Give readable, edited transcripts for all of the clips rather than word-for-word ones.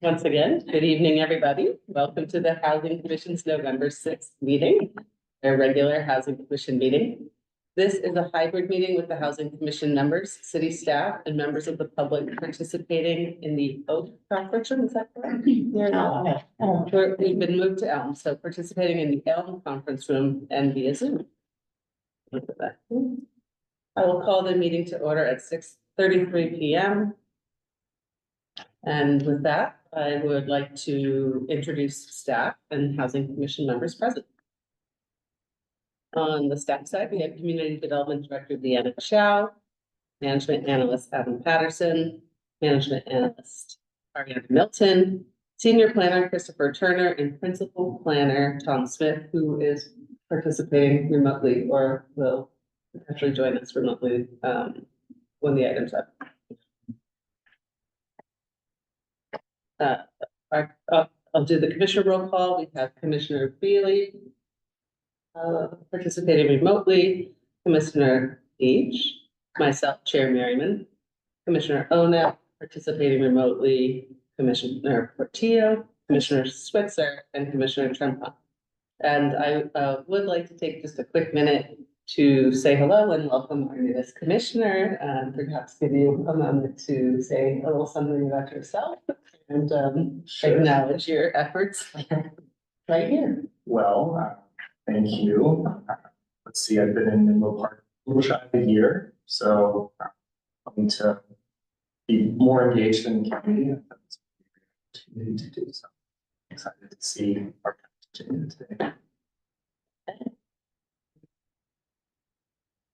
Once again, good evening, everybody. Welcome to the Housing Commission's November 6th meeting, a regular Housing Commission meeting. This is a hybrid meeting with the Housing Commission members, city staff, and members of the public participating in the Oak conference room. Is that correct? We've been moved to Elm, so participating in the Elm conference room and via Zoom. Look at that. I will call the meeting to order at 6:33 p.m. And with that, I would like to introduce staff and Housing Commission members present. On the staff side, we have Community Development Director Deanna Chow, Management Analyst Adam Patterson, Management Analyst Ariana Milton, Senior Planner Christopher Turner, and Principal Planner Tom Smith, who is participating remotely or will potentially join us remotely when the items up. I'll do the commissioner roll call. We have Commissioner Bealey participating remotely, Commissioner H, myself, Chair Merriman, Commissioner Ona participating remotely, Commissioner Portillo, Commissioner Switzer, and Commissioner Trempa. And I would like to take just a quick minute to say hello and welcome our newest commissioner, and perhaps give you a moment to say a little something about yourself and acknowledge your efforts right here. Well, thank you. Let's see, I've been in Menlo Park a little shy of a year, so hoping to be more engaged in the community. That's a great opportunity to do so. Excited to see our community today.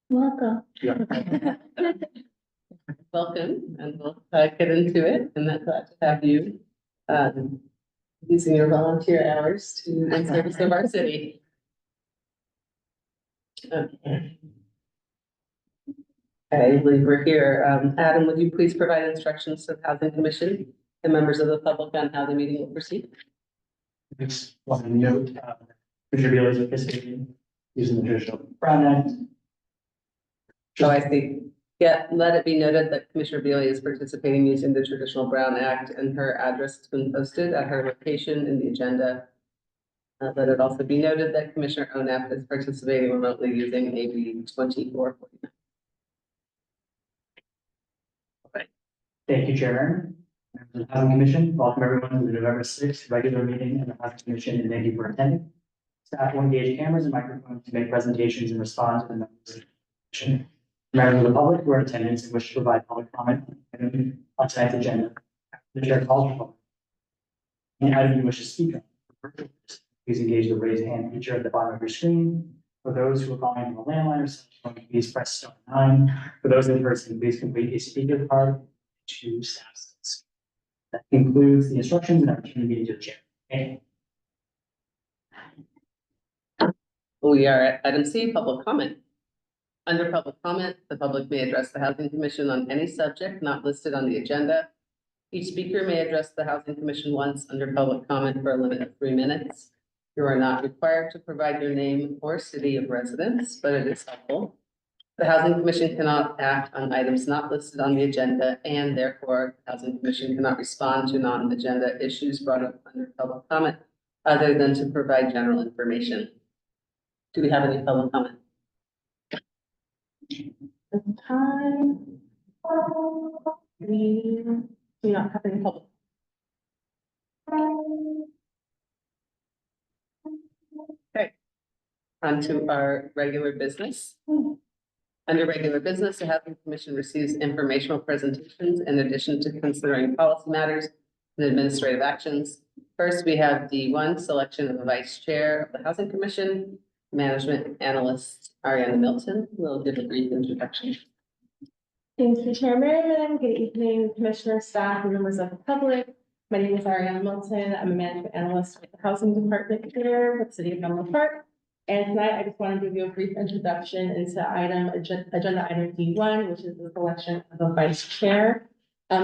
Welcome. Yeah. Welcome, and we'll get into it, and I'm glad to have you using your volunteer hours in service of our city. Okay. I believe we're here. Adam, would you please provide instructions to the Housing Commission and members of the public on how the meeting will proceed? Just want to note, Commissioner Bealey is participating using the traditional Brown Act. Oh, I see. Yeah, let it be noted that Commissioner Bealey is participating using the traditional Brown Act, and her address has been posted at her location in the agenda. Let it also be noted that Commissioner Onap is participating remotely using AB 2449. Thank you, Chairman. Members of the Housing Commission, welcome everyone to the November 6th regular meeting of the Housing Commission, and thank you for attending. Staff will engage cameras and microphones to make presentations and respond to the members of the commission. Members of the public who are in attendance and wish to provide public comment on tonight's agenda, the chair calls for public. Any item you wish to speak on, please engage the raise hand feature at the bottom of your screen. For those who are calling from a landline or cell phone, please press star 9. For those in person, please complete a speaker card to staff. That concludes the instructions, and I return the meeting to the chair. Thank you. We are at item C, public comment. Under public comment, the public may address the Housing Commission on any subject not listed on the agenda. Each speaker may address the Housing Commission once under public comment for a limit of 3 minutes. You are not required to provide your name or city of residence, but it is helpful. The Housing Commission cannot act on items not listed on the agenda, and therefore the Housing Commission cannot respond to non-agenda issues brought up under public comment other than to provide general information. Do we have any public comment? Time. We do not have any public. Okay. On to our regular business. Under regular business, the Housing Commission receives informational presentations in addition to considering policy matters and administrative actions. First, we have D1, selection of the vice chair of the Housing Commission. Management Analyst Ariana Milton will give a brief introduction. Thank you, Chair Merriman. Good evening, Commissioner, staff, and members of the public. My name is Ariana Milton. I'm a management analyst with the Housing Department here with the City of Menlo Park. And tonight I just want to give you a brief introduction into agenda item D1, which is the selection of the vice chair.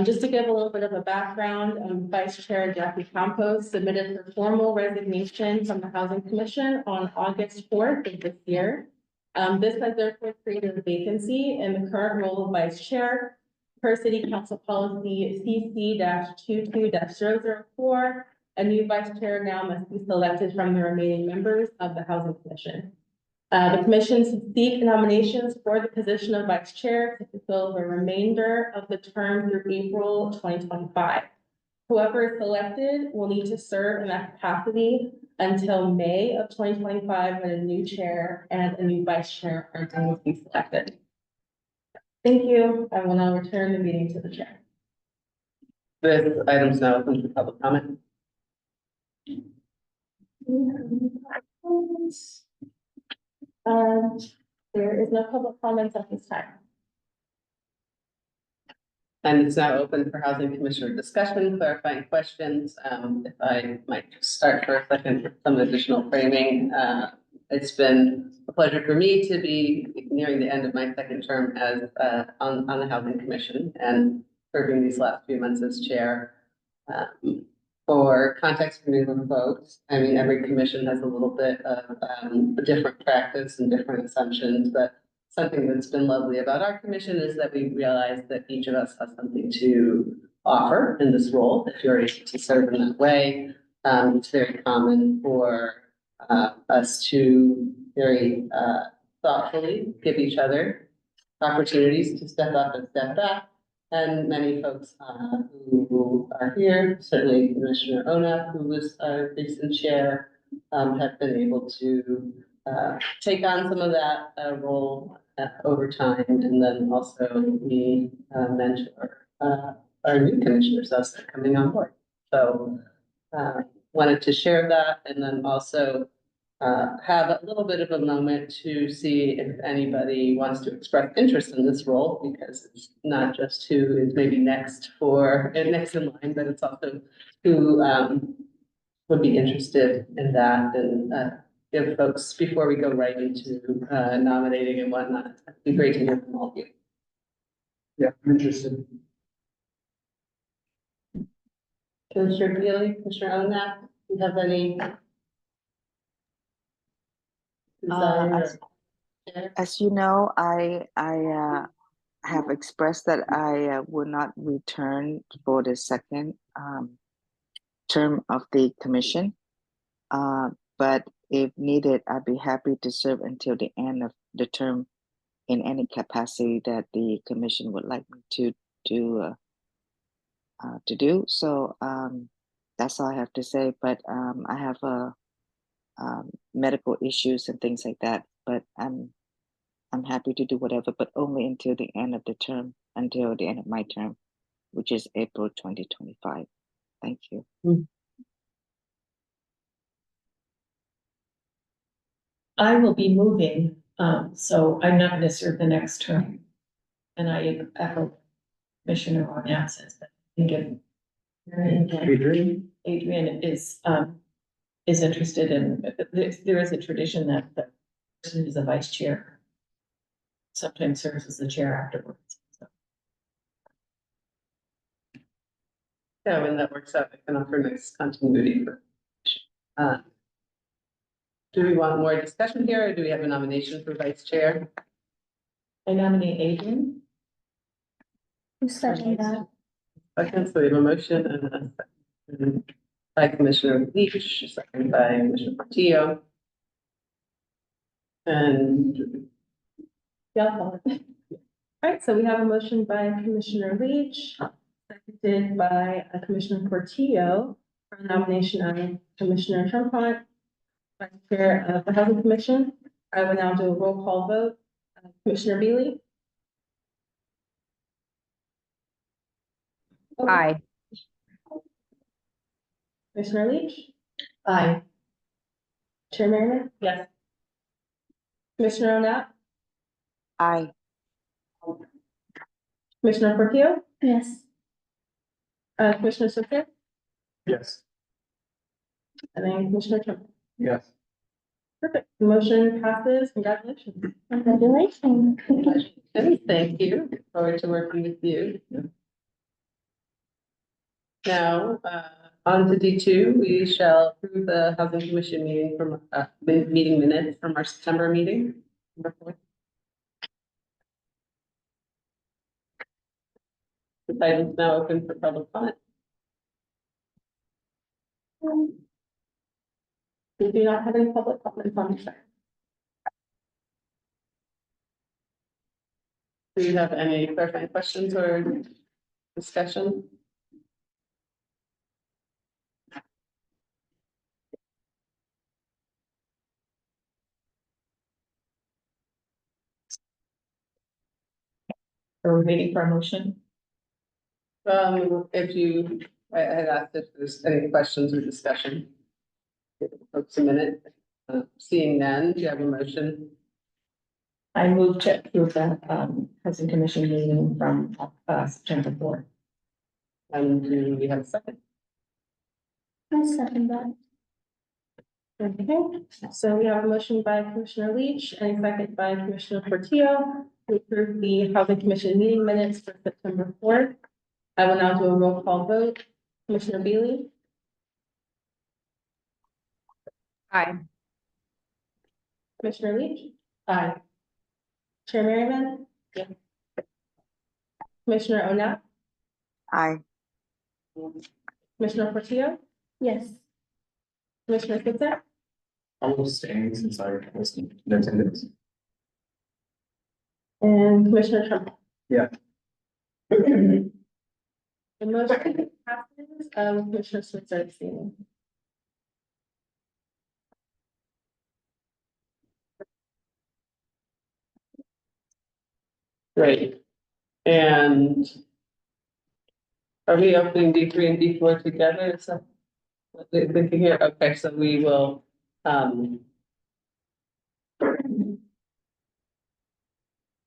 Just to give a little bit of a background, Vice Chair Jackie Campos submitted her formal resignation from the Housing Commission on August 4th of this year. This has therefore created a vacancy in the current role of vice chair per city council policy CC 22 004. A new vice chair now must be selected from the remaining members of the housing commission. The commission should seek nominations for the position of vice chair to fulfill the remainder of the term through April 2025. Whoever is selected will need to serve in that capacity until May of 2025, when a new chair and a new vice chair are going to be selected. Thank you. I will now return the meeting to the chair. This item is now open to public comment. There is no public comments at this time. And it's now open for housing commissioner discussion, clarifying questions. If I might just start for a second with some additional framing. It's been a pleasure for me to be nearing the end of my second term as, on the housing commission and serving these last few months as chair. For context for new folks, I mean, every commission has a little bit of, a different practice and different assumptions, but something that's been lovely about our commission is that we realize that each of us has something to offer in this role, if you're able to serve in that way. It's very common for us to very thoughtfully give each other opportunities to step up and step back. And many folks who are here, certainly Commissioner Ona, who was our recent chair, have been able to take on some of that role over time, and then also we mentor our new commissioners as they're coming on board. So wanted to share that, and then also have a little bit of a moment to see if anybody wants to express interest in this role, because it's not just who is maybe next in line, but it's also who would be interested in that, and give folks, before we go right into nominating and whatnot, it'd be great to hear from all of you. Yeah, I'm interested. Commissioner Bealy, Commissioner Onak, do you have any? desire or share? As you know, I have expressed that I will not return for the second term of the commission. But if needed, I'd be happy to serve until the end of the term in any capacity that the commission would like me to do. So that's all I have to say. But I have medical issues and things like that. But I'm happy to do whatever, but only until the end of the term, until the end of my term, which is April 2025. Thank you. I will be moving, so I'm not going to serve the next term. And I echo Commissioner Ornat says that I think Adrian is interested in, there is a tradition that the person who's a vice chair sometimes serves as the chair afterwards. So. Yeah, when that works out, it can offer nice continuity for. Do we want more discussion here, or do we have a nomination for vice chair? I nominate Adrian. Second that. Okay, so we have a motion and a second by Commissioner Leach, second by Commissioner Portillo. And Yeah, I'll call it. All right, so we have a motion by Commissioner Leach, seconded by Commissioner Portillo for the nomination of Commissioner Trumpont, Vice Chair of the Housing Commission. I will now do a roll call vote. Commissioner Bealy? Aye. Commissioner Leach? Aye. Chair Merriman? Yes. Commissioner Onak? Aye. Commissioner Portillo? Yes. Commissioner Sucre? Yes. And then Commissioner Trump. Yes. Perfect. The motion passes. Congratulations. Congratulations. thank you. Look forward to working with you. Now, on to D2, we shall approve the Housing Commission meeting from meeting minutes from our September meeting. This item is now open for public comment. We do not have any public comments on this. Do you have any clarifying questions or discussion? Are we waiting for a motion? If you, I had asked if there's any questions or discussion. Give folks a minute. Seeing none, do you have a motion? I move to approve that, housing commission meeting from, September 4th. And do we have a second? I second that. Okay, so we have a motion by Commissioner Leach and a second by Commissioner Portillo to approve the Housing Commission meeting minutes for September 4th. I will now do a roll call vote. Commissioner Bailey? Aye. Commissioner Leach? Aye. Chair Merriman? Yeah. Commissioner O'Neill? Aye. Commissioner Portillo? Yes. Commissioner Fitzer? I'm staying since I was in attendance. And Commissioner Trump? Yeah. The motion passes, Commissioner Switzer abstaining. Great. And are we opening D3 and D4 together? Is that what they're thinking here? Okay, so we will, item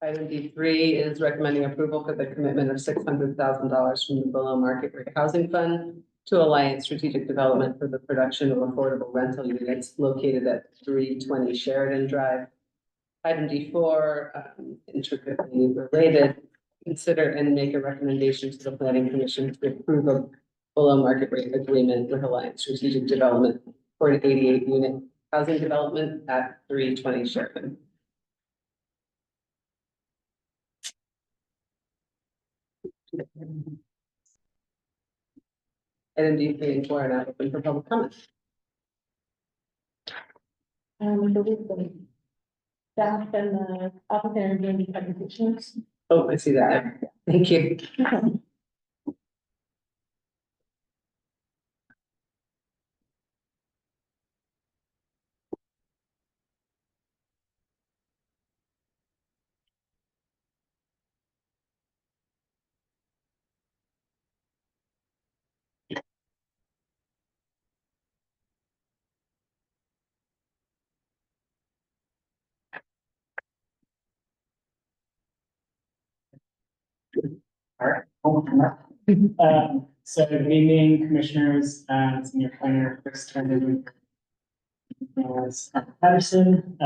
D3 is recommending approval for the commitment of $600,000 from the below market rate housing fund to Alliance Strategic Development for the production of affordable rental units located at 320 Sheridan Drive. Item D4, intricately related, consider and make a recommendation to the planning commission to approve a below market rate agreement with Alliance Strategic Development for an 88 unit housing development at 320 Sheridan. Item D3 and 4 are now open for public comment. I believe the staff and the applicant are doing the presentations. Oh, I see that now. Thank you. All right. So good evening, commissioners, senior planner, Chris Turner. Patterson,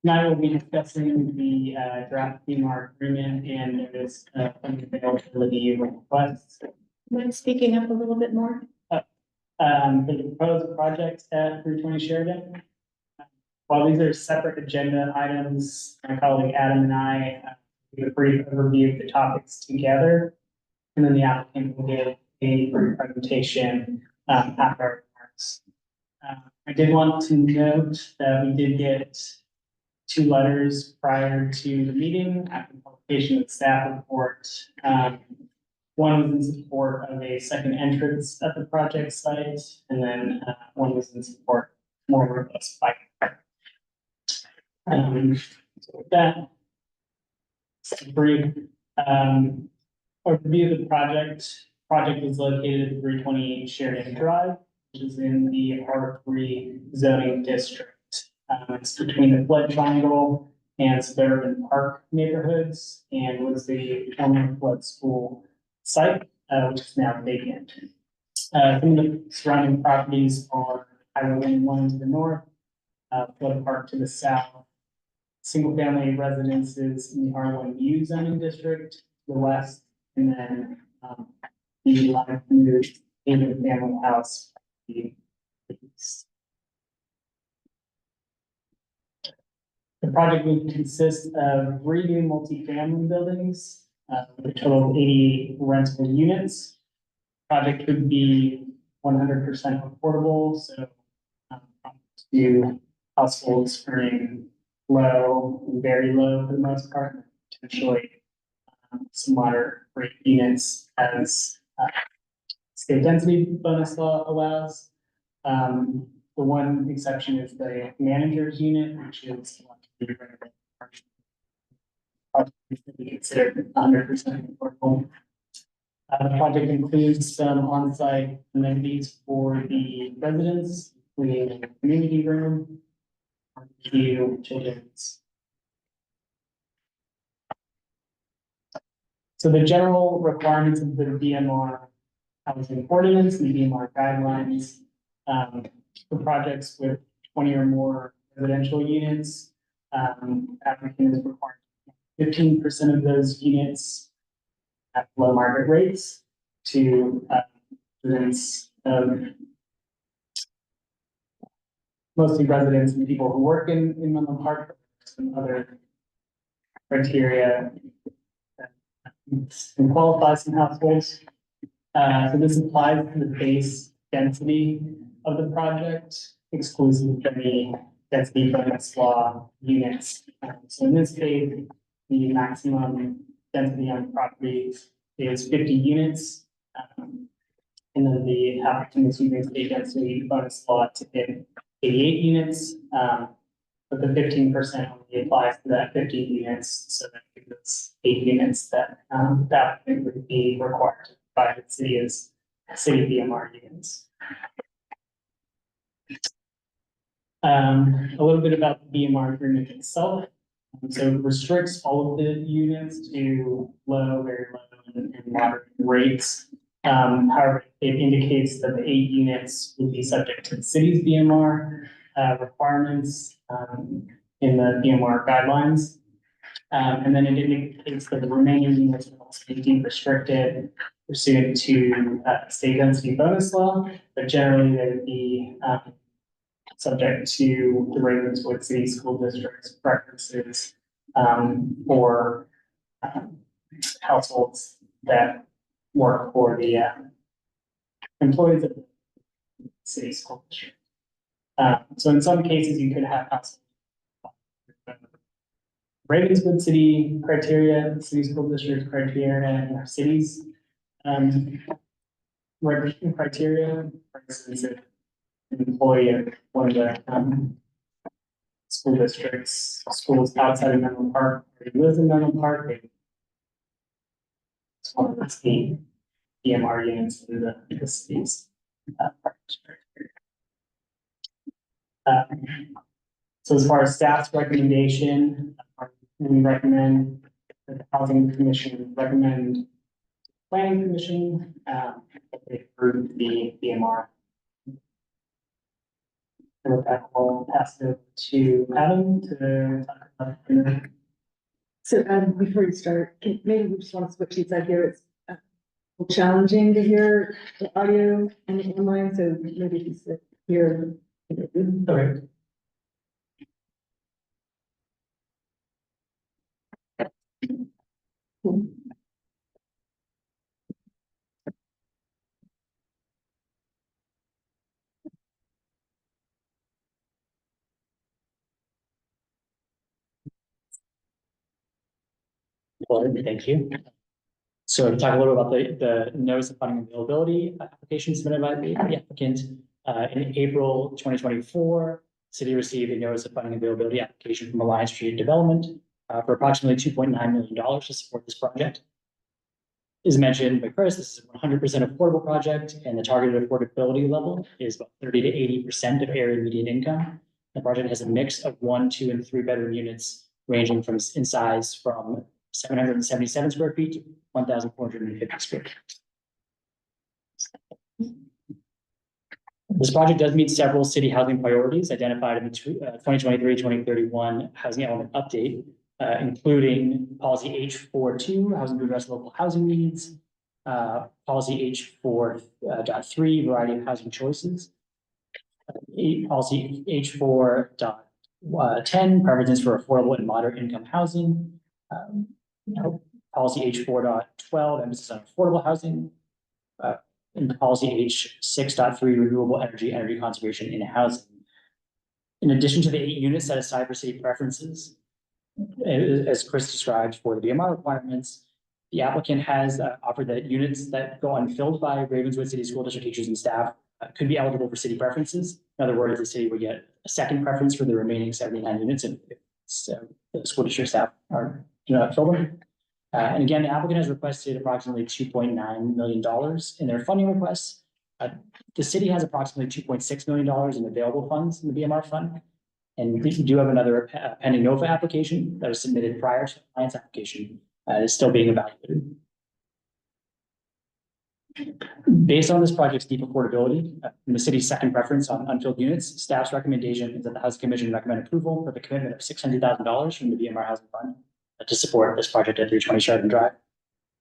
now we'll be discussing the, draft DMAR agreement and notice of availability requests. Mind speaking up a little bit more? For the proposed projects at 320 Sheridan. While these are separate agenda items, my colleague Adam and I give a brief overview of the topics together. And then the applicant will give a brief presentation after our remarks. I did want to note that we did get 2 letters prior to the meeting after the publication of the staff report. One was in support of a second entrance at the project site, and then one was in support more robust bike. So with that, just a brief overview of the project. Project is located at 320 Sheridan Drive, which is in the R3 zoning district. It's between the Flood Triangle and Suburban Park neighborhoods, and was the former flood school site, which is now vacant. Some of the surrounding properties are Highway 1 to the north, Flood Park to the south, single-family residences in the R1U zoning district to the west, and then the live new family house to the east. The project would consist of 3 new multifamily buildings, with a total of 80 rental units. Project could be 100% affordable, so to households earning low, and very low for the most part, potentially some moderate rate units as state density bonus law allows. The one exception is the manager's unit, which is considered 100% affordable. The project includes some on-site amenities for the residents, including a community room, barbecue, children's. So the general requirements of the BMR housing ordinance and the BMR guidelines, for projects with 20 or more residential units, applicant is required 15% of those units at below market rates to residents of mostly residents and people who work in Menlo Park, some other criteria that can qualify some households. So this applies to the base density of the project, exclusive of any density bonus law units. So in this case, the maximum density on property is 50 units. And then the applicant is using state density bonus law to hit 88 units. But the 15% only applies to that 50 units, so that gives us 8 units that that would be required by the city as city BMR units. A little bit about the BMR agreement itself. So it restricts all of the units to low, very low, and moderate rates. However, it indicates that the 8 units will be subject to the city's BMR requirements in the BMR guidelines. And then it indicates that the remaining units will also be deemed restricted pursuant to state density bonus law, but generally they would be subject to the Ravenswood City School District's preferences for households that work for the employees of the city school district. So in some cases, you could have households Ravenswood City criteria, city school district criteria, and our city's regulation criteria. For instance, if an employee of one of the school districts, schools outside of Menlo Park, or he lives in Menlo Park, it's one of the BMR units in the city's so as far as staff's recommendation, we recommend that the Housing Commission recommend Planning Commission that they approve the BMR. And with that, I'll pass it to Adam to talk about it. So before you start, maybe we just want to switch seats out here. It's challenging to hear the audio and the online, so maybe if you sit here. Okay. Well, thank you. So to talk a little about the notice of funding availability application submitted by the applicant, in April 2024, city received a notice of funding availability application from Alliance Street Development for approximately $2.9 million to support this project. As mentioned by Chris, this is a 100% affordable project, and the targeted affordability level is about 30 to 80% of area median income. The project has a mix of 1, 2, and 3 bedroom units, ranging from in size from 777 square feet to 1,450 square feet. This project does meet several city housing priorities identified in the 2023-2031 housing element update, including policy H42, housing to address local housing needs, policy H4.3, variety of housing choices, policy H4.5, 10, preferences for affordable and moderate income housing. Policy H4.12, emphasis on affordable housing. In policy H6.3, renewable energy conservation in housing. In addition to the 8 units set aside for city preferences, as Chris described for the BMR requirements, the applicant has offered that units that go unfilled by Ravenswood City School District teachers and staff could be eligible for city preferences. In other words, the city would get a second preference for the remaining 79 units if the school district staff do not fill them. And again, the applicant has requested approximately $2.9 million in their funding requests. The city has approximately $2.6 million in available funds in the BMR fund. And we do have another pending NOFA application that was submitted prior to the client's application. Is still being evaluated. Based on this project's deep affordability and the city's second preference on unfilled units, staff's recommendation is that the Housing Commission recommend approval for the commitment of $600,000 from the BMR Housing Fund to support this project at 320 Sheridan Drive.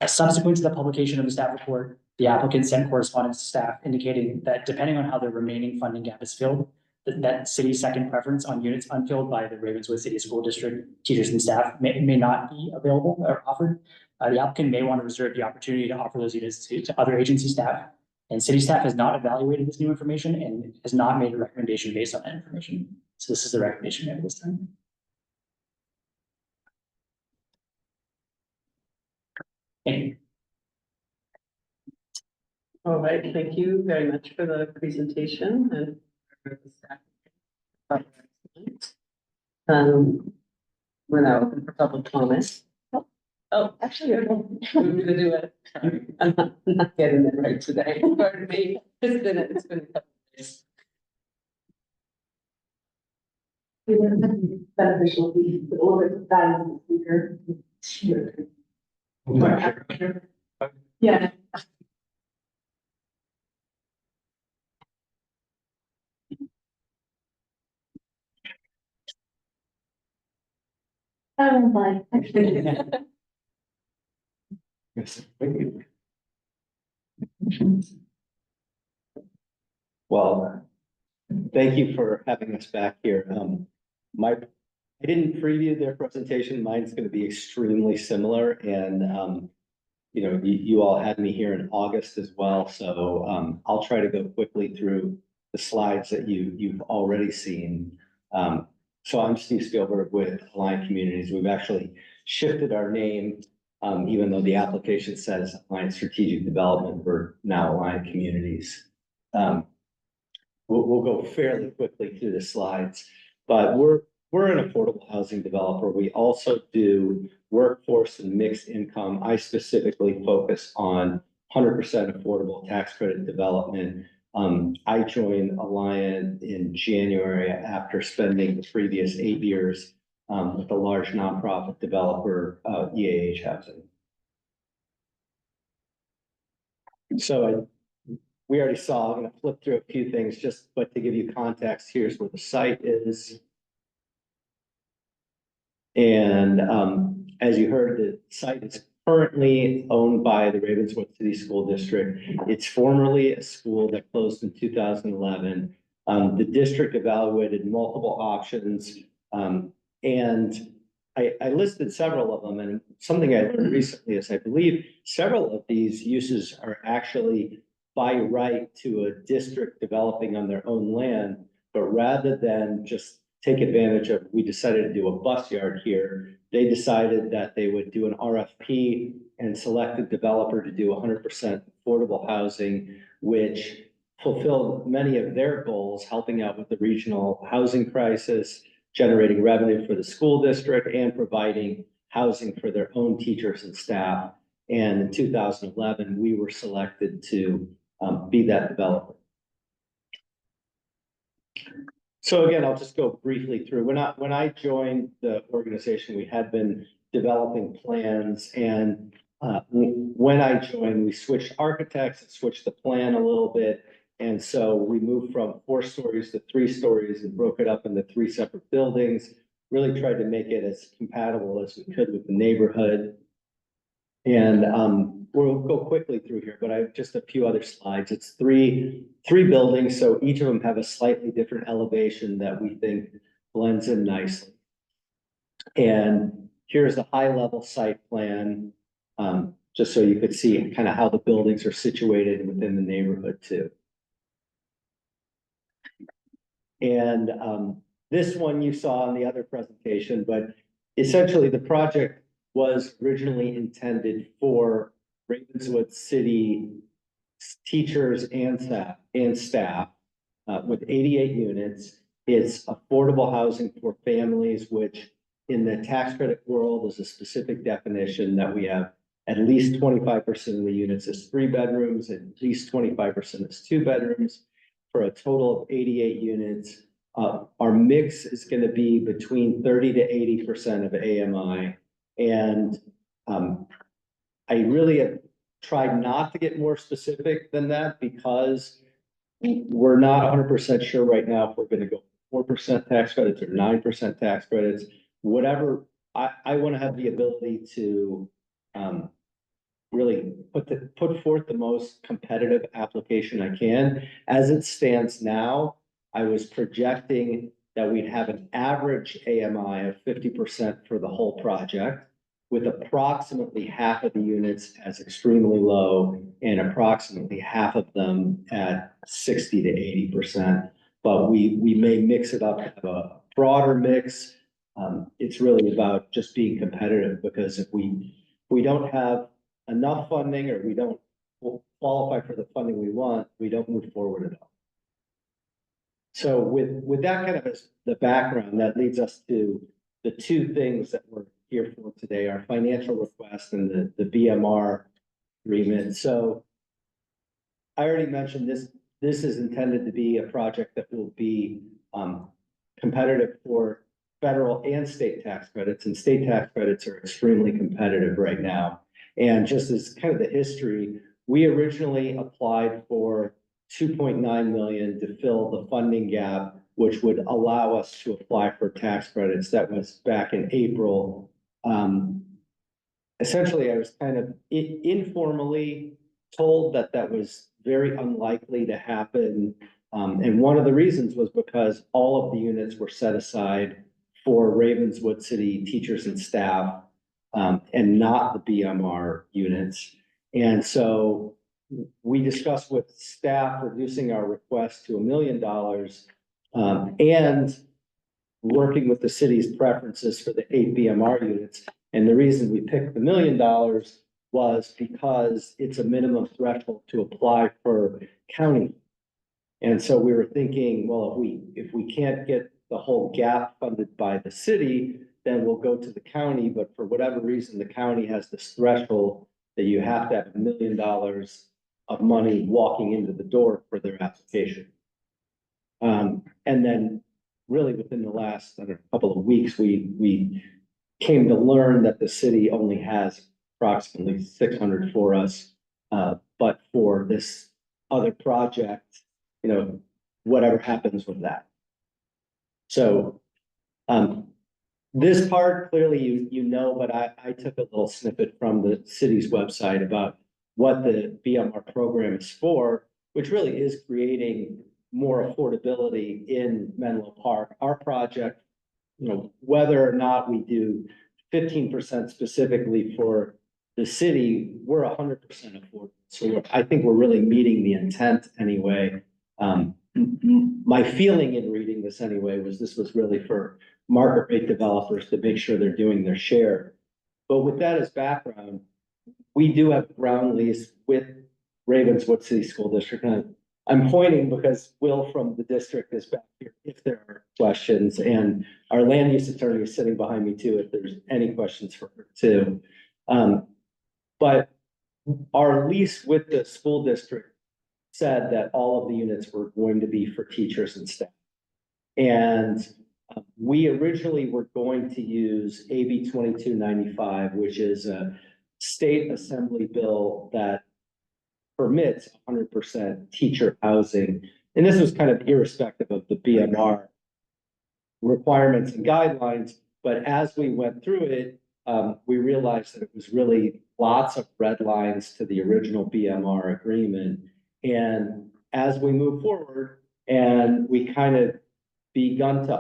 Subsequent to the publication of the staff report, the applicant sent correspondence to staff indicating that depending on how the remaining funding gap is filled, that city's second preference on units unfilled by the Ravenswood City School District teachers and staff may not be available or offered. The applicant may want to reserve the opportunity to offer those units to other agency staff. And city staff has not evaluated this new information and has not made a recommendation based on that information. So this is the recommendation we have this time. Thank you. All right, thank you very much for the presentation and for the staff. We're now open for public comment. Oh, actually, we're gonna do it. I'm not getting it right today. Pardon me. It's been a couple of days. Beneficial, to be a little bit bad in the speaker. Yeah. I'm like. Well, thank you for having us back here. I didn't preview their presentation. Mine's going to be extremely similar, and you know, you all had me here in August as well, so I'll try to go quickly through the slides that you've already seen. So I'm Steve Spielberg with Alliant Communities. We've actually shifted our name, even though the application says Alliant Strategic Development, we're now Alliant Communities. We'll go fairly quickly through the slides, but we're an affordable housing developer. We also do workforce and mixed income. I specifically focus on 100% affordable tax credit development. I joined Alliant in January after spending the previous 8 years with a large nonprofit developer, EAH Housing. So we already saw, I'm going to flip through a few things just, but to give you context, here's where the site is. And as you heard, the site is currently owned by the Ravenswood City School District. It's formerly a school that closed in 2011. The district evaluated multiple options, and I listed several of them. And something I learned recently is I believe several of these uses are actually by right to a district developing on their own land, but rather than just take advantage of, we decided to do a bus yard here. They decided that they would do an RFP and select a developer to do 100% affordable housing, which fulfilled many of their goals, helping out with the regional housing crisis, generating revenue for the school district, and providing housing for their own teachers and staff. And in 2011, we were selected to be that developer. So again, I'll just go briefly through. When I joined the organization, we had been developing plans, and when I joined, we switched architects and switched the plan a little bit. And so we moved from 4 stories to 3 stories and broke it up into 3 separate buildings, really tried to make it as compatible as we could with the neighborhood. And we'll go quickly through here, but I have just a few other slides. It's three buildings, so each of them have a slightly different elevation that we think blends in nicely. And here's a high-level site plan, just so you could see kind of how the buildings are situated within the neighborhood too. And this one you saw in the other presentation, but essentially the project was originally intended for Ravenswood City teachers and staff with 88 units. It's affordable housing for families, which in the tax credit world is a specific definition that we have at least 25% of the units as 3 bedrooms, at least 25% as 2 bedrooms, for a total of 88 units. Our mix is going to be between 30 to 80% of AMI. And I really have tried not to get more specific than that because we're not 100% sure right now if we're going to go 4% tax credits or 9% tax credits, whatever. I want to have the ability to really put forth the most competitive application I can. As it stands now, I was projecting that we'd have an average AMI of 50% for the whole project, with approximately half of the units as extremely low and approximately half of them at 60 to 80%. But we may mix it up, have a broader mix. It's really about just being competitive, because if we don't have enough funding or we don't qualify for the funding we want, we don't move forward at all. So with that kind of as the background, that leads us to the two things that we're here for today, our financial request and the BMR agreement. So I already mentioned this is intended to be a project that will be competitive for federal and state tax credits, and state tax credits are extremely competitive right now. And just as kind of the history, we originally applied for 2.9 million to fill the funding gap, which would allow us to apply for tax credits. That was back in April. Essentially, I was kind of informally told that that was very unlikely to happen. And one of the reasons was because all of the units were set aside for Ravenswood City teachers and staff, and not the BMR units. And so we discussed with staff reducing our request to $1 million, and working with the city's preferences for the 8 BMR units. And the reason we picked the $1 million was because it's a minimum threshold to apply for county. And so we were thinking, well, if we can't get the whole gap funded by the city, then we'll go to the county. But for whatever reason, the county has this threshold that you have to have $1 million of money walking into the door for their application. And then really within the last couple of weeks, we came to learn that the city only has approximately 600 for us. But for this other project, whatever happens with that. So this part, clearly, but I took a little snippet from the city's website about what the BMR program is for, which really is creating more affordability in Menlo Park. Our project, whether or not we do 15% specifically for the city, we're 100% affordable. So I think we're really meeting the intent anyway. My feeling in reading this anyway was this was really for market rate developers to make sure they're doing their share. But with that as background, we do have ground lease with Ravenswood City School District. And I'm pointing because Will from the district is back here if there are questions, and our land use attorney is sitting behind me too if there's any questions for her too. But our lease with the school district said that all of the units were going to be for teachers and staff. And we originally were going to use AB 2295, which is a state assembly bill that permits 100% teacher housing. And this was kind of irrespective of the BMR requirements and guidelines. But as we went through it, we realized that it was really lots of red lines to the original BMR agreement. And as we move forward and we kind of begun to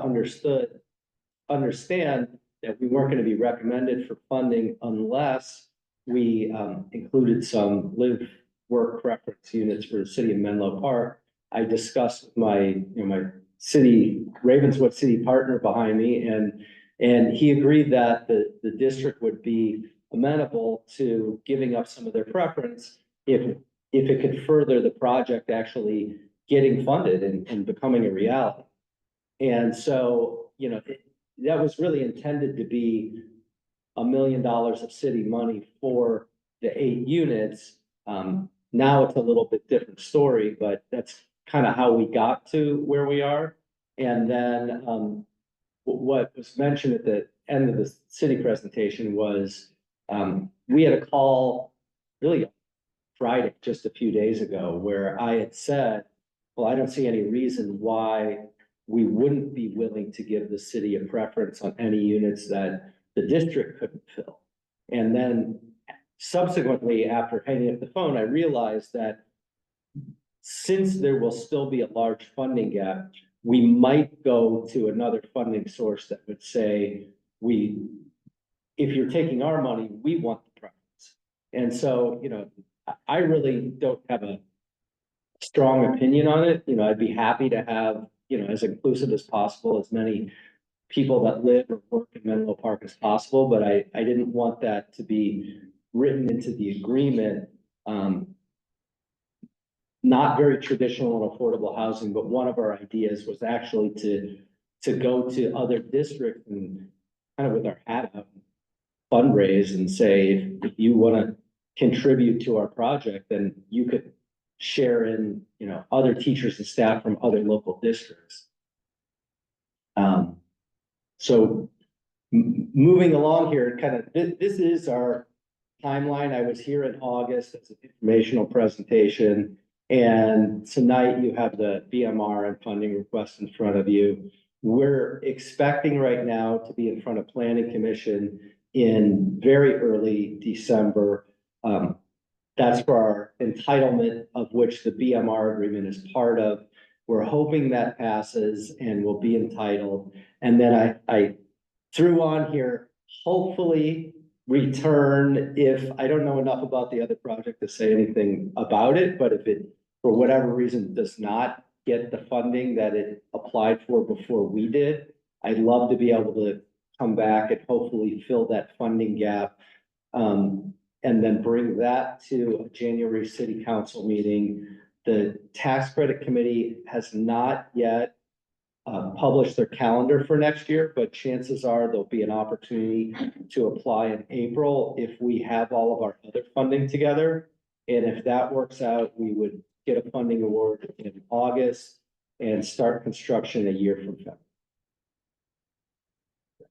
understand that we weren't going to be recommended for funding unless we included some live work preference units for the city of Menlo Park. I discussed with my city, Ravenswood city partner behind me, and he agreed that the district would be amenable to giving up some of their preference if it could further the project actually getting funded and becoming a reality. And so, that was really intended to be $1 million of city money for the 8 units. Now it's a little bit different story, but that's kind of how we got to where we are. And then what was mentioned at the end of the city presentation was we had a call really Friday, just a few days ago, where I had said, well, I don't see any reason why we wouldn't be willing to give the city a preference on any units that the district couldn't fill. And then subsequently, after hanging up the phone, I realized that since there will still be a large funding gap, we might go to another funding source that would say, if you're taking our money, we want the preference. And so, I really don't have a strong opinion on it. I'd be happy to have, as inclusive as possible, as many people that live or work in Menlo Park as possible, but I didn't want that to be written into the agreement. Not very traditional and affordable housing, but one of our ideas was actually to go to other districts and kind of with our hat out, fundraise and say, if you want to contribute to our project, then you could share in, other teachers and staff from other local districts. So moving along here, this is our timeline. I was here in August as an informational presentation, and tonight you have the BMR and funding request in front of you. We're expecting right now to be in front of Planning Commission in very early December. That's for our entitlement, of which the BMR agreement is part of. We're hoping that passes and we'll be entitled. And then I threw on here, hopefully return, if I don't know enough about the other project to say anything about it, but if it, for whatever reason, does not get the funding that it applied for before we did, I'd love to be able to come back and hopefully fill that funding gap. And then bring that to a January city council meeting. The tax credit committee has not yet published their calendar for next year, but chances are there'll be an opportunity to apply in April if we have all of our other funding together. And if that works out, we would get a funding award in August and start construction a year from February.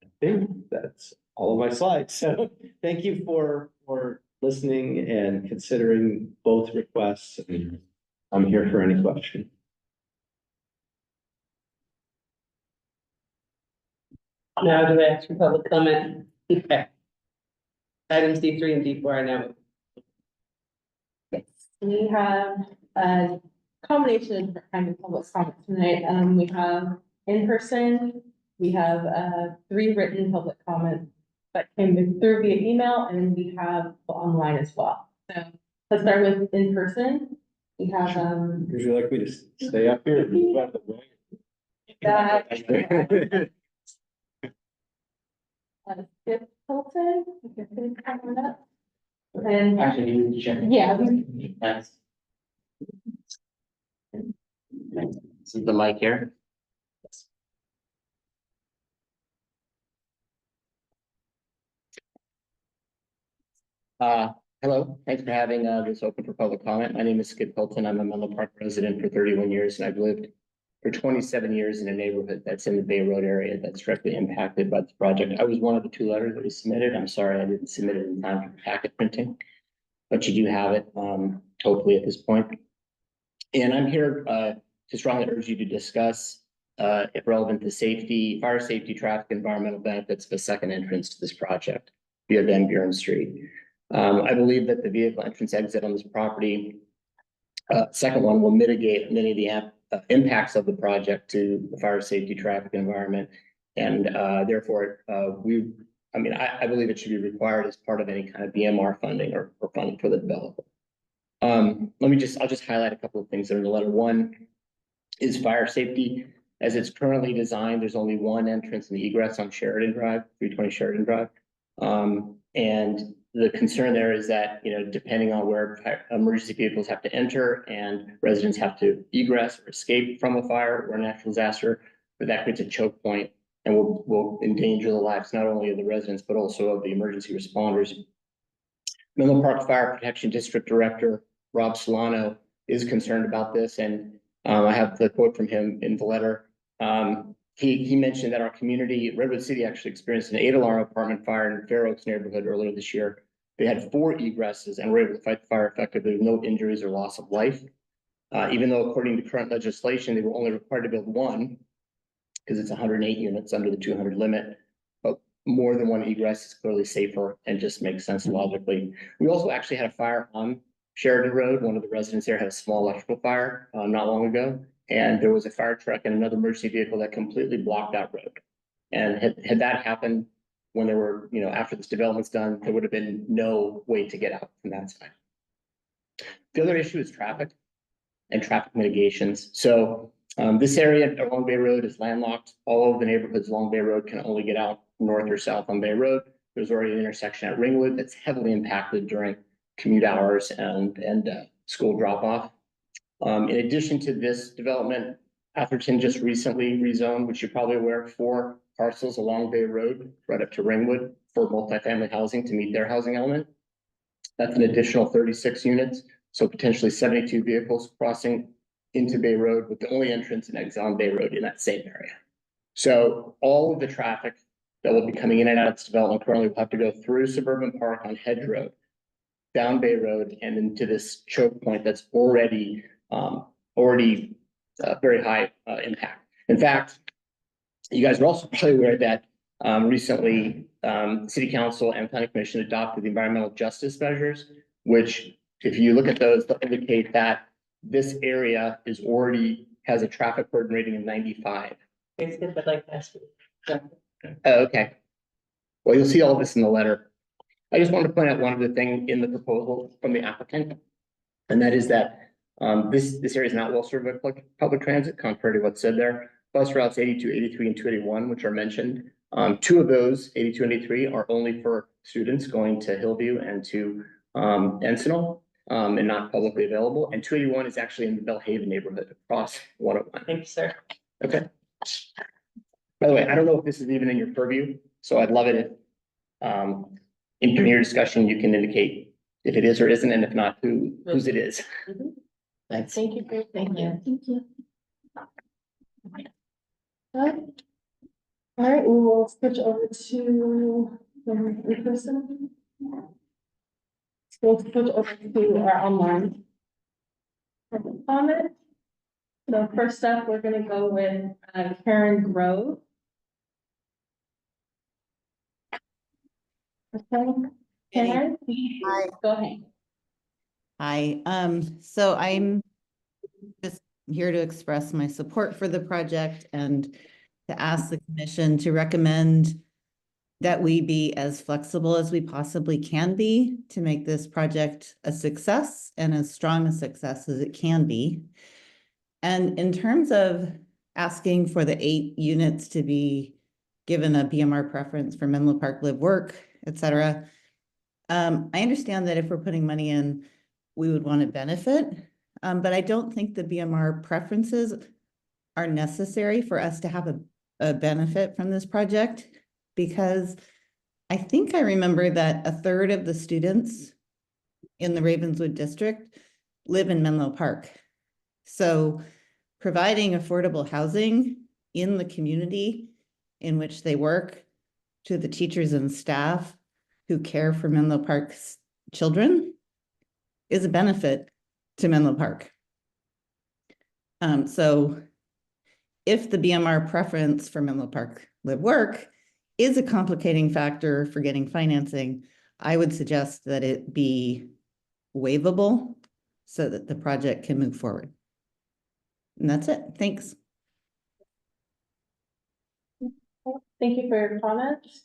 I think that's all of my slides. So thank you for listening and considering both requests. I'm here for any question. Now do I ask for public comment? Okay. Items D3 and D4 are now. Yes, we have a combination of different kinds of public comment tonight. We have in person, we have 3 written public comments that came through via email, and we have online as well. So let's start with in person. We have Would you like me to stay up here? And move out of the way? that Skip Hilton. if you're putting that up. And Actually, you need to check. yeah, Thanks. This is the mic here. Hello, thanks for having this open for public comment. My name is Skip Hilton. I'm a Menlo Park resident for 31 years, and I've lived for 27 years in a neighborhood that's in the Bay Road area that's directly impacted by this project. I was one of the 2 letters that was submitted. I'm sorry I didn't submit it in time for packet printing, but you do have it, hopefully at this point. And I'm here to strongly urge you to discuss, if relevant, the safety, fire safety, traffic, environmental benefits of a second entrance to this project via Van Buren Street. I believe that the vehicle entrance exit on this property, second one, will mitigate many of the impacts of the project to the fire safety, traffic, environment. And therefore, I believe it should be required as part of any kind of BMR funding or funding for the developer. I'll just highlight a couple of things that are in the letter. One is fire safety. As it's currently designed, there's only one entrance and egress on Sheridan Drive, 320 Sheridan Drive. And the concern there is that, depending on where emergency vehicles have to enter and residents have to egress or escape from a fire or a natural disaster, that creates a choke point and will endanger the lives not only of the residents, but also of the emergency responders. Menlo Park Fire Protection District Director Rob Solano is concerned about this, and I have the quote from him in the letter. He mentioned that our community, Redwood City, actually experienced an 8-alarm apartment fire in Fair Oaks neighborhood earlier this year. They had 4 egresses and were able to fight the fire effectively with no injuries or loss of life. Even though according to current legislation, they were only required to build one, because it's 108 units under the 200 limit. But more than one egress is clearly safer and just makes sense logically. We also actually had a fire on Sheridan Road. One of the residents there had a small electrical fire not long ago. And there was a fire truck and another emergency vehicle that completely blocked that road. And had that happened when there were, after this development's done, there would have been no way to get out from that side. The other issue is traffic and traffic mitigations. So this area along Bay Road is landlocked. All of the neighborhoods along Bay Road can only get out north or south on Bay Road. There's already an intersection at Ringwood that's heavily impacted during commute hours and school drop off. In addition to this development, Atherton just recently rezoned, which you're probably aware of, 4 parcels along Bay Road right up to Ringwood for multifamily housing to meet their housing element. That's an additional 36 units, so potentially 72 vehicles crossing into Bay Road with the only entrance and exit on Bay Road in that same area. So all of the traffic that will be coming in and out of this development currently will have to go through Suburban Park on Hedge Road, down Bay Road, and into this choke point that's already very high impact. In fact, you guys are also probably aware that recently City Council and Planning Commission adopted the environmental justice measures, which, if you look at those, they'll indicate that this area has a traffic burden rating of 95. It's good, but like last week. Oh, okay. Well, you'll see all this in the letter. I just wanted to point out one other thing in the proposal from the applicant, and that is that this area is not well served by public transit, contrary to what's said there. Bus routes 82, 83, and 281, which are mentioned. 2 of those, 82 and 83, are only for students going to Hillview and to Encinal, and not publicly available. And 281 is actually in the Bellhaven neighborhood across 101. Thank you, sir. Okay. By the way, I don't know if this is even in your purview, so I'd love it if in your discussion you can indicate if it is or isn't, and if not, whose it is. Mhm. Thanks. Thank you. Thank you. Thank you. All right, we will switch over to the in-person. We'll switch over to our online public comment. So first up, we're gonna go with Karen Grove. Okay, Karen, Hi. go ahead. Hi, so I'm just here to express my support for the project and to ask the commission to recommend that we be as flexible as we possibly can be to make this project a success and as strong a success as it can be. And in terms of asking for the 8 units to be given a BMR preference for Menlo Park Live Work, et cetera, I understand that if we're putting money in, we would want to benefit, but I don't think the BMR preferences are necessary for us to have a benefit from this project, because I think I remember that 1/3 of the students in the Ravenswood district live in Menlo Park. So providing affordable housing in the community in which they work to the teachers and staff who care for Menlo Park's children is a benefit to Menlo Park. So if the BMR preference for Menlo Park Live Work is a complicating factor for getting financing, I would suggest that it be waivable so that the project can move forward. And that's it. Thanks. Thank you for your comments.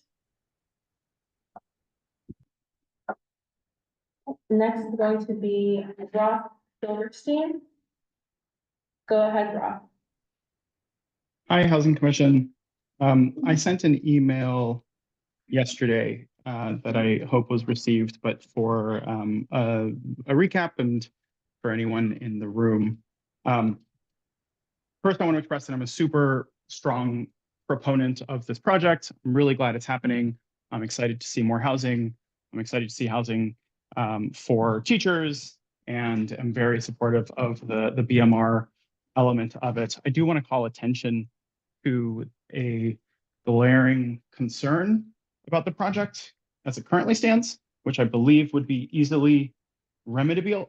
Next is going to be Roth Silverstein. Go ahead, Roth. Hi, Housing Commission. I sent an email yesterday that I hope was received, but for a recap and for anyone in the room. First, I want to express that I'm a super strong proponent of this project. I'm really glad it's happening. I'm excited to see more housing. I'm excited to see housing for teachers, and I'm very supportive of the BMR element of it. I do want to call attention to a glaring concern about the project as it currently stands, which I believe would be easily remediable,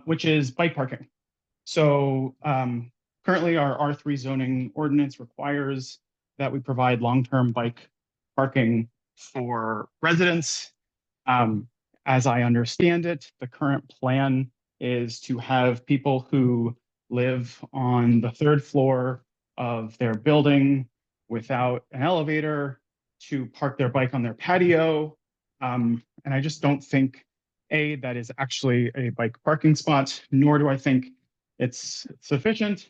which is bike parking. So currently our R3 zoning ordinance requires that we provide long-term bike parking for residents. As I understand it, the current plan is to have people who live on the 3rd floor of their building without an elevator to park their bike on their patio. And I just don't think, A, that is actually a bike parking spot, nor do I think it's sufficient.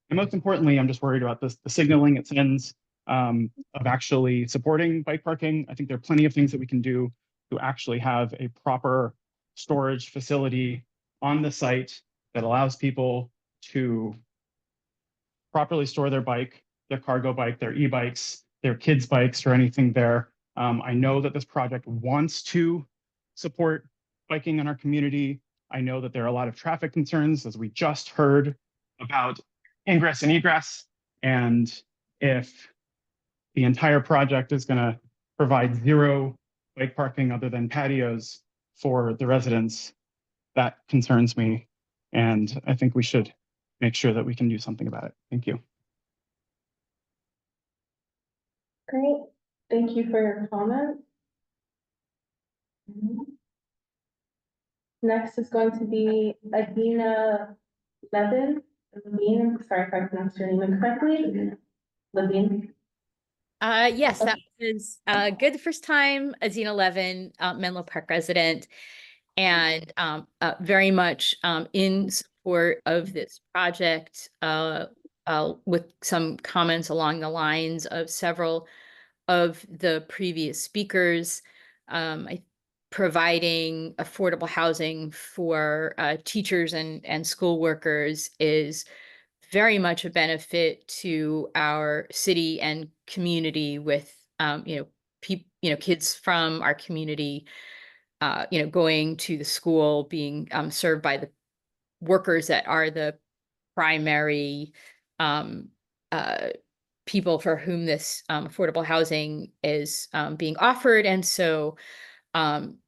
And most importantly, I'm just worried about the signaling it sends of actually supporting bike parking. I think there are plenty of things that we can do to actually have a proper storage facility on the site that allows people to properly store their bike, their cargo bike, their e-bikes, their kids' bikes, or anything there. I know that this project wants to support biking in our community. I know that there are a lot of traffic concerns, as we just heard, about ingress and egress. And if the entire project is going to provide 0 bike parking other than patios for the residents, that concerns me. And I think we should make sure that we can do something about it. Thank you. Great, thank you for your comment. Next is going to be Adina Levin. Levine, sorry if I pronounced your name incorrectly. Levine. Yes, that was good. The first time, Adina Levin, Menlo Park resident, and very much in support of this project, with some comments along the lines of several of the previous speakers. Providing affordable housing for teachers and school workers is very much a benefit to our city and community, with kids from our community going to the school, being served by the workers that are the primary people for whom this affordable housing is being offered. And so having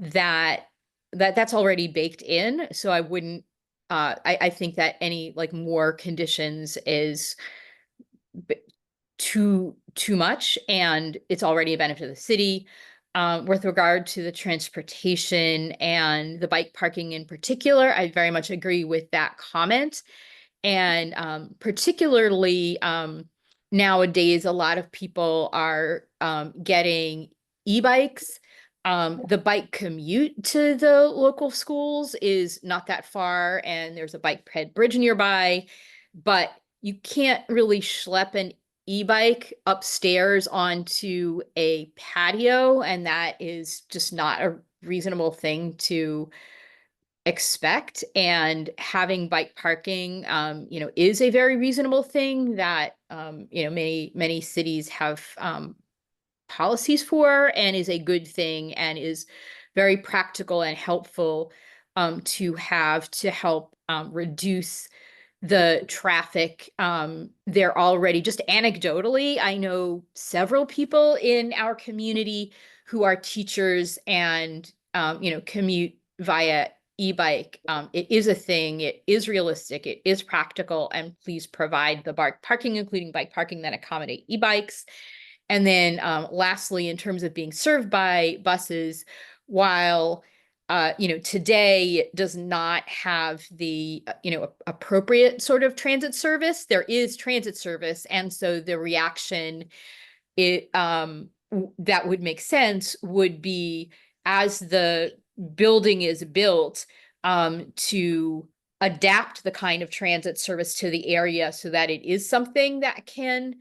that's already baked in. So I wouldn't, I think that any more conditions is too much, and it's already a benefit to the city. With regard to the transportation and the bike parking in particular, I very much agree with that comment. And particularly nowadays, a lot of people are getting e-bikes. The bike commute to the local schools is not that far, and there's a bike ped bridge nearby, but you can't really schlep an e-bike upstairs onto a patio, and that is just not a reasonable thing to expect. And having bike parking is a very reasonable thing that many cities have policies for, and is a good thing, and is very practical and helpful to have to help reduce the traffic. They're already, just anecdotally, I know several people in our community who are teachers and commute via e-bike. It is a thing, it is realistic, it is practical, and please provide the parking, including bike parking, that accommodate e-bikes. And then lastly, in terms of being served by buses, while today does not have the, appropriate sort of transit service. There is transit service. And so the reaction that would make sense would be as the building is built, to adapt the kind of transit service to the area so that it is something that can,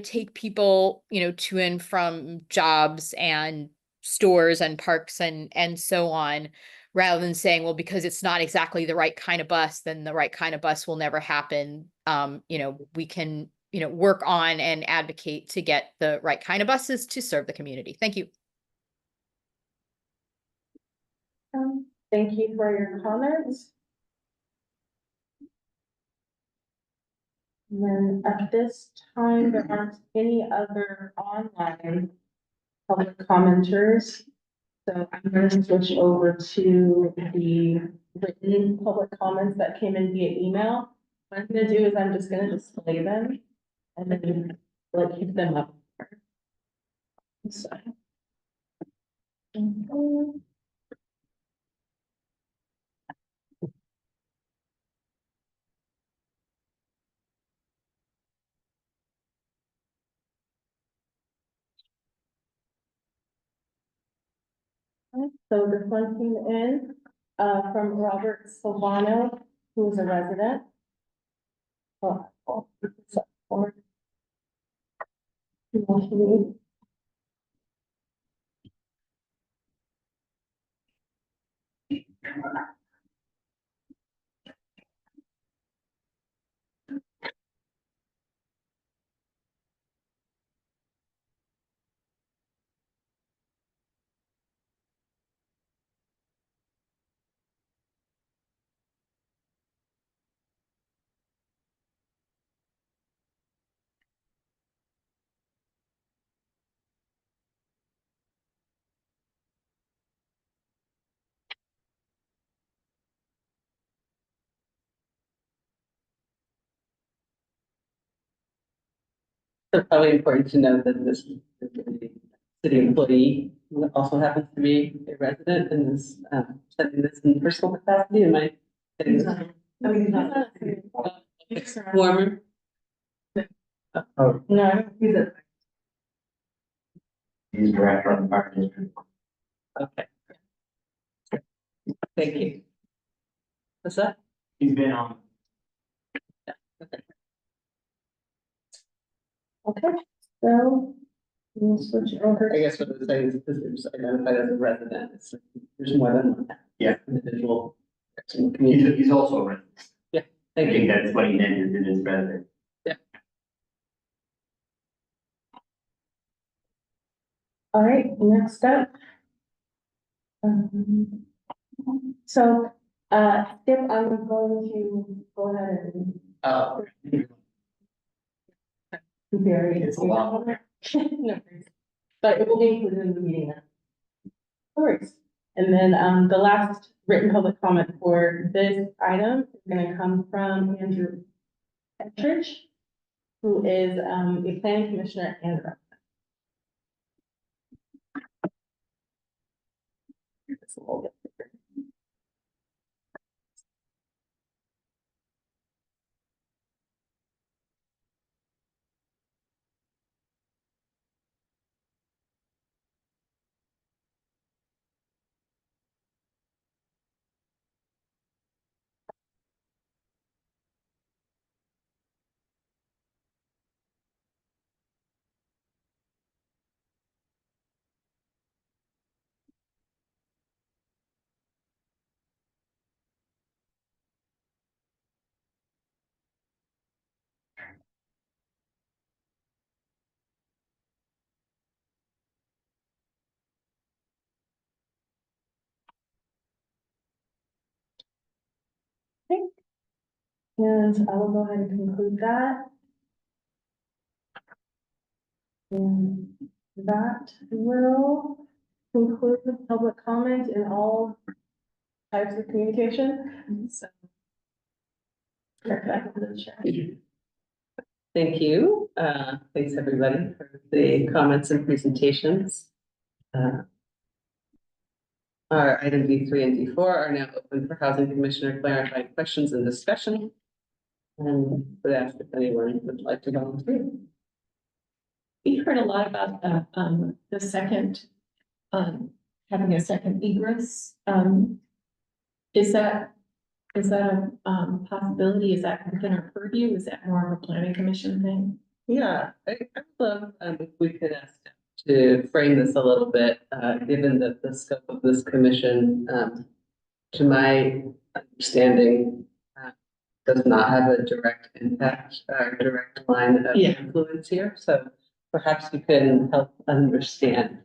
take people, to and from jobs and stores and parks and so on, rather than saying, well, because it's not exactly the right kind of bus, then the right kind of bus will never happen. We can, work on and advocate to get the right kind of buses to serve the community. Thank you. Thank you for your comments. And then at this time, there aren't any other online public commenters. So I'm going to switch over to the written public comments that came in via email. What I'm going to do is I'm just going to display them and then like keep them up. So. So this one came in from Robert Silvano, who is a resident. So probably important to note that this city employee who also happens to be a resident and is setting this in personal capacity. Am I getting this? Warmer? Oh, No, he's a. He's director of the park district. Okay. Thank you. What's that? He's been on. Okay, so we'll switch over. I guess what I'm saying is this is identified as a resident. There's more than one. Yeah. Individual. Community. He's also a resident. I Thank think you. that's what he meant, is it is resident. All right, next up. So, Skip, I'm going to go ahead and. Very. It's a lot. No worries. But it will be included in the meeting. Of course. And then, the last written public comment for this item is gonna come from Andrew Ettridge, who is, a planning commissioner and a resident. It's a little bit bigger. And I will go ahead and conclude that. And that will conclude the public comment in all types of communication. So. Back to the chair. Thank you. Thanks everybody for the comments and presentations. Our item D3 and D4 are now open for Housing Commissioner clarifying questions and discussion. And would ask if anyone would like to volunteer. We've heard a lot about the second, having a second egress. Is that a possibility? Is that within our purview? Is that more of a planning commission thing? Yeah, I would love, if we could ask to frame this a little bit, given that the scope of this commission, to my understanding, does not have a direct impact, direct line of Yeah. influence here. So perhaps you can help understand,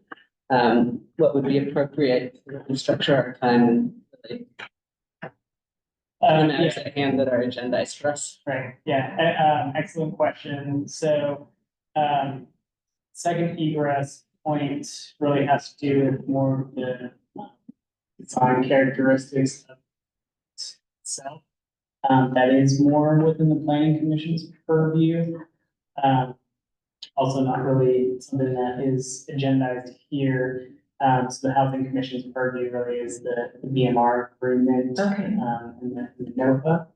what would be appropriate to structure our time and really the matters at hand that are agendized for us. Right, yeah, excellent question. So, second egress point really has to do with more of the design characteristics of itself. That is more within the planning commission's purview. Also not really something that is agendized here. So the housing commission's purview really is the BMR agreement. Okay. And the NOFA.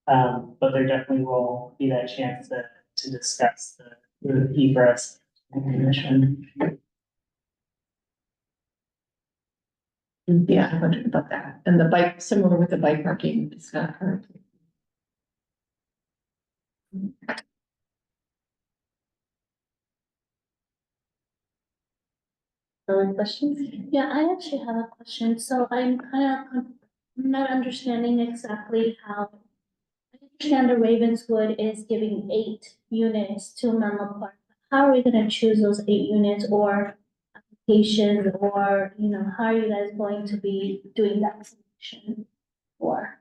But there definitely will be that chance to discuss the egress and commission. Yeah, I wondered about that. And the bike, similar with the bike parking, it's not heard. Other questions? Yeah, I actually have a question. So I'm kind of not understanding exactly how. I understand the Ravenswood is giving 8 units to Menlo Park. How are we gonna choose those 8 units or application or, how are you guys going to be doing that selection? Or,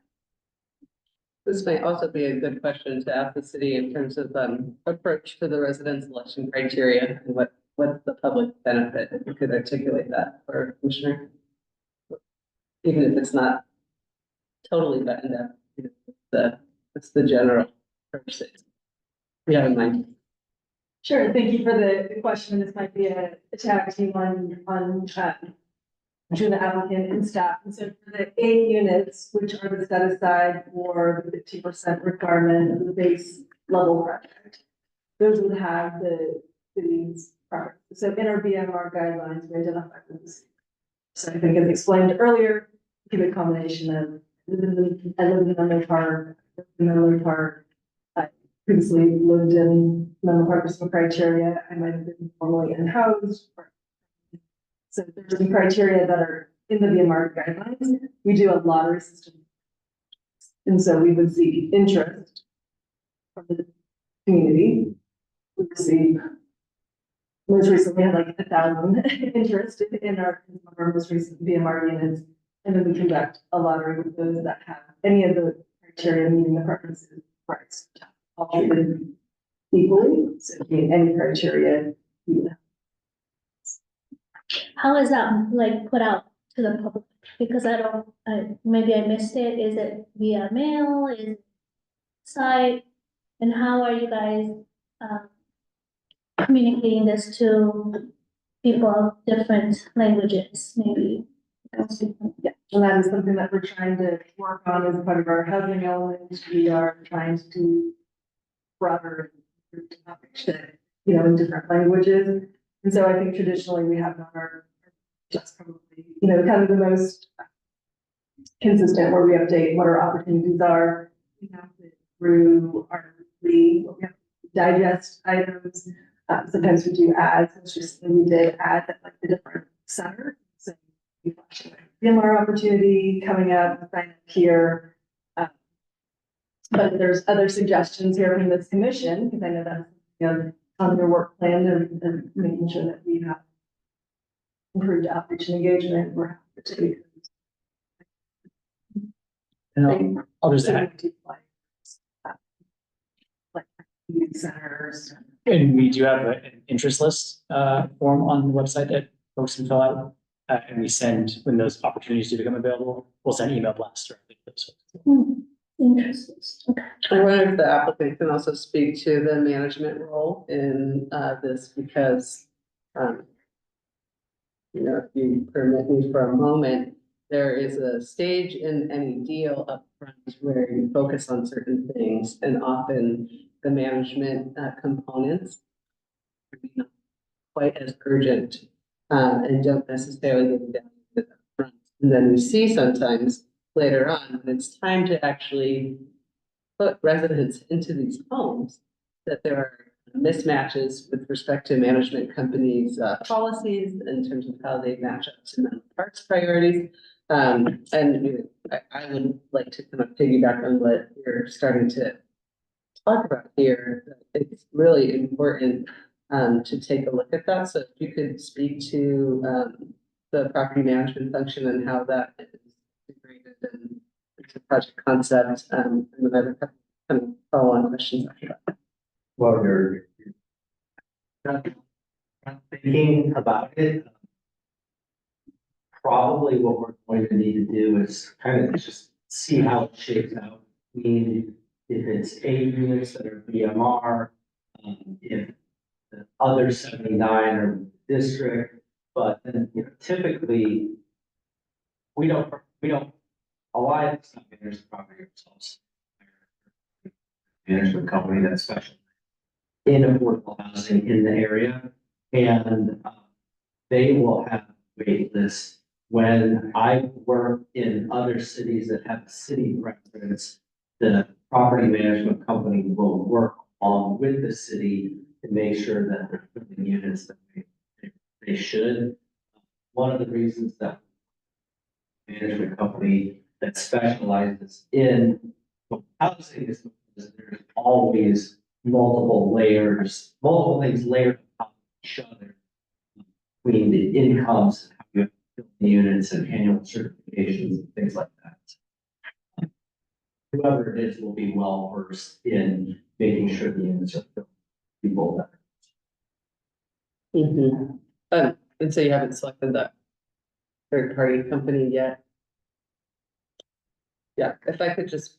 This may also be a good question to ask the city in terms of, approach to the resident selection criteria and what's the public benefit, if you could articulate that for Commissioner. Even if it's not totally buttoned up, it's the general purpose. We have in mind. Sure, thank you for the question. This might be a tag team on between the applicant and staff. And so for the 8 units, which are the set aside for the 50% requirement of the base level project, those would have the city's property. So in our BMR guidelines, we identify those. So I think as explained earlier, give a combination of I live in Menlo Park, I previously lived in Menlo Park with some criteria. I might have been formally in-housed. So there's some criteria that are in the BMR guidelines. We do a lottery system. And so we would see interest from the community. We receive, most recently had like 1,000 interest in our most recent BMR units. And then we conduct a lottery with those that have any of the criteria meeting the preferences, rights, all treated equally. So if you meet any criteria, you would have. how is that like put out to the public? Because maybe I missed it. Is it via mail? Is it site? And how are you guys, communicating this to people of different languages, maybe? Yeah, and that is something that we're trying to work on as part of our housing element. We are trying to do broader, in different languages. And so I think traditionally we have on our, just probably, kind of the most consistent where we update what our opportunities are. We have it through our we have digest items. Sometimes we do ads. Most recently we did ads at like the different center. So we BMR opportunity coming up, sign up here. But there's other suggestions here from this commission, because I know that's on their work plan and making sure that we have improved outreach and engagement. We're happy to. And I'll just add, Like youth centers. and we do have an interest list form on the website that folks can fill out. And we send, when those opportunities do become available, we'll send email blasts directly to those folks. Interesting. Okay. I wonder if the applicant can also speak to the management role in this, because if you permit me for a moment, there is a stage in any deal upfront where you focus on certain things, and often the management components are not quite as urgent, and don't necessarily get down to the front. And then we see sometimes later on, when it's time to actually put residents into these homes, that there are mismatches with respect to management companies' policies in terms of how they match up to Menlo Park's priorities. And you know, I would like to kind of piggyback on what you're starting to talk about here. It's really important to take a look at that. So if you could speak to the property management function and how that is integrated into project concept, and then I have a couple kind of follow-on questions after that. Well, you're not thinking about it. Probably what we're going to need to do is kind of just see how it shakes out. I mean, if it's 8 units that are BMR, if the other 79 are district, but then, you know, typically we don't, Alliance is not manage the property ourselves. Management company that's special in affordable housing in the area, and they will have wait lists. When I work in other cities that have city residents, the property management company will work along with the city to make sure that they're filling units that they should. One of the reasons that management company that specializes in housing is because there's always multiple things layered on each other between the incomes, how you have to fill the units and annual certifications and things like that. Whoever it is will be well versed in making sure the units are filled. People that. And so you haven't selected that third-party company yet? Yeah, if I could just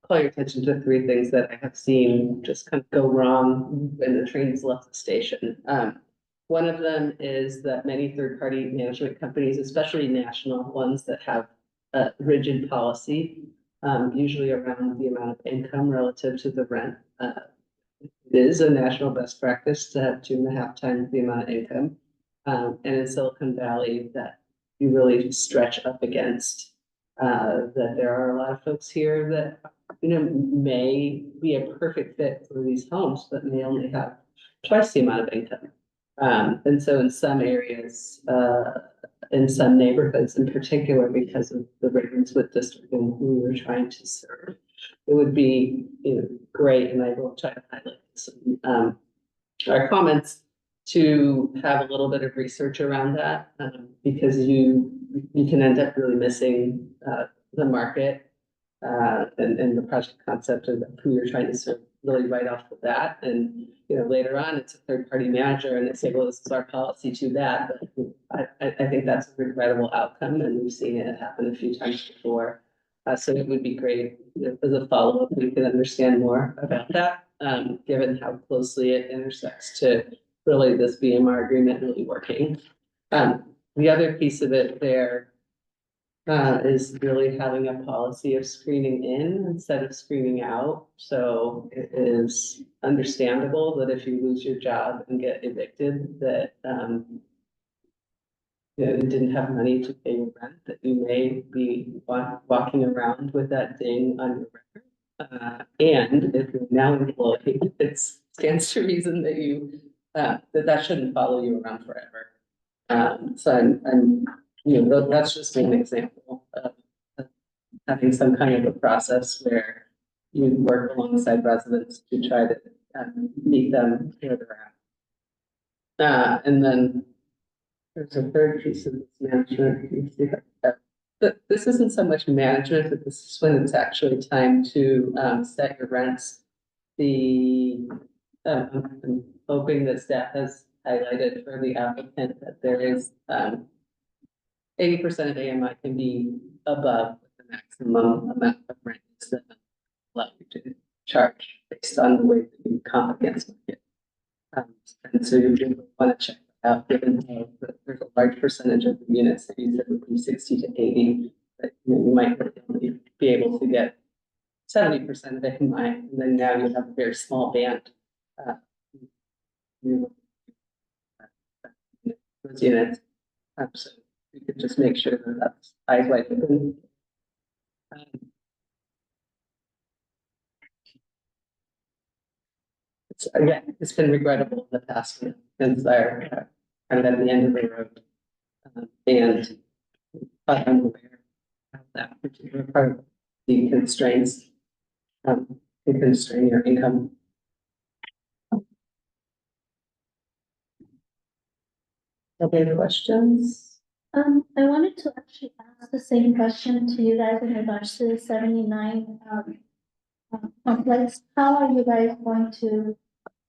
call your attention to 3 things that I have seen just kind of go wrong when the train's left the station. One of them is that many third-party management companies, especially national ones that have a rigid policy, usually around the amount of income relative to the rent. It is a national best practice to have 2.5 times the amount of income. And in Silicon Valley, that you really stretch up against, that there are a lot of folks here that, you know, may be a perfect fit for these homes, but may only have twice the amount of income. And so in some areas, in some neighborhoods in particular, because of the Ravenswood district and who we were trying to serve, it would be, you know, great, and I will try to highlight this in our comments, to have a little bit of research around that, because you can end up really missing the market and the project concept of who you're trying to serve really right off the bat. And, you know, later on, it's a third-party manager and they say, well, this is our policy, too bad. But I think that's a regrettable outcome, and we've seen it happen a few times before. So it would be great if, as a follow-up, we could understand more about that, given how closely it intersects to really this BMR agreement really working. The other piece of it there is really having a policy of screening in instead of screening out. So it is understandable that if you lose your job and get evicted, that you know, you didn't have money to pay your rent, that you may be walking around with that ding on your record. And if you're now employed, it stands to reason that you that shouldn't follow you around forever. So I'm you know, that's just an example of having some kind of a process where you work alongside residents to try to meet them where they're at. And then there's a third piece of this management piece. But this isn't so much management, but this is when it's actually time to set your rents. I'm hoping that staff has highlighted for the applicant that there is 80% of AMI can be above the maximum amount of rent that allow you to charge based on the way that you comp against market. And so you want to check that out, given that there's a large percentage of the units that you typically 60 to 80, but you might only be able to get 70% of it in mind, and then now you have a very small band. You those units. So you could just make sure that that's eyes wide open. It's been regrettable in the past since they're kind of at the end of the road. And I'm aware of that particular part of the constraints can constrain your income. Other questions? I wanted to actually ask the same question to you guys in regards to the 79, complex. How are you guys going to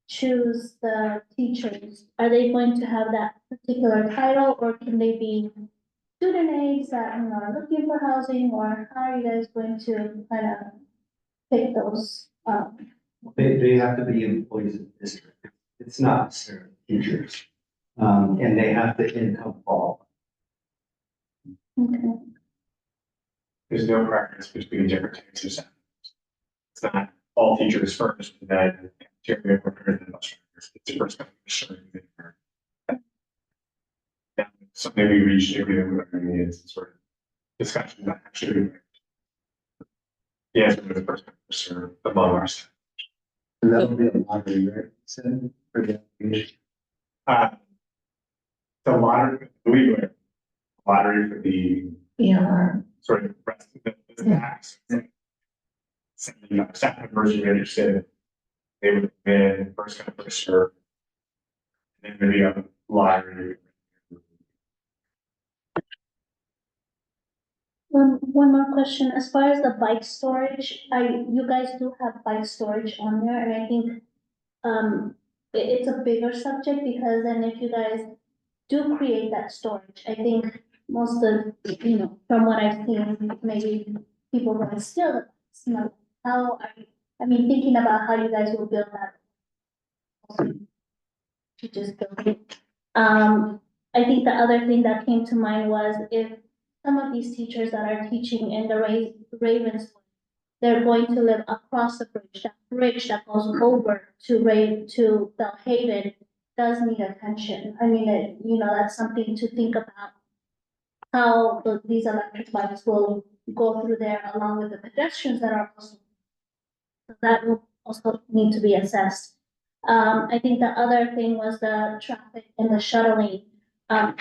choose the teachers? Are they going to have that particular title, or can they be student aides that, are looking for housing, or how are you guys going to kind of pick those? They have to be employees of the district. It's not necessarily teachers. And they have to income qualify. Okay. There's no preference between different types of centers. It's not all teachers first, and then cafeteria workers and bus drivers. It's first come first served. Something we reached agreement with our needs, sort of discussion that actually. The answer was first come first served among our staff. And that'll be a lottery, right? So, for the application. The lottery, lottery for the sort of rest of the tax. Staff members who are interested, they would come in first come first served. And then maybe a lottery. One more question, as far as the bike storage, you guys do have bike storage on there, and I think it's a bigger subject, because then if you guys do create that storage, I think most of, from what I've seen, maybe people are gonna steal the bikes, how are you, thinking about how you guys will build that. To just build it. I think the other thing that came to mind was, if some of these teachers that are teaching in the Ravenswood, they're going to live across the bridge that goes over to Belhaven does need attention. That's something to think about. How these electric bikes will go through there, along with the pedestrians that are also. That will also need to be assessed. I think the other thing was the traffic and the shuttling.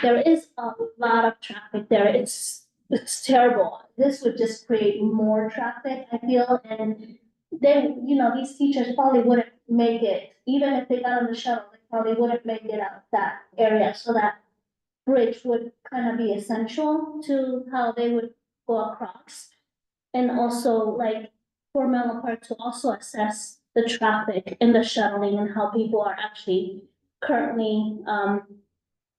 There is a lot of traffic there. It's terrible. This would just create more traffic, I feel, and then, these teachers probably wouldn't make it, even if they got on the shuttle, they probably wouldn't make it out that area, so that bridge would kind of be essential to how they would go across. And also, like, for Menlo Park to also assess the traffic and the shuttling and how people are actually currently,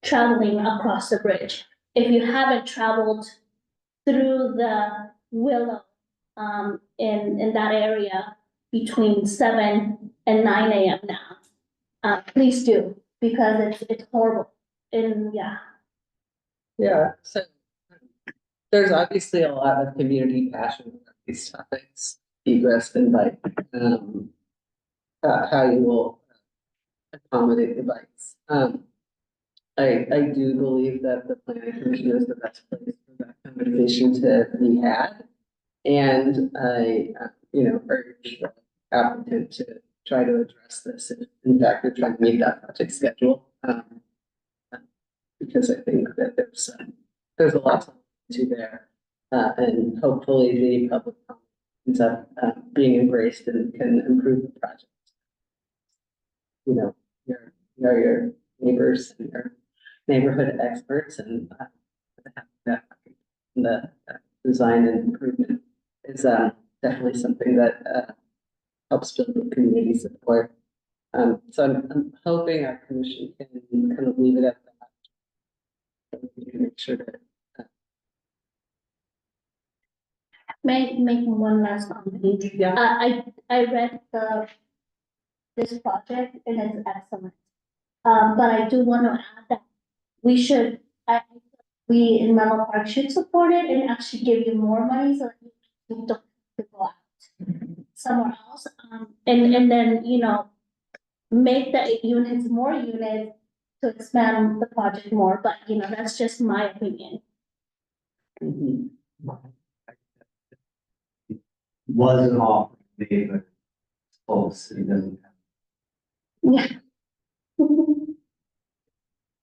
traveling across the bridge. If you haven't traveled through the Willow, in that area between 7 and 9 a.m. now, please do, because it's horrible. And Yeah, so there's obviously a lot of community passion about these topics, egress and bike, how you will accommodate the bikes. I do believe that the planning commission is the best place for that conversation to be had. And I, urge the applicant to try to address this. If in fact, they're trying to meet that project schedule. Because I think that there's a lot to there. And hopefully the public ends up being embraced and can improve the project. Your neighbors and your neighborhood experts, and the design and improvement is definitely something that helps build the community support. So I'm hoping our commission can kind of leave it at that. So we can make sure that. making one last comment. Yeah. I read this project, and it's excellent. But I do want to add that we should, we in Menlo Park should support it and actually give you more money so that you don't have to go out somewhere else. And then, you know, make the 8 units more units to expand the project more, but you know, that's just my opinion. Mhm. Wasn't offered to me, but close, it doesn't. Yeah.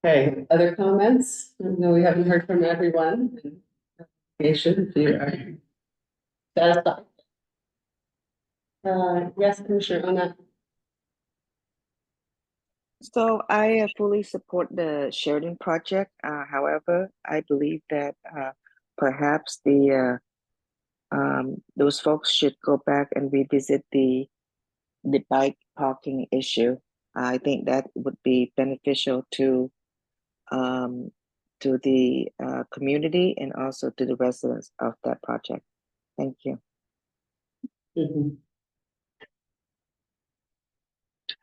Okay, other comments? No, we haven't heard from everyone. Application, if you are satisfied. Yes, Commissioner Ona. So I fully support the Sheridan project. However, I believe that perhaps those folks should go back and revisit the bike parking issue. I think that would be beneficial um, to the community and also to the residents of that project. Thank you.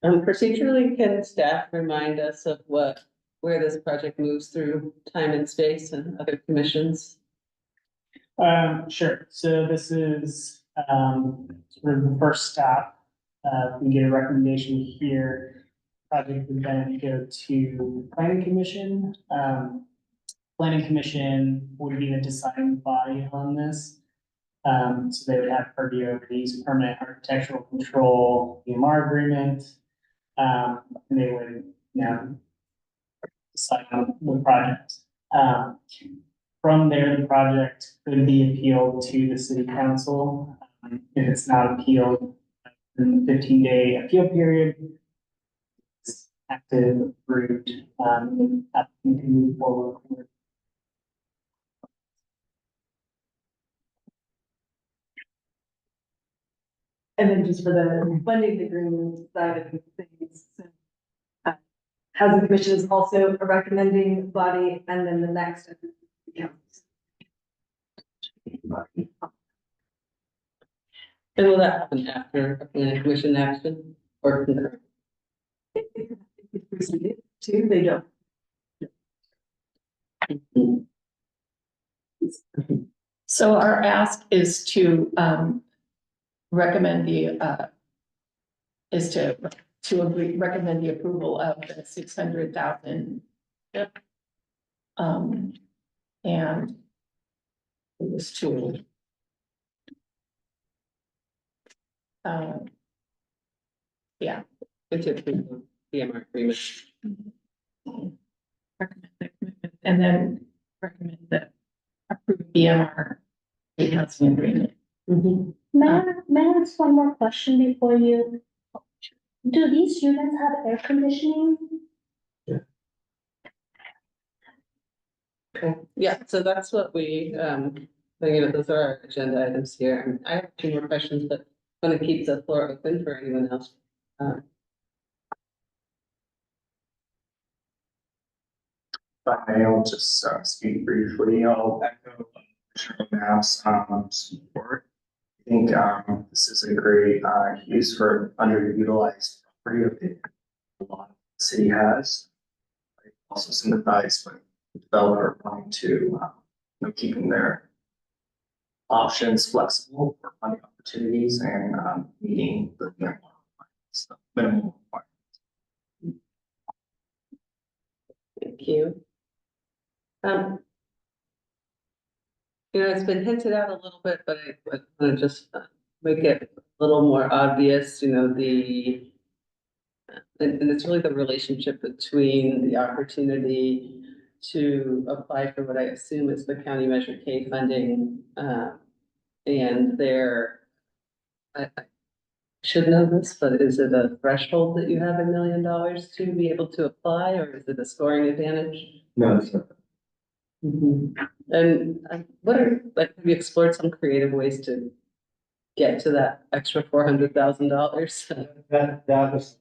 Procedurally, can staff remind us of where this project moves through time and space and other commissions? Sure. So this is, sort of the first stop. We get a recommendation here. Project would then go to planning commission. Planning commission would be the deciding body on this. So they would have purview over the use of permanent architectural control, EMR agreement. And they would, decide on the project. From there, the project could be appealed to the city council. If it's not appealed in the 15-day appeal period, it's active, approved, applicant can move forward with. And then just for the funding agreement side of things, so, Housing Commission is also a recommending body, and then the next. And will that happen after a planning commission action or concurrent? It's preceded too, they don't. So our ask is to recommend the recommend the approval of the 600,000. Yep. And it was to yeah. It's a PMR agreement. Recommend the commitment and then recommend the approved BMR housing agreement. May I ask one more question before you? Do these units have air conditioning? Okay, yeah, so that's what we, those are our agenda items here. I have 2 more questions, but I'm gonna keep the floor open for anyone else. I'll just speak briefly. I'll echo Commissioner Knapp's support. I think this is a great use for underutilized property that a lot of the city has. I also sympathize with the developer wanting to keeping their options flexible for funding opportunities and meeting the minimal requirements. Thank you. It's been hinted at a little bit, but I want to just make it a little more obvious, and it's really the relationship between the opportunity to apply for what I assume is the County Measure K funding, and I should know this, but is it a threshold that you have $1 million to be able to apply, or is it a scoring advantage? No, it's not. And have you explored some creative ways to get to that extra $400,000? That was,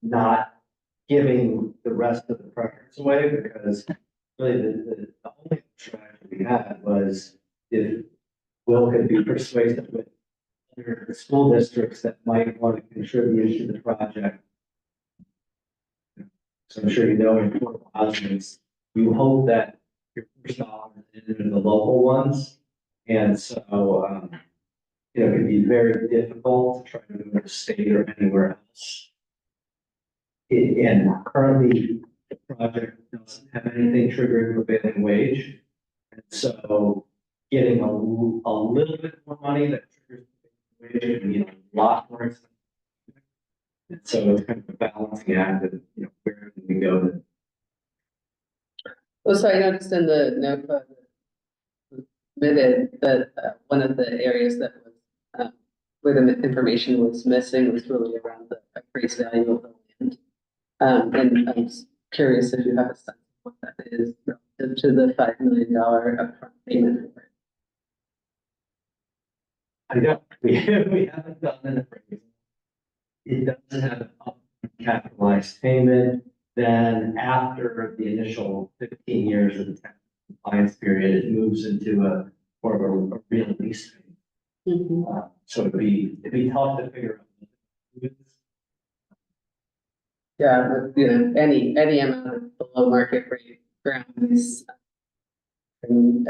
not giving the rest of the preference away, because really the only strategy we had was if Will could be persuasive with other school districts that might want to contribute to the project. So I'm sure you know in affordable housing, you hope that your first dollars in the local ones. And so, it can be very difficult to try to move to state or anywhere else. And currently, the project doesn't have anything triggering prevailing wage. And so getting a little bit more money that triggers prevailing wage can be a lot more expensive. And so it's kind of a balancing act of, where can we go to. Well, so I noticed in the notebook submitted that one of the areas that was where the information was missing was really around the appraised value of the land. And I'm curious if you have a sense of what that is relative to the $5 million upfront payment. I don't, we haven't done an appraisal. It doesn't have an upfront capitalized payment. Then after the initial 15 years of the tax compliance period, it moves into a more of a real lease payment. So it'd be tough to figure out. Yeah, with, any amount of below market rate ground lease. And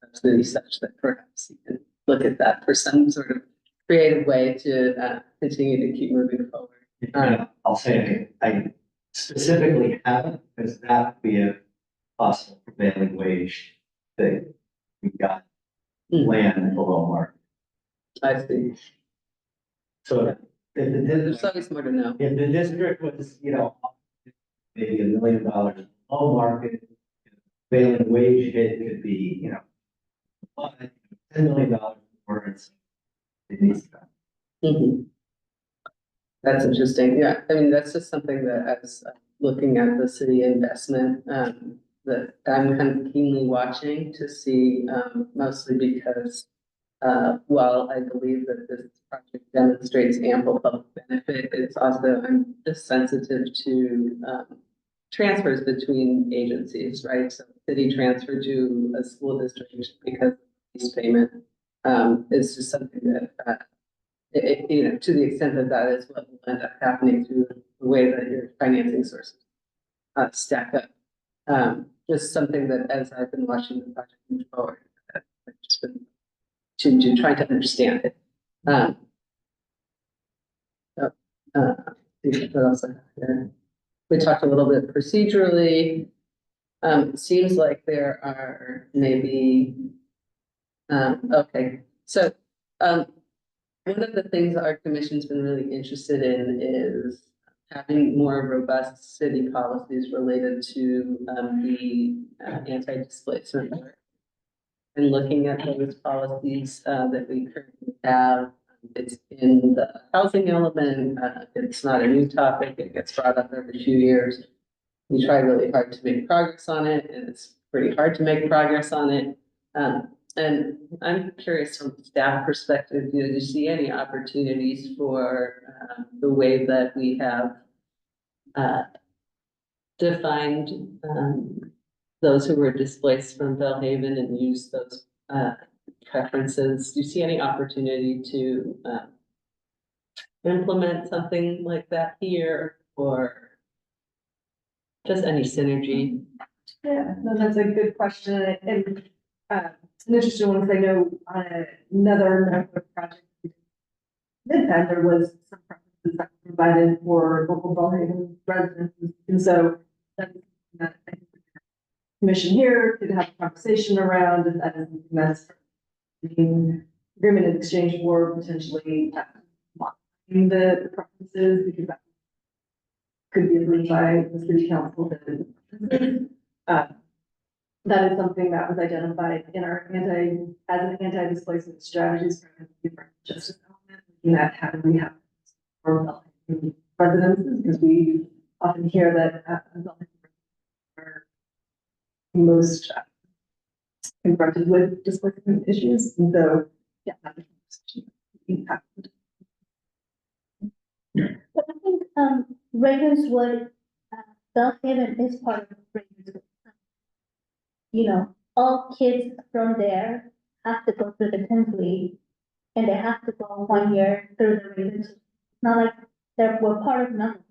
absolutely such that perhaps you can look at that for some sort of creative way to continue to keep moving forward. I'll say I specifically haven't, because that would be a possible prevailing wage thing. We've got land below market. I see. So if There's always more to know. the district was, maybe $1 million below market, prevailing wage hit could be, $10 million more. It needs to be. That's interesting. Yeah, I mean, that's just something that as looking at the city investment, that I'm kind of keenly watching to see, mostly because while I believe that this project demonstrates ample public benefit, it's also, I'm just sensitive to transfers between agencies, right? So city transfer to a school district because of this payment is just something that to the extent that that is what will end up happening through the way that your financing sources stack up. Just something that as I've been watching the project move forward, I've just been to try to understand it. What else I have here? We talked a little bit procedurally. It seems like there are maybe, okay, so one of the things our commission's been really interested in is having more robust city policies related to the anti-displacement work. And looking at those policies that we currently have, it's in the housing element. It's not a new topic. It gets brought up every few years. We try really hard to make progress on it, and it's pretty hard to make progress on it. And I'm curious from a staff perspective, do you see any opportunities for the way that we have defined those who were displaced from Bellhaven and use those preferences? Do you see any opportunity to implement something like that here, or just any synergy? Yeah, no, that's a good question, and it's an interesting one, because I know on another notebook project that there was some preferences that were provided for local Bellhaven residents, and so that's that I think the commission here could have a conversation around, and that is something that's being agreement in exchange for potentially modifying the preferences, because that could be approved by the city council. That is something that was identified in our as an anti-displacement strategies for the justice element, looking at how do we have for residences, because we often hear that are most confronted with displacement issues, and so yeah, that is impacted. But I think, Ravenswood, Bellhaven is part of Ravenswood. All kids from there have to go through the 10th grade, and they have to go 1 year through the Ravenswood. Not like we're part of none.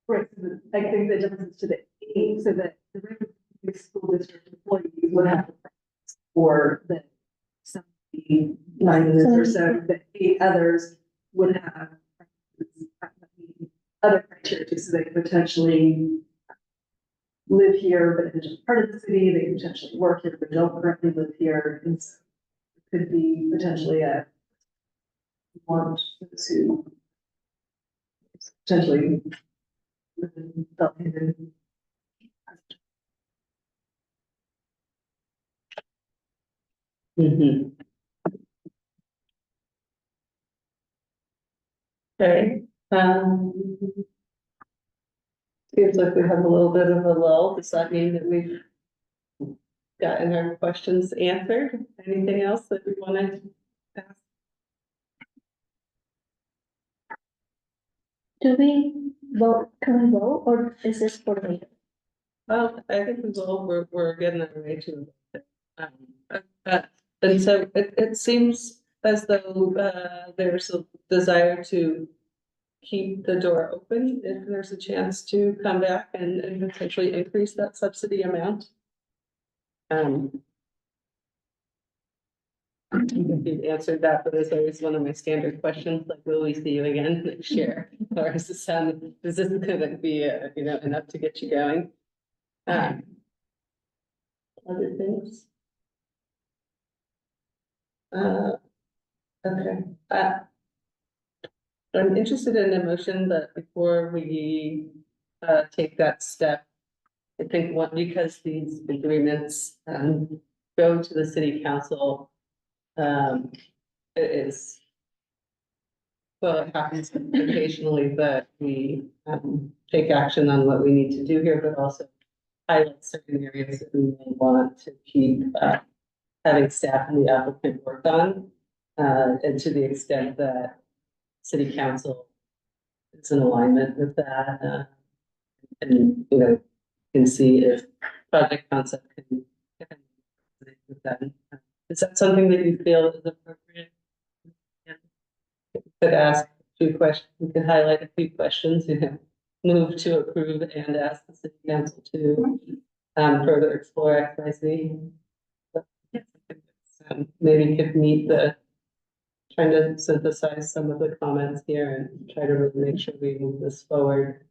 Right, so I think the difference to the age, so that the Ravenswood school school district employees would have for the 79 units or so, the 8 others would have other criteria, so they could potentially live here, but in a different part of the city, they could potentially work here, but don't currently live here, and so it could be potentially a want to potentially live in Belhaven. Mhm. Okay, seems like we have a little bit of a lull. Does that mean that we've gotten our questions answered? Anything else that we wanted to ask? Do we vote, can we vote, or is this for later? Well, I think we're getting our way to it. And so it seems as though, there's a desire to keep the door open if there's a chance to come back and potentially increase that subsidy amount. You've answered that, but it's always one of my standard questions, like, will we see you again next year? Or is this gonna be, enough to get you going? Other things? Okay, I'm interested in a motion, but before we take that step, I think because these agreements go to the city council, it is. Well, it happens occasionally that we take action on what we need to do here, but also highlight certain areas that we may want to keep having staff and the applicant work on. And to the extent that city council is in alignment with that, and, can see if project concept can. With that. Is that something that you feel is appropriate? Could ask a few questions, we could highlight a few questions, move to approve and ask the city council to further explore X, Y, Z. Maybe could meet trying to synthesize some of the comments here and try to really make sure we move this forward.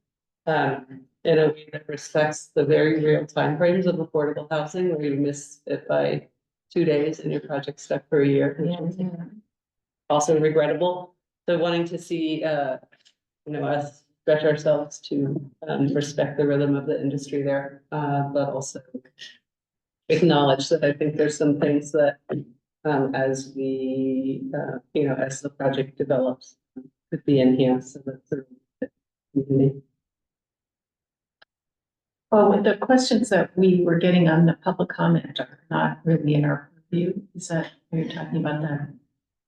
In a way that respects the very real timeframes of affordable housing, where you miss it by 2 days and your project stuck for a year. Also regrettable. So wanting to see, us stretch ourselves to respect the rhythm of the industry there, but also acknowledge that I think there's some things that, as we, as the project develops, could be enhanced so that sort of community. Well, with the questions that we were getting on the public comment are not really in our review. Is that, are you talking about that?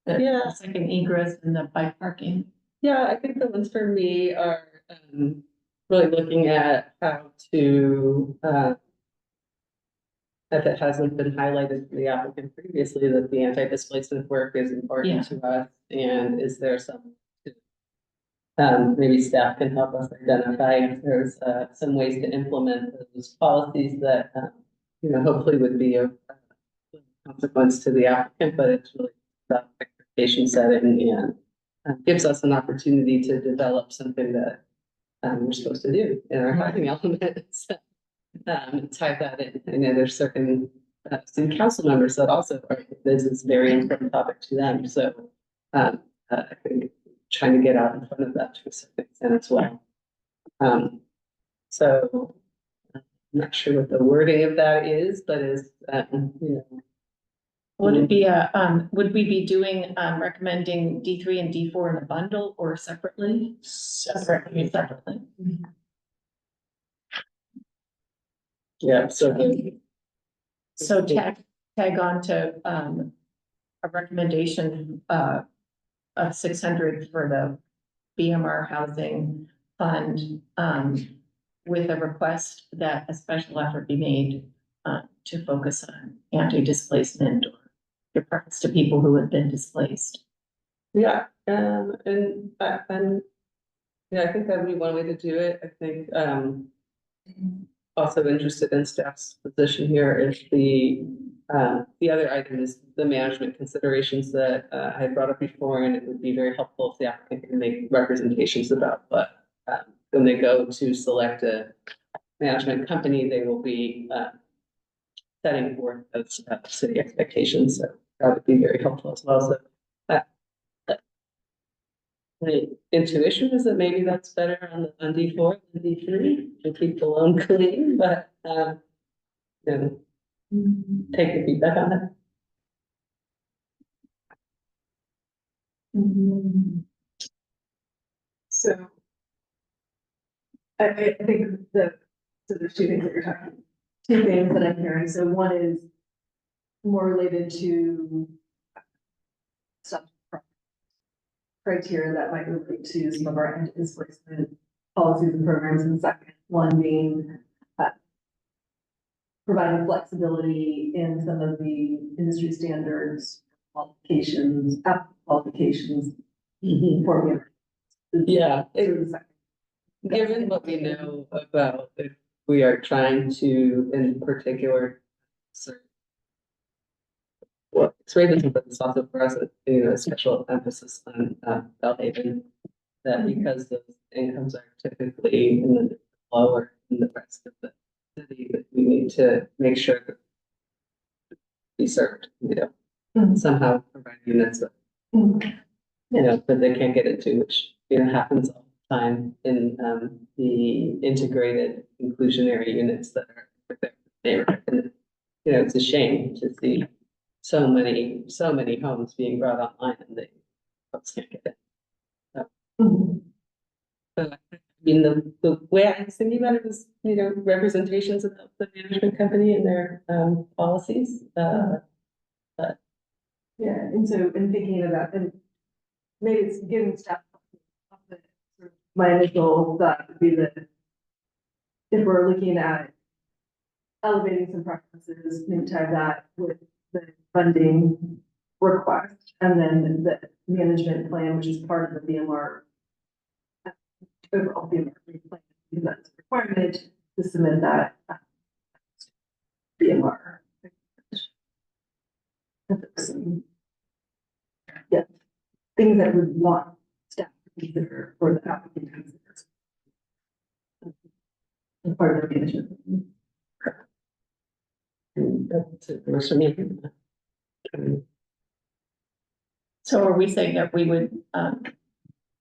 The second egress and the bike parking? Yeah, I think the ones for me are really looking at how to, if it hasn't been highlighted to the applicant previously, that the anti-displacement work is important to us, and is there some maybe staff can help us identify if there's some ways to implement those policies that hopefully would be of consequence to the applicant, but it's really about expectation setting and gives us an opportunity to develop something that we're supposed to do in our housing elements. Tie that in. I know there's certain city council members that also are, this is a very important topic to them, so I think trying to get out in front of that to a certain extent as well. So I'm not sure what the wording of that is, but is, Would it be would we be doing, recommending D3 and D4 in a bundle or separately? Separately. Yeah, so tag on to, a recommendation, of 600 for the BMR housing fund, with a request that a special effort be made, to focus on anti-displacement or deference to people who have been displaced. yeah, I think that would be one way to do it. I think, also interested in staff's position here is the other item is the management considerations that I had brought up before, and it would be very helpful if the applicant can make representations about, but when they go to select a management company, they will be setting forth those city expectations, so that would be very helpful as well, so. The intuition is that maybe that's better on D4 than D3 to keep the loan clean, but then take the feedback on that. So. I think so there's two things that you're talking, two things that I'm hearing. So one is more related to some criteria that might relate to some of our anti-displacement policies and programs. And the second one being providing flexibility in some of the industry standards, qualifications, qualifications for Yeah. Given what we know about if we are trying to, in particular, well, it's Ravenswood, but it's also for us, a special emphasis on Bellhaven. That because those incomes are typically in the lower than the rest of the city, that we need to make sure that be served, somehow provide units that, that they can't get into, which, happens all the time in the integrated inclusionary units that are with their neighborhood. And, it's a shame to see so many homes being brought online and they folks can't get in. So, I mean, the way I was thinking about it was, representations of the management company and their policies. Yeah, and so in thinking about, and maybe it's giving staff my initial thought would be that if we're looking at elevating some preferences, maybe tie that with the funding request, and then the management plan, which is part of the BMR, overall BMR plan, because that's a requirement to submit that BMR. Yeah, things that we want staff to consider or the applicant to consider as part of their management. So are we saying that we would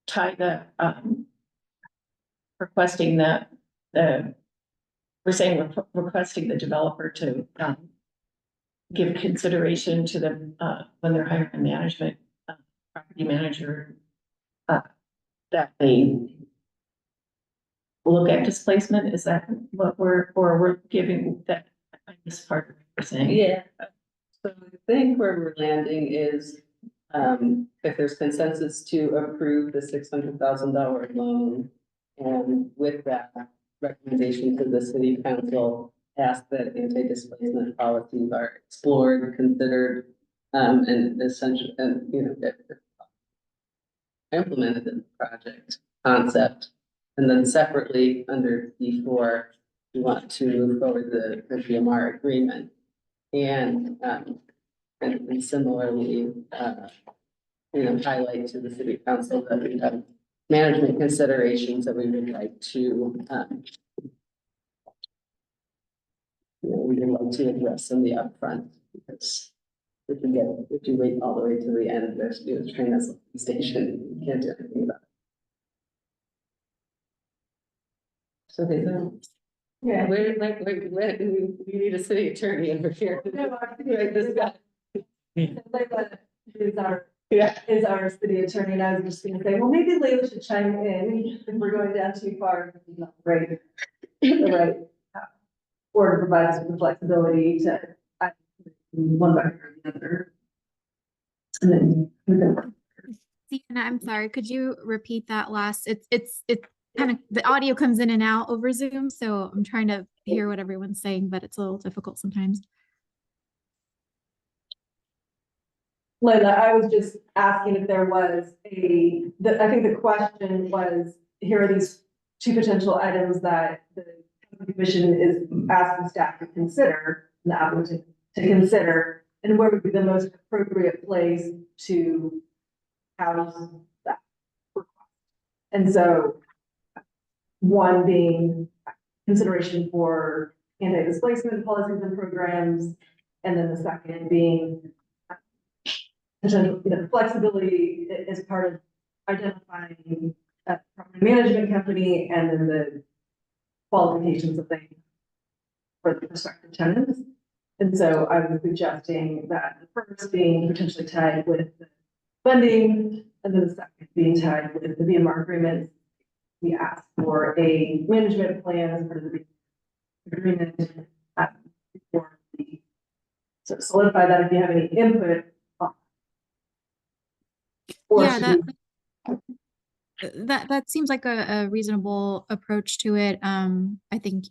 tie the requesting that we're saying we're requesting the developer to give consideration to the when they're hiring a management property manager that they look at displacement? Is that what we're giving that this part of what we're saying? Yeah. So I think where we're landing is if there's consensus to approve the $600,000 loan, and with that recommendation to the city council, ask that anti-displacement policies are explored, considered, and essentially, and implemented in the project concept. And then separately under D4, we want to move forward the BMR agreement. And similarly, highlight to the city council that we have management considerations that we would like to, we would like to address in the upfront, because if you wait all the way to the end, there's train as a station, you can't do anything about it. So they don't. Yeah. We need a city attorney over here. Right, this guy. Is our city attorney, and I was just gonna say, well, maybe Layla should chime in if we're going down too far, right? Or to provide us with the flexibility to one way or the other. And then Sienna, I'm sorry, could you repeat that last? It's kind of, the audio comes in and out over Zoom, so I'm trying to hear what everyone's saying, but it's a little difficult sometimes. Layla, I was just asking if there was I think the question was, here are these two potential items that the the commission is asking staff to consider, the applicant to consider, and where would be the most appropriate place to house that request. And so one being consideration for anti-displacement policies and programs, and then the second being potential, flexibility as part of identifying a property management company and then the qualifications of things for the prospective tenants. And so I was suggesting that the first being potentially tied with the funding, and then the second being tied with the BMR agreement. We asked for a management plan as part of the agreement before we solidify that. If you have any input on. Or Yeah, should we- that seems like a reasonable approach to it. I think,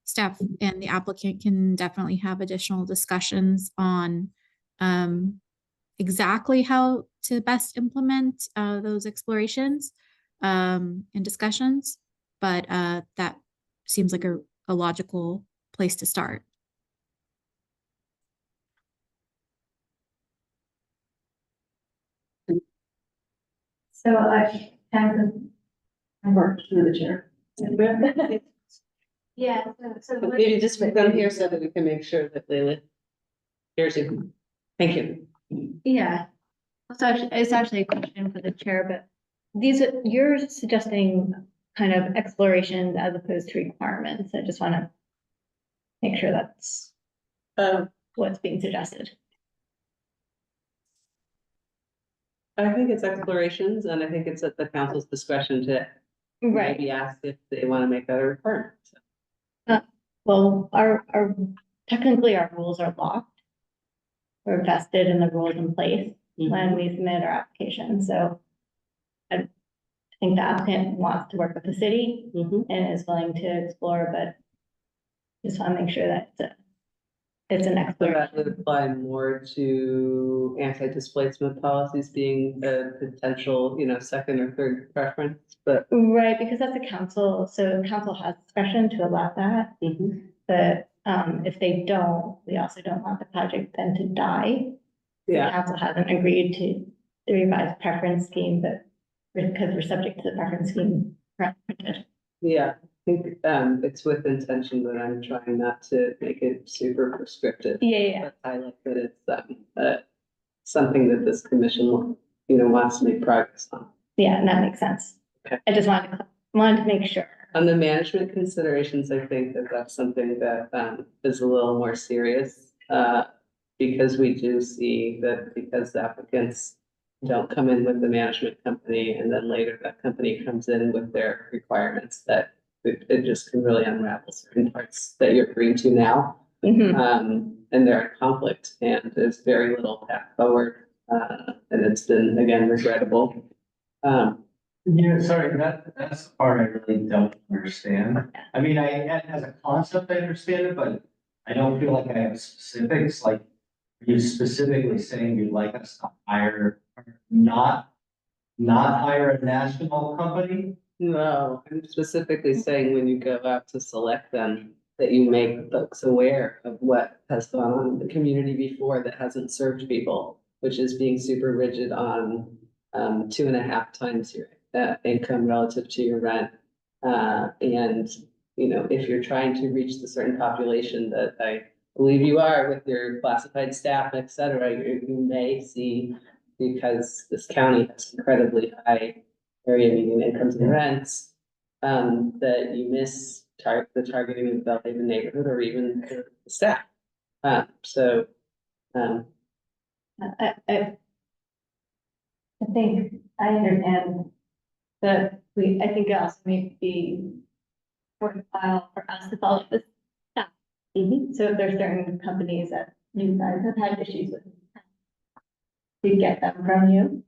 staff and the applicant can definitely have additional discussions on exactly how to best implement those explorations and discussions. But that seems like a logical place to start. So I worked through the chair. Yeah, so. Maybe just put them here so that we can make sure that Leila hears you. Thank you. Yeah, it's actually a question for the chair, but you're suggesting kind of explorations as opposed to requirements. I just want to make sure that's what's being suggested. I think it's explorations, and I think it's at the council's discretion to maybe ask if they want to make that a requirement. Well, technically our rules are locked. We're vested in the rules in place when we submit our application. So I think the applicant wants to work with the city and is willing to explore, but just want to make sure that it's an So exploration. that would apply more to anti-displacement policies being a potential, second or third preference, but. Right, because that's a council, so council has discretion to allow that. But if they don't, we also don't want the project then to die. The council hasn't agreed to the revised preference scheme, but because we're subject to the preference scheme. Yeah, I think it's with intention that I'm trying not to make it super prescriptive. Yeah. But I like that it's something that this commission, wants to make progress on. Yeah, and that makes sense. Okay. I just wanted to make sure. On the management considerations, I think that that's something that is a little more serious. Because we do see that because the applicants don't come in with the management company and then later that company comes in with their requirements, that it just can really unravel certain parts that you're agreeing to now. And they're in conflict and there's very little path forward. And it's been, again, regrettable. Yeah, sorry, that's the part I really don't understand. I mean, as a concept, I understand it, but I don't feel like I have specifics, like, are you specifically saying you'd like us to hire, not hire a national company? No, I'm specifically saying when you go out to select them, that you make folks aware of what has gone on in the community before that hasn't served people, which is being super rigid on 2.5 times your income relative to your rent. And, if you're trying to reach the certain population that I believe you are with your classified staff, et cetera, you may see, because this county has incredibly high area median incomes and rents, that you miss the targeting of the Bellhaven neighborhood or even the staff. I think I understand that I think it also may be worthwhile for us to follow this staff. So if there's certain companies that you guys have had issues with, we get them from you.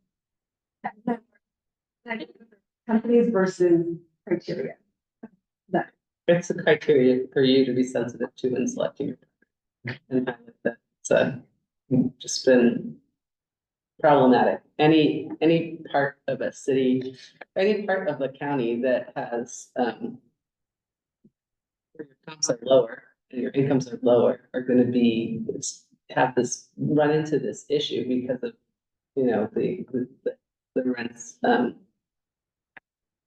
Companies versus criteria. It's a criteria for you to be sensitive to in selecting your partner. And I like that. It's just been problematic. Any part of a city, any part of the county that has where your comps are lower and your incomes are lower are gonna be, have this, run into this issue because of, you know, the rents,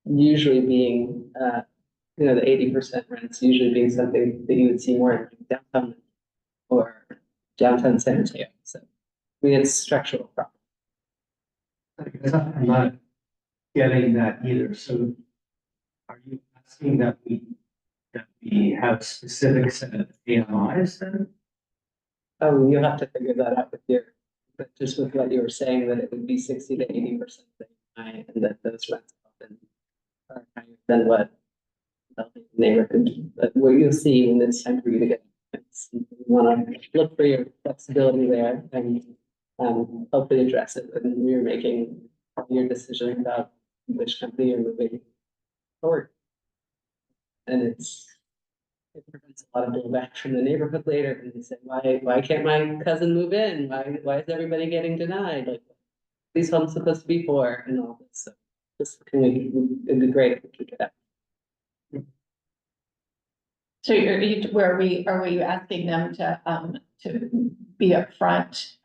usually being, you know, the 80% rents usually being something that you would see more in downtown or downtown San Mateo. So, I mean, it's structural problem. I'm not getting that either, so are you asking that we have a specific set of AMIs then? Oh, you'll have to figure that out with your, but just with what you were saying, that it would be 60 to 80%, and that those rents often are higher than what the neighborhood, but what you'll see when it's time for you to get, you want to look for your flexibility there and hopefully address it when you're making your decision about which company you're moving forward. And it prevents a lot of blowback from the neighborhood later, and they say, why can't my cousin move in? Why is everybody getting denied? Like, these homes supposed to be for, and all this, so this it'd be great if we could get that. So are we asking them to be upfront,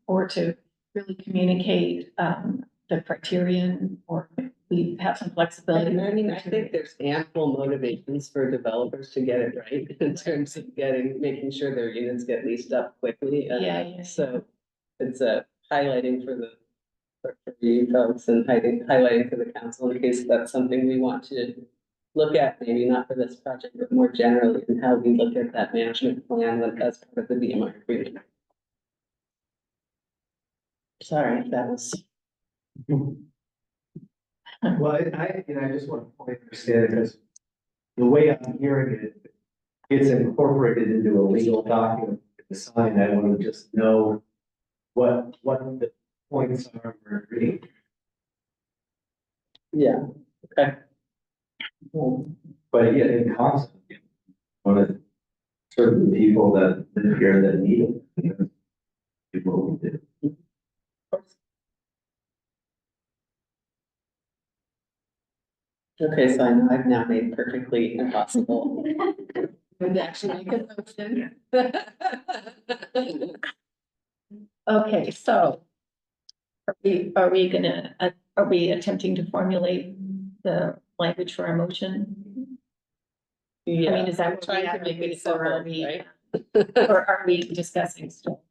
or to really communicate, the criterion, or we have some flexibility? I mean, I think there's ample motivations for developers to get it right in terms of making sure their units get leased up quickly. Yeah. So it's highlighting for you folks and highlighting for the council in case that's something we want to look at, maybe not for this project, but more generally, and how we look at that management plan as part of the BMR agreement. Sorry, if that was. Well, I just want to point understand it because the way I'm hearing it, it's incorporated into a legal document to sign. I want to just know what the points are we're agreeing. Yeah, okay. But yeah, in concept, one of certain people that live here that need it, you know, people will do. Okay, so I know I've now made perfectly impossible. Would actually make a motion. Okay, so are we attempting to formulate the language for our motion? Yeah. I mean, is that what Trying we to have, make it or simple, are we, right? or are we discussing still?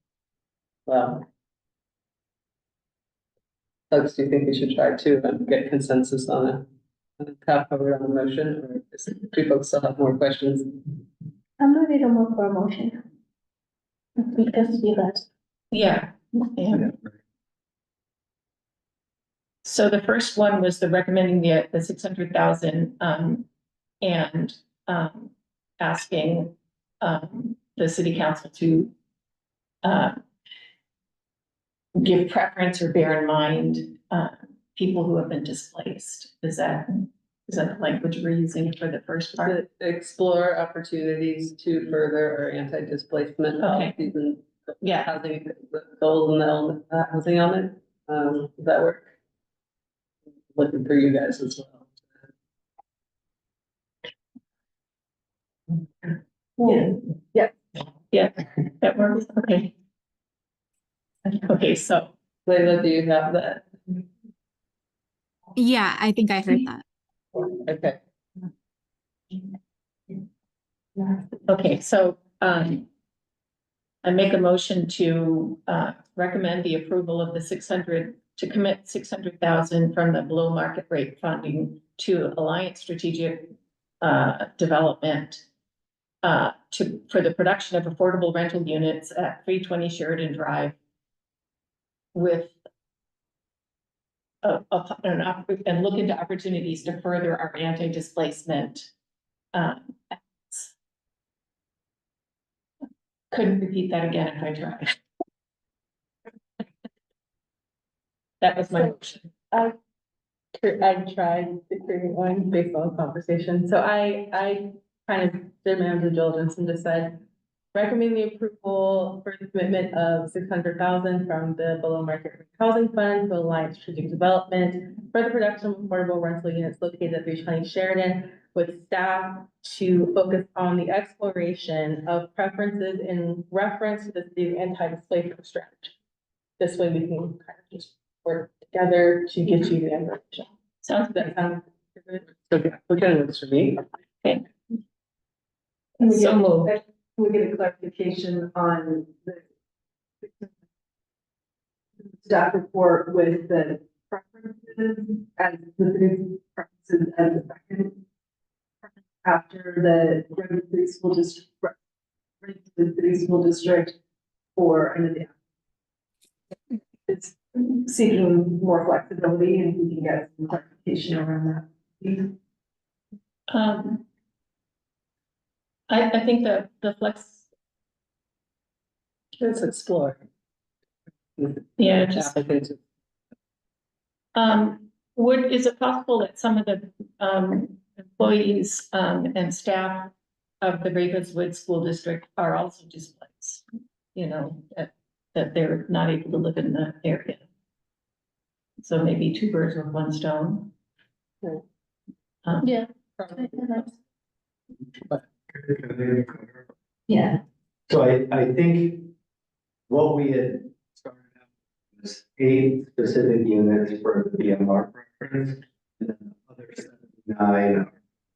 Well. Folks, do you think we should try to get consensus on a path forward on the motion, or do folks still have more questions? I'm ready to move for a motion. Because you guys. Yeah. So the first one was the recommending the 600,000, and asking the city council to give preference or bear in mind people who have been displaced. Is that the language we're using for the first part? Explore opportunities to further our anti-displacement policies and housing goals and housing element. Does that work? Looking for you guys as well. Yeah, that works, okay. Okay, so Layla, do you have that? Yeah, I think I heard that. Okay. Okay, so, I make a motion to, recommend the approval of to commit 600,000 from the below market rate funding to Alliance Strategic, Development, for the production of affordable rental units at 320 Sheridan Drive with and look into opportunities to further our anti-displacement, efforts. Couldn't repeat that again if I tried. That was my motion. I tried to create one based on the conversation, so I kind of did my own due diligence and just said, recommend the approval for the commitment of 600,000 from the below market housing fund to Alliance Strategic Development for the production of affordable rental units located at 320 Sheridan with staff to focus on the exploration of preferences in reference to the city's anti-displacement strategy. This way we can kind of just work together to get you the information. Sounds Does that sound good? Okay, okay, works for me. Okay. Can we So get- moved. Can we get a clarification on the staff report with the preferences as the city's preferences as the second after the Redwood City School District, Redwood City School District for another. It's seeking more flexibility and we can get some clarification around that. I think the flex, Let's explore. yeah, just, Applicants. is it possible that some of the, employees, and staff of the Ravenswood School District are also displaced? You know, that they're not able to live in the area. So maybe two birds with one stone. Yeah. Yeah. So I think what we had started out was 8 specific units for the BMR preference, and then the other 79 are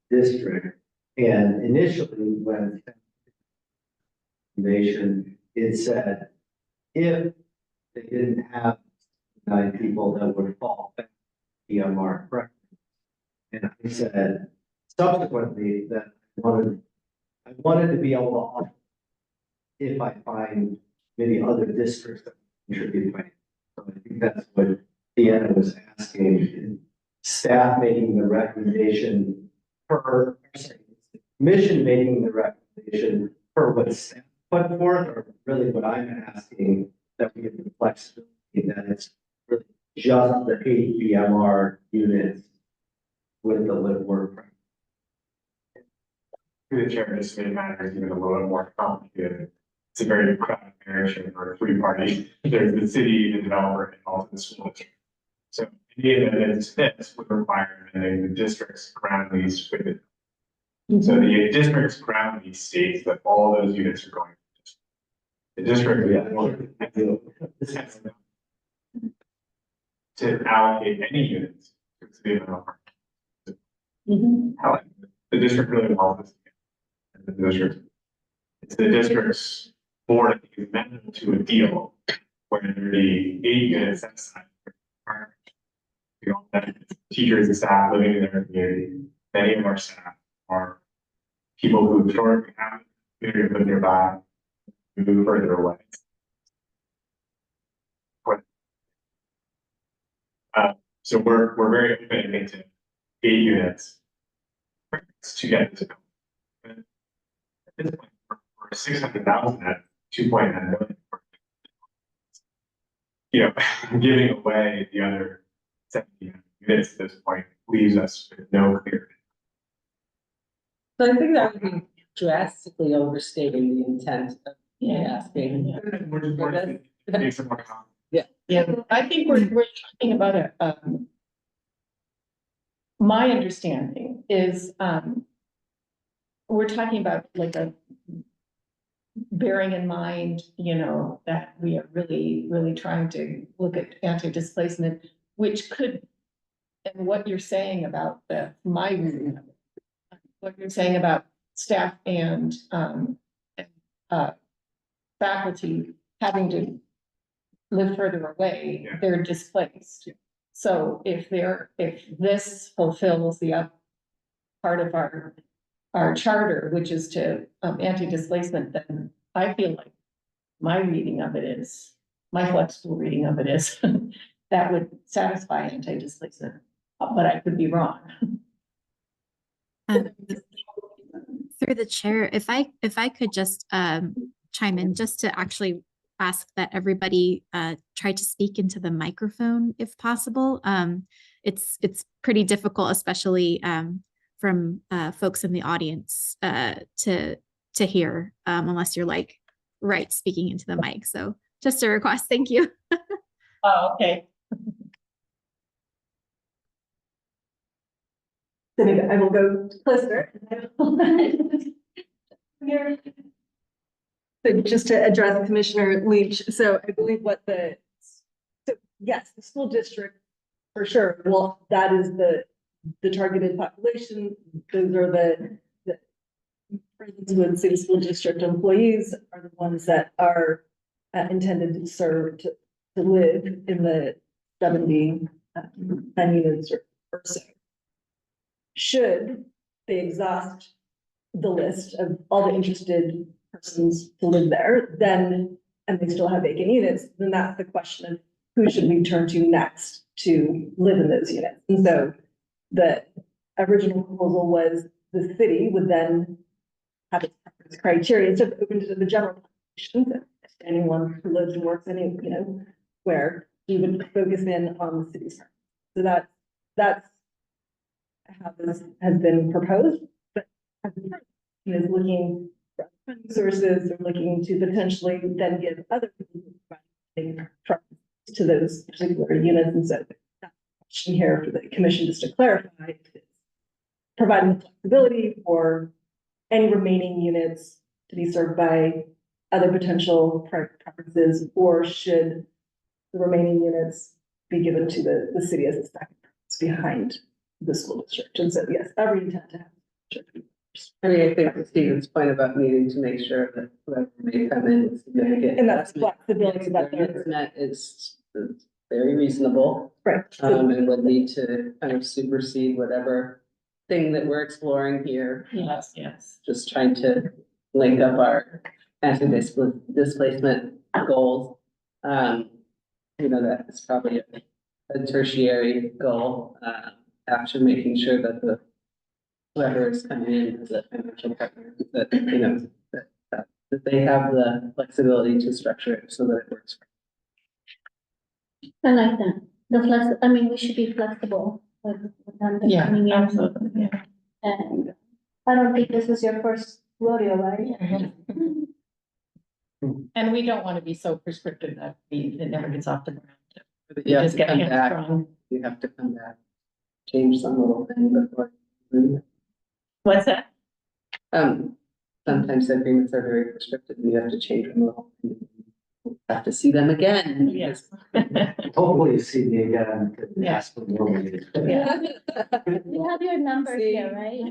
district. And initially, when nation, it said, if they didn't have 9 people that would fall back to BMR preference. And I said subsequently that I wanted to be able to offer if I find maybe other districts that contribute. So I think that's what Deanna was asking. Staff making the recommendation per, commission making the recommendation per what staff put forth, or really what I'm asking that we have the flexibility that it's really just the 8 BMR units with the live work. Through the chair, just to make matters even a little bit more complicated. It's a very crowded marriage for 3 parties. There's the city, the developer, and also the school district. So any of that fits would require amending the district's ground lease with it. So the district's ground lease states that all those units are going to the district. To allocate any units to the city developer. How the district really wants the district. It's the district's board amendment to a deal where the 8 units set aside. You know, that teachers and staff living in their community, many of our staff are people who historically haven't lived nearby, move further away. So we're very open into 8 units to get to. At this point, we're 600,000 at 2.9 million. You know, giving away the other 70 units at this point leaves us with no clear. So I think that would be drastically overstating the intent of asking. Yeah, I think we're talking about my understanding is, we're talking about like bearing in mind, you know, that we are really, really trying to look at anti-displacement, which could, and what you're saying about my reading of it, what you're saying about staff and faculty having to live further away, they're displaced. So if this fulfills the up part of our charter, which is to anti-displacement, then I feel like my reading of it is, my flexible reading of it is that would satisfy anti-displacement, but I could be wrong. Through the chair, if I could just chime in, just to actually ask that everybody try to speak into the microphone if possible. It's pretty difficult, especially from folks in the audience to hear unless you're like speaking into the mic. So just a request. Thank you. Oh, okay. So maybe I will go closer. Here. So just to address Commissioner Leach, so I believe so yes, the school district, for sure, well, that is the targeted population. Those are the Ravenswood City School District employees are the ones that are intended to serve, to live in the 70 units or so. Should they exhaust the list of all the interested persons to live there, then, and they still have vacant units, then that's the question of who should we turn to next to live in those units? And so the original proposal was the city would then have its preference criteria instead of open to the general population, anyone who lives and works any, where we would focus in on the city's preference. So that's how this has been proposed, but is looking for funding sources or looking to potentially then give other people preference to those particular units. And so that question here for the commission, just to clarify, is providing flexibility for any remaining units to be served by other potential preferences, or should the remaining units be given to the city as a second preference behind the school district? And so yes, every intent to have. I mean, I think Stephen's point about needing to make sure that whoever may come in is significant. And that's flexibility that their net is very reasonable. Right. And would need to kind of supersede whatever thing that we're exploring here. Yes. Just trying to link up our anti-displacement goals. That is probably a tertiary goal, after making sure that whoever is coming in as a financial partner, that they have the flexibility to structure it so that it works. I like that. I mean, we should be flexible with them coming in. Absolutely, yeah. And I don't think this is your first rodeo, right? And we don't want to be so prescriptive that it never gets off the ground. You have just to get come back. hamstrung. You have to come back, change some little thing before. What's that? Sometimes agreements are very prescriptive and you have to change them a little. You have to see them again. Yes. Hopefully you see me again. Yes. For more meetings. Yeah. You have your number here, right?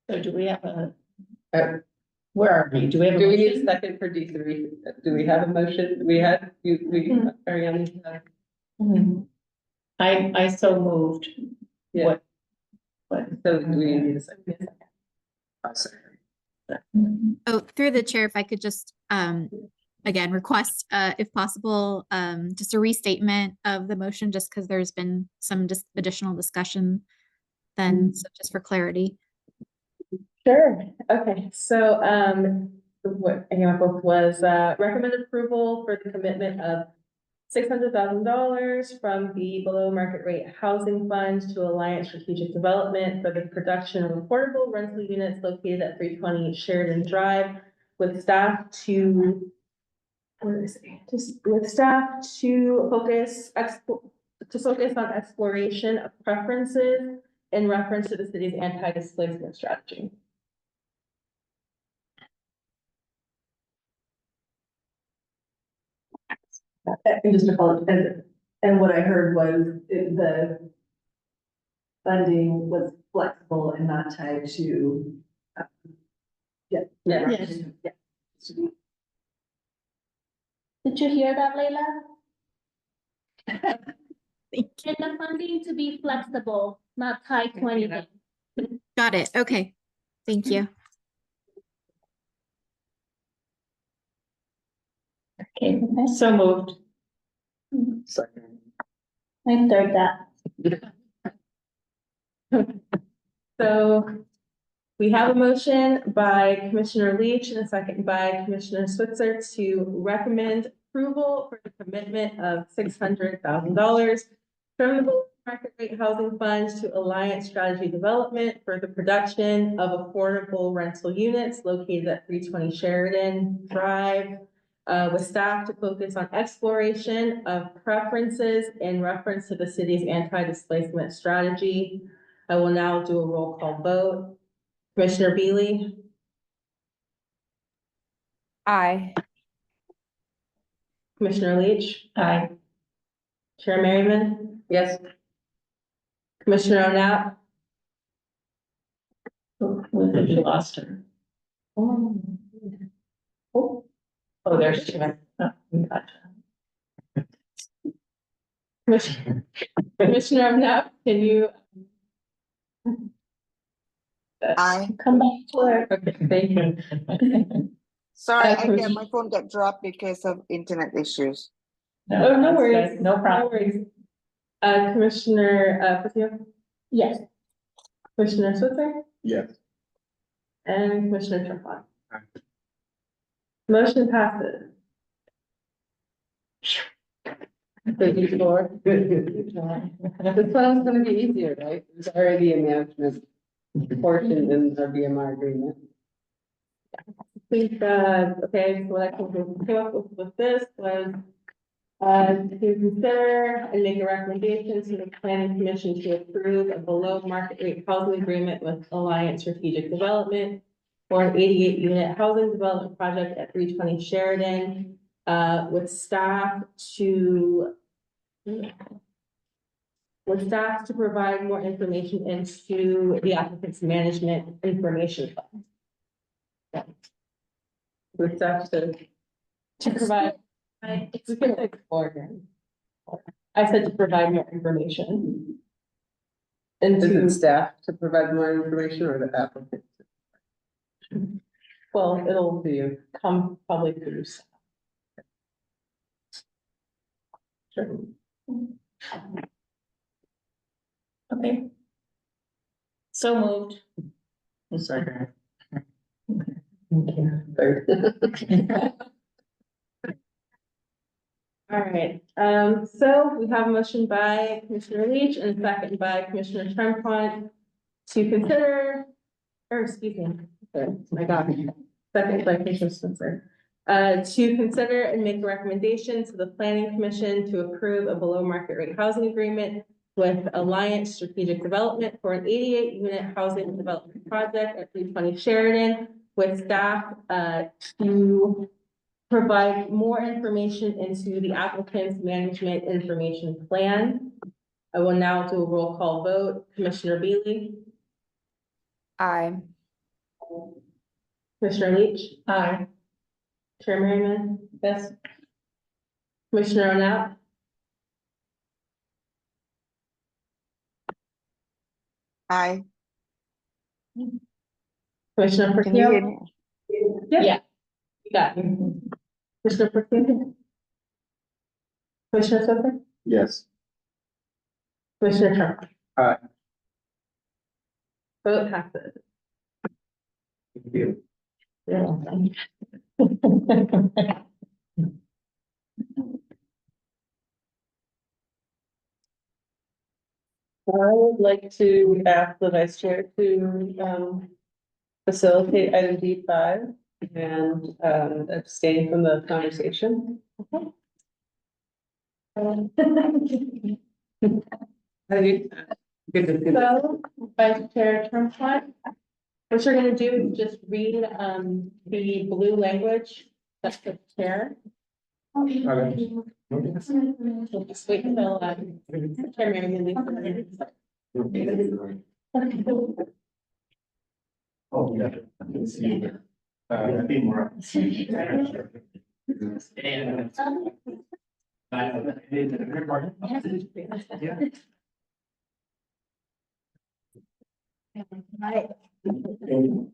So do we have where are we? Do we have a Do we need a motion? second for D3? Do we have a motion? We had, Ariana. I so moved. Yeah. What? So do we need a second? Oh, through the chair, if I could just, again, request, if possible, just a restatement of the motion, just because there's been some just additional discussion then, so just for clarity. Sure. Okay. So, what I came up with was, recommend approval for the commitment of $600,000 from the below market rate housing fund to Alliance Strategic Development for the production of affordable rental units located at 320 Sheridan Drive with staff to, focus on exploration of preferences in reference to the city's anti-displacement strategy. And just to follow, and what I heard was the funding was flexible and not tied to. Yes. Did you hear that, Leila? And the funding to be flexible, not tied to anything. Got it. Okay. Thank you. Okay, so moved. Second. I third that. So we have a motion by Commissioner Leach and a second by Commissioner Switzer to recommend approval for the commitment of $600,000 from the market rate housing fund to Alliance Strategy Development for the production of affordable rental units located at 320 Sheridan Drive with staff to focus on exploration of preferences in reference to the city's anti-displacement strategy. I will now do a roll call vote. Commissioner Beely, Aye. Commissioner Leach, Aye. Chair Merriman, Yes, Commissioner O'Neill. We lost her. Oh, there's Chair. Oh, we got her. Commissioner O'Neill, can you? Aye. Come back to work. Okay, thank you. Sorry, Commissioner- my phone got dropped because of internet issues. Oh, no that's worries. good. No problem. worries. Commissioner, Patillo, Yes. Commissioner Switzer, Yes. and Commissioner Tremblay. Motion passes. thank you for. This one's gonna be easier, right? There's already a management portion in our BMR agreement. I think, okay, so what I came up with this was to consider and make a recommendation to the planning commission to approve a below market rate housing agreement with Alliance Strategic Development for an 88-unit housing development project at 320 Sheridan, with staff to provide more information into the applicant's management information plan. With staff to provide. We can explore again. I said to provide more information. And Is it to, staff to provide more information or the applicant? well, it'll be come probably through. staff. Sure. Okay. So moved. Second. All right, so we have a motion by Commissioner Leach and a second by Commissioner Tremont to consider, or excuse me, my God, second by Commissioner Spencer. To consider and make a recommendation to the planning commission to approve a below market rate housing agreement with Alliance Strategic Development for an 88-unit housing development project at 320 Sheridan, with staff to provide more information into the applicant's management information plan. I will now do a roll call vote. Commissioner Beely, Aye. Commissioner Leach, Aye. Chair Merriman, Yes. Commissioner O'Neill, Aye. Commissioner Can you hear Portillo. me? Yeah. You got it. Commissioner Portillo. Commissioner Switzer, Yes. Commissioner Trump. Aye. Vote passes. Thank you. You're welcome. I would like to ask the vice chair to facilitate item D5 and abstain from the conversation. Good to see that. So, Vice Chair Tremont, what you're gonna do is just read the blue language, that's the chair. Okay. Just wait until Chair Merriman leaves the room. Oh, yeah. Be more. Right. No,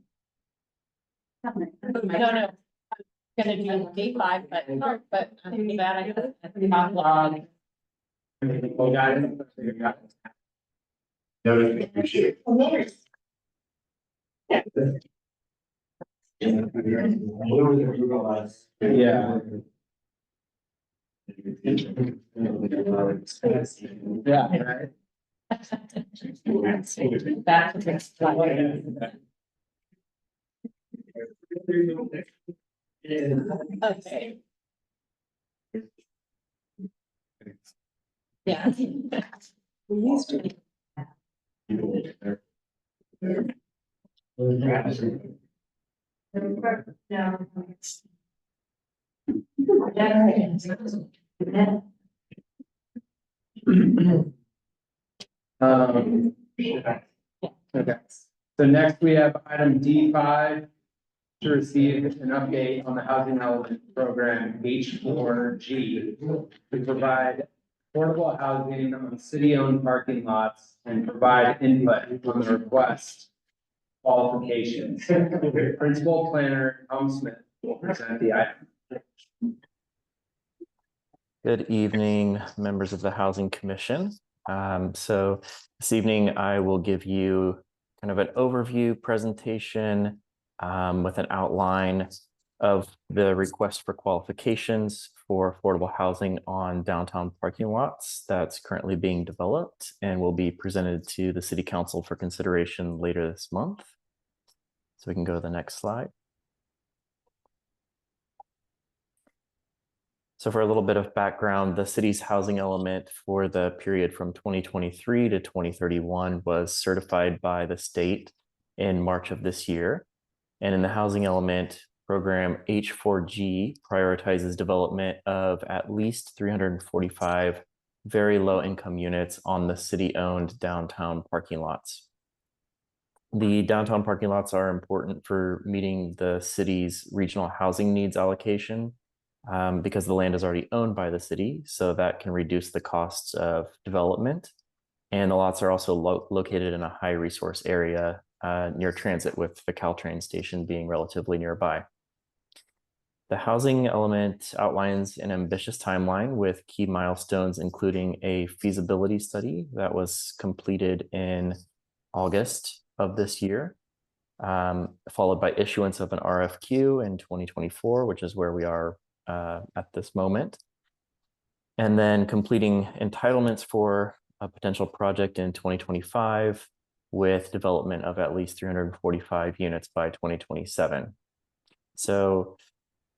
gonna do D5, but after that, I got log. Oh, got it. You got it. Noted, appreciate it. Yeah. Yeah. Right. Back to the slide. Okay. Yeah. Okay, so next we have item D5 to receive an update on the housing element program H4G to provide affordable housing on city-owned parking lots and provide input on the request qualifications. Principal Planner Tom Smith will present the item. Good evening, members of the Housing Commission. So this evening, I will give you kind of an overview presentation with an outline of the request for qualifications for affordable housing on downtown parking lots that's currently being developed and will be presented to the City Council for consideration later this month. So we can go to the next slide. So for a little bit of background, the city's housing element for the period from 2023 to 2031 was certified by the state in March of this year. And in the housing element program, H4G prioritizes development of at least 345 very low income units on the city-owned downtown parking lots. The downtown parking lots are important for meeting the city's regional housing needs allocation because the land is already owned by the city, so that can reduce the costs of development. And the lots are also located in a high resource area near transit, with the Caltrain station being relatively nearby. The housing element outlines an ambitious timeline with key milestones, including a feasibility study that was completed in August of this year, followed by issuance of an RFQ in 2024, which is where we are at this moment, and then completing entitlements for a potential project in 2025 with development of at least 345 units by 2027. So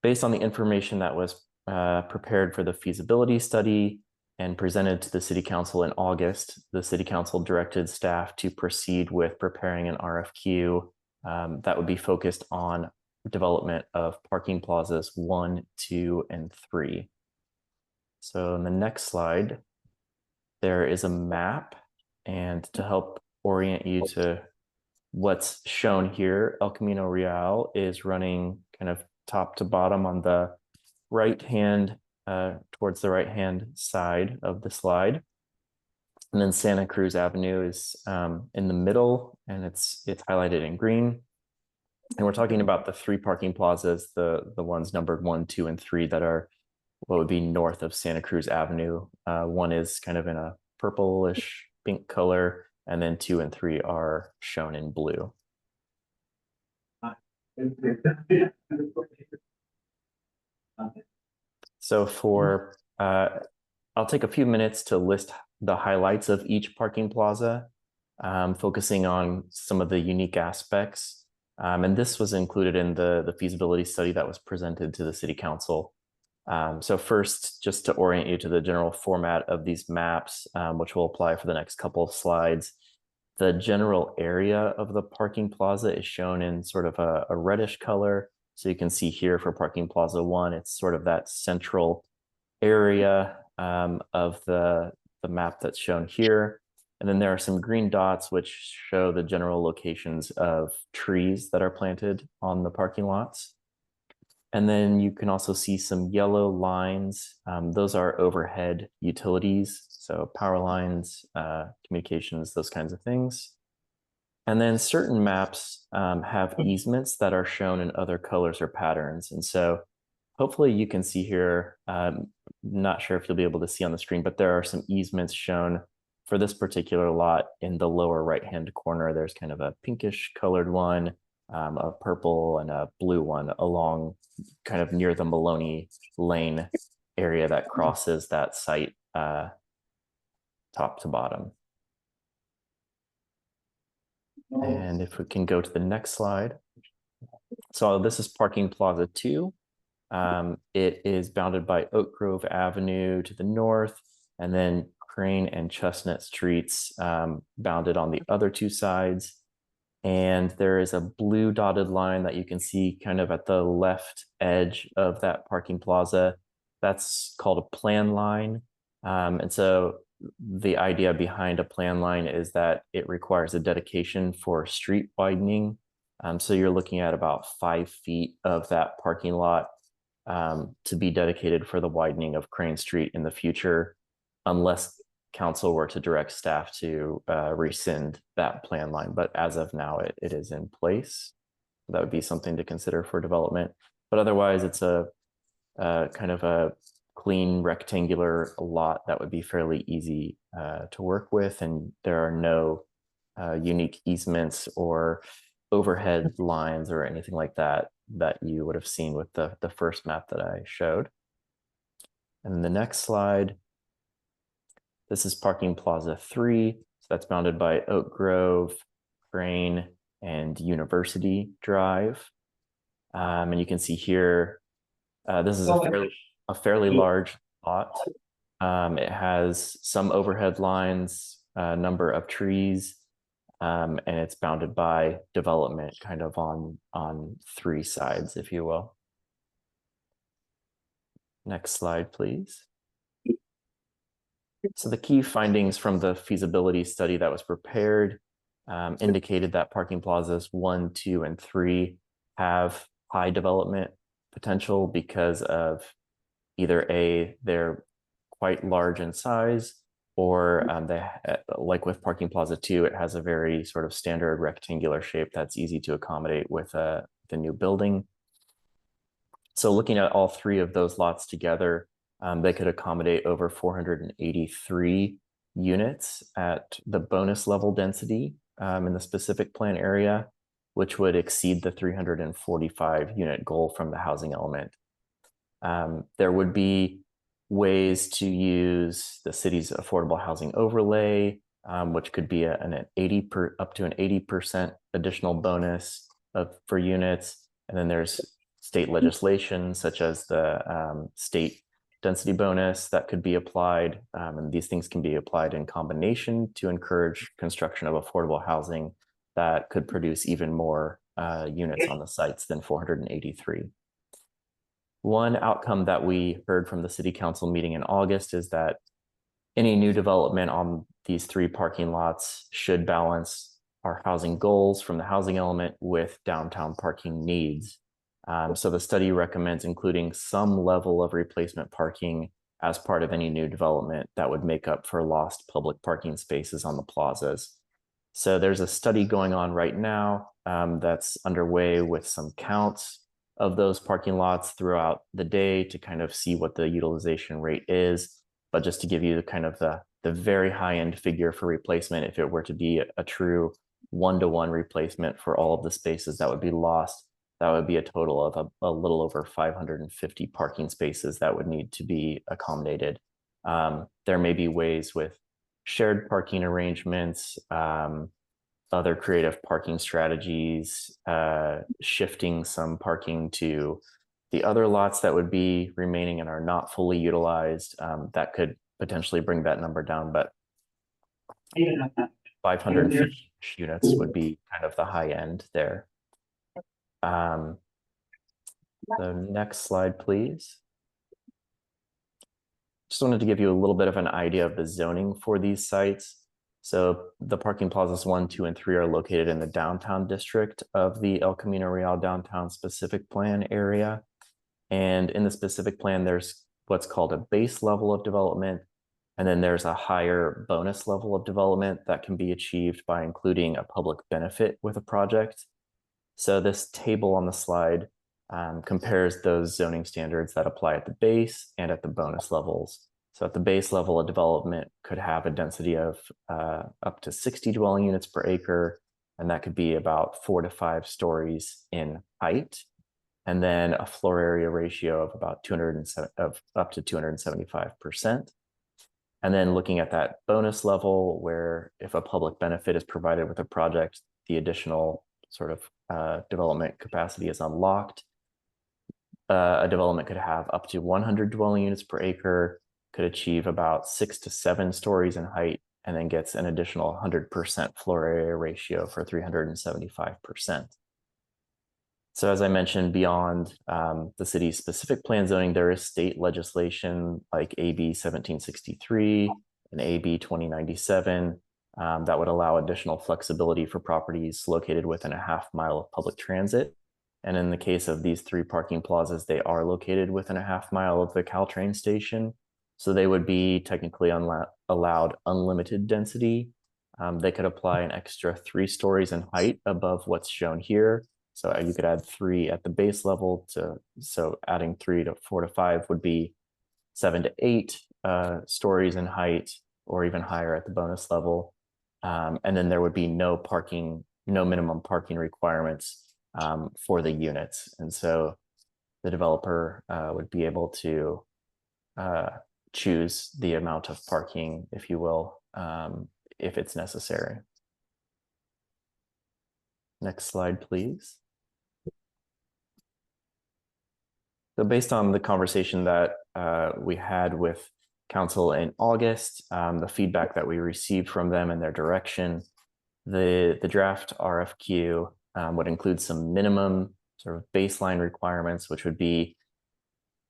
based on the information that was prepared for the feasibility study and presented to the City Council in August, the City Council directed staff to proceed with preparing an RFQ that would be focused on development of parking plazas 1, 2, and 3. So in the next slide, there is a map, and to help orient you to what's shown here, El Camino Real is running kind of top to bottom on the right hand, towards the right hand side of the slide. And then Santa Cruz Avenue is in the middle, and it's highlighted in green. And we're talking about the 3 parking plazas, the ones numbered 1, 2, and 3 that are what would be north of Santa Cruz Avenue. 1 is kind of in a purplish pink color, and then 2 and 3 are shown in blue. So for, I'll take a few minutes to list the highlights of each parking plaza, focusing on some of the unique aspects. And this was included in the feasibility study that was presented to the City Council. So first, just to orient you to the general format of these maps, which will apply for the next couple of slides, the general area of the parking plaza is shown in sort of a reddish color. So you can see here for parking plaza 1, it's sort of that central area of the map that's shown here. And then there are some green dots which show the general locations of trees that are planted on the parking lots. And then you can also see some yellow lines. Those are overhead utilities, so power lines, communications, those kinds of things. And then certain maps have easements that are shown in other colors or patterns. And so hopefully you can see here, not sure if you'll be able to see on the screen, but there are some easements shown for this particular lot in the lower right-hand corner. There's kind of a pinkish colored one, a purple and a blue one along kind of near the Maloney Lane area that crosses that site top to bottom. And if we can go to the next slide. So this is Parking Plaza 2. It is bounded by Oak Grove Avenue to the north, and then Crane and Chestnut Streets bounded on the other two sides. And there is a blue dotted line that you can see kind of at the left edge of that parking plaza. That's called a plan line. And so the idea behind a plan line is that it requires a dedication for street widening. So you're looking at about 5 feet of that parking lot to be dedicated for the widening of Crane Street in the future, unless council were to direct staff to rescind that plan line. But as of now, it is in place. That would be something to consider for development. But otherwise, it's a kind of a clean rectangular lot that would be fairly easy to work with. And there are no unique easements or overhead lines or anything like that that you would have seen with the first map that I showed. And the next slide, this is Parking Plaza 3. So that's bounded by Oak Grove, Crane, and University Drive. And you can see here, this is a fairly large lot. It has some overhead lines, a number of trees, and it's bounded by development kind of on 3 sides, if you will. Next slide, please. So the key findings from the feasibility study that was prepared indicated that parking plazas 1, 2, and 3 have high development potential because of either A, they're quite large in size, or like with Parking Plaza 2, it has a very sort of standard rectangular shape that's easy to accommodate with the new building. So looking at all 3 of those lots together, they could accommodate over 483 units at the bonus level density in the specific plan area, which would exceed the 345 unit goal from the housing element. There would be ways to use the city's affordable housing overlay, which could be up to an 80% additional bonus for units. And then there's state legislation such as the state density bonus that could be applied. And these things can be applied in combination to encourage construction of affordable housing that could produce even more units on the sites than 483. One outcome that we heard from the city council meeting in August is that any new development on these 3 parking lots should balance our housing goals from the housing element with downtown parking needs. So the study recommends including some level of replacement parking as part of any new development that would make up for lost public parking spaces on the plazas. So there's a study going on right now that's underway with some counts of those parking lots throughout the day to kind of see what the utilization rate is. But just to give you kind of the very high end figure for replacement, if it were to be a true 1-to-1 replacement for all of the spaces that would be lost, that would be a total of a little over 550 parking spaces that would need to be accommodated. There may be ways with shared parking arrangements, other creative parking strategies, shifting some parking to the other lots that would be remaining and are not fully utilized. That could potentially bring that number down, but 550 units would be kind of the high end there. The next slide, please. Just wanted to give you a little bit of an idea of the zoning for these sites. So the parking plazas 1, 2, and 3 are located in the downtown district of the El Camino Real downtown specific plan area. And in the specific plan, there's what's called a base level of development. And then there's a higher bonus level of development that can be achieved by including a public benefit with a project. So this table on the slide compares those zoning standards that apply at the base and at the bonus levels. So at the base level, a development could have a density of up to 60 dwelling units per acre, and that could be about 4 to 5 stories in height, and then a floor area ratio of about up to 275%. And then looking at that bonus level, where if a public benefit is provided with a project, the additional sort of development capacity is unlocked. a development could have up to 100 dwelling units per acre, could achieve about 6 to 7 stories in height, and then gets an additional 100% floor area ratio for 375%. So as I mentioned, beyond the city's specific plan zoning, there is state legislation like AB 1763 and AB 2097 that would allow additional flexibility for properties located within a half-mile of public transit. And in the case of these 3 parking plazas, they are located within a half-mile of the Caltrain station. So they would be technically allowed unlimited density. They could apply an extra 3 stories in height above what's shown here. So you could add 3 at the base level so adding 3 to 4 to 5 would be 7 to 8 stories in height, or even higher at the bonus level. And then there would be no minimum parking requirements for the units. And so the developer would be able to choose the amount of parking, if you will, if it's necessary. Next slide, please. So based on the conversation that we had with council in August, the feedback that we received from them and their direction, the draft RFQ would include some minimum sort of baseline requirements, which would be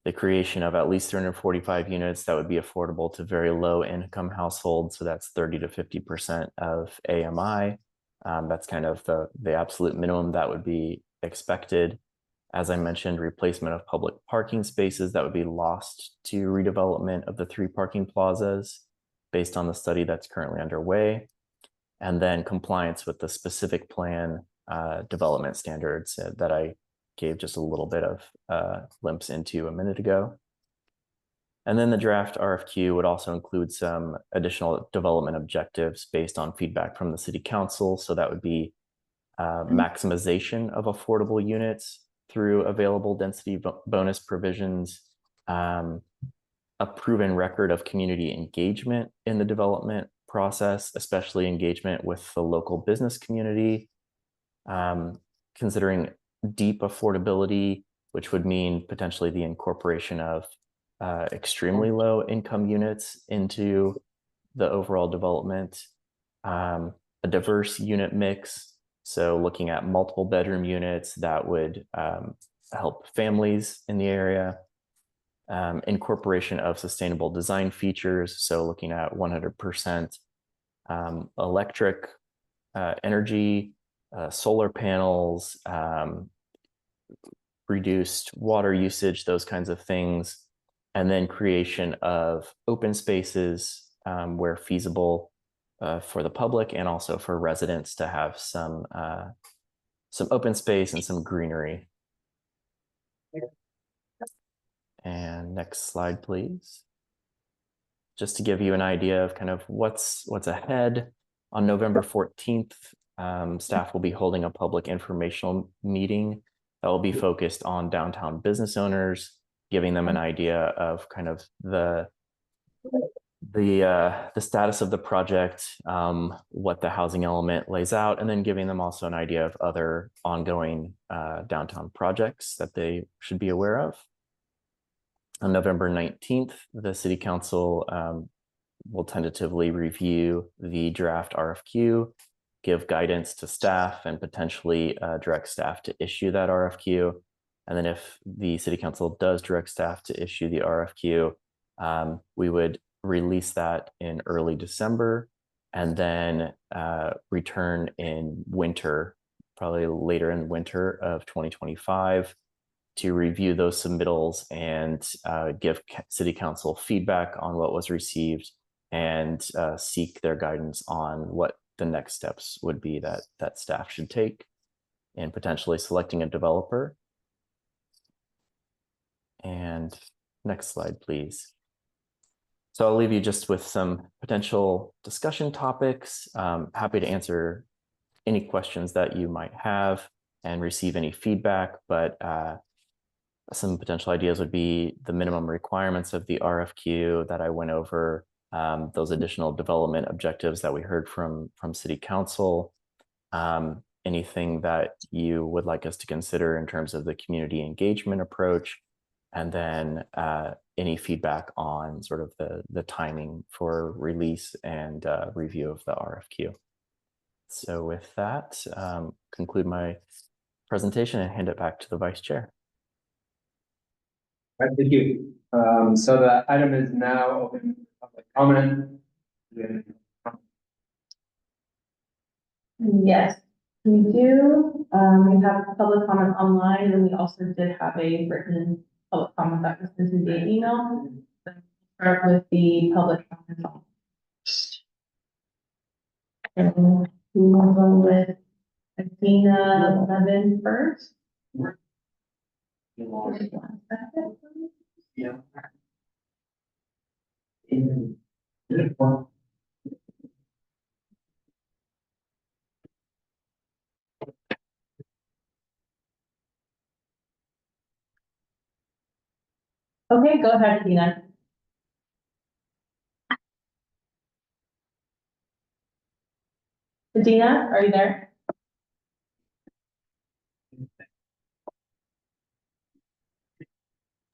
the creation of at least 345 units that would be affordable to very low income households. So that's 30 to 50% of AMI. That's kind of the absolute minimum that would be expected. As I mentioned, replacement of public parking spaces that would be lost to redevelopment of the 3 parking plazas based on the study that's currently underway. And then compliance with the specific plan development standards that I gave just a little bit of glimpse into a minute ago. And then the draft RFQ would also include some additional development objectives based on feedback from the city council. So that would be maximization of affordable units through available density bonus provisions, a proven record of community engagement in the development process, especially engagement with the local business community, considering deep affordability, which would mean potentially the incorporation of extremely low income units into the overall development, a diverse unit mix. So looking at multiple bedroom units that would help families in the area, incorporation of sustainable design features. So looking at 100% electric energy, solar panels, reduced water usage, those kinds of things. And then creation of open spaces where feasible for the public and also for residents to have some open space and some greenery. And next slide, please. Just to give you an idea of kind of what's ahead, on November 14th, staff will be holding a public informational meeting that will be focused on downtown business owners, giving them an idea of kind of the status of the project, what the housing element lays out, and then giving them also an idea of other ongoing downtown projects that they should be aware of. On November 19th, the City Council will tentatively review the draft RFQ, give guidance to staff, and potentially direct staff to issue that RFQ. And then if the City Council does direct staff to issue the RFQ, we would release that in early December and then return in winter, probably later in winter of 2025, to review those submittals and give City Council feedback on what was received and seek their guidance on what the next steps would be that staff should take in potentially selecting a developer. And next slide, please. So I'll leave you just with some potential discussion topics. Happy to answer any questions that you might have and receive any feedback, but some potential ideas would be the minimum requirements of the RFQ that I went over, those additional development objectives that we heard from City Council, anything that you would like us to consider in terms of the community engagement approach, And then any feedback on sort of the timing for release and review of the RFQ. So with that, conclude my presentation and hand it back to the vice chair. All right, thank you. So the item is now open for public comment. Yes, we do. We have public comment online, and we also did have a written public comment that was sent via email. So start with the public comment. And we will go with Athena Levin first. Yeah. Okay, go ahead, Athena. Athena, are you there?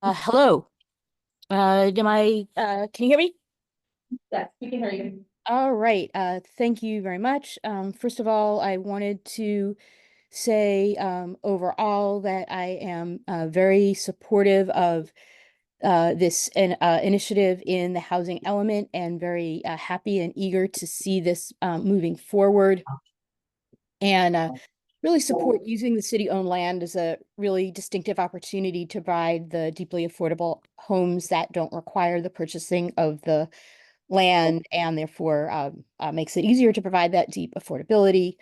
Hello. Can you hear me? Yes, we can hear you. All right. Thank you very much. First of all, I wanted to say overall that I am very supportive of this initiative in the housing element and very happy and eager to see this moving forward. And really support using the city-owned land as a really distinctive opportunity to provide the deeply affordable homes that don't require the purchasing of the land and therefore makes it easier to provide that deep affordability.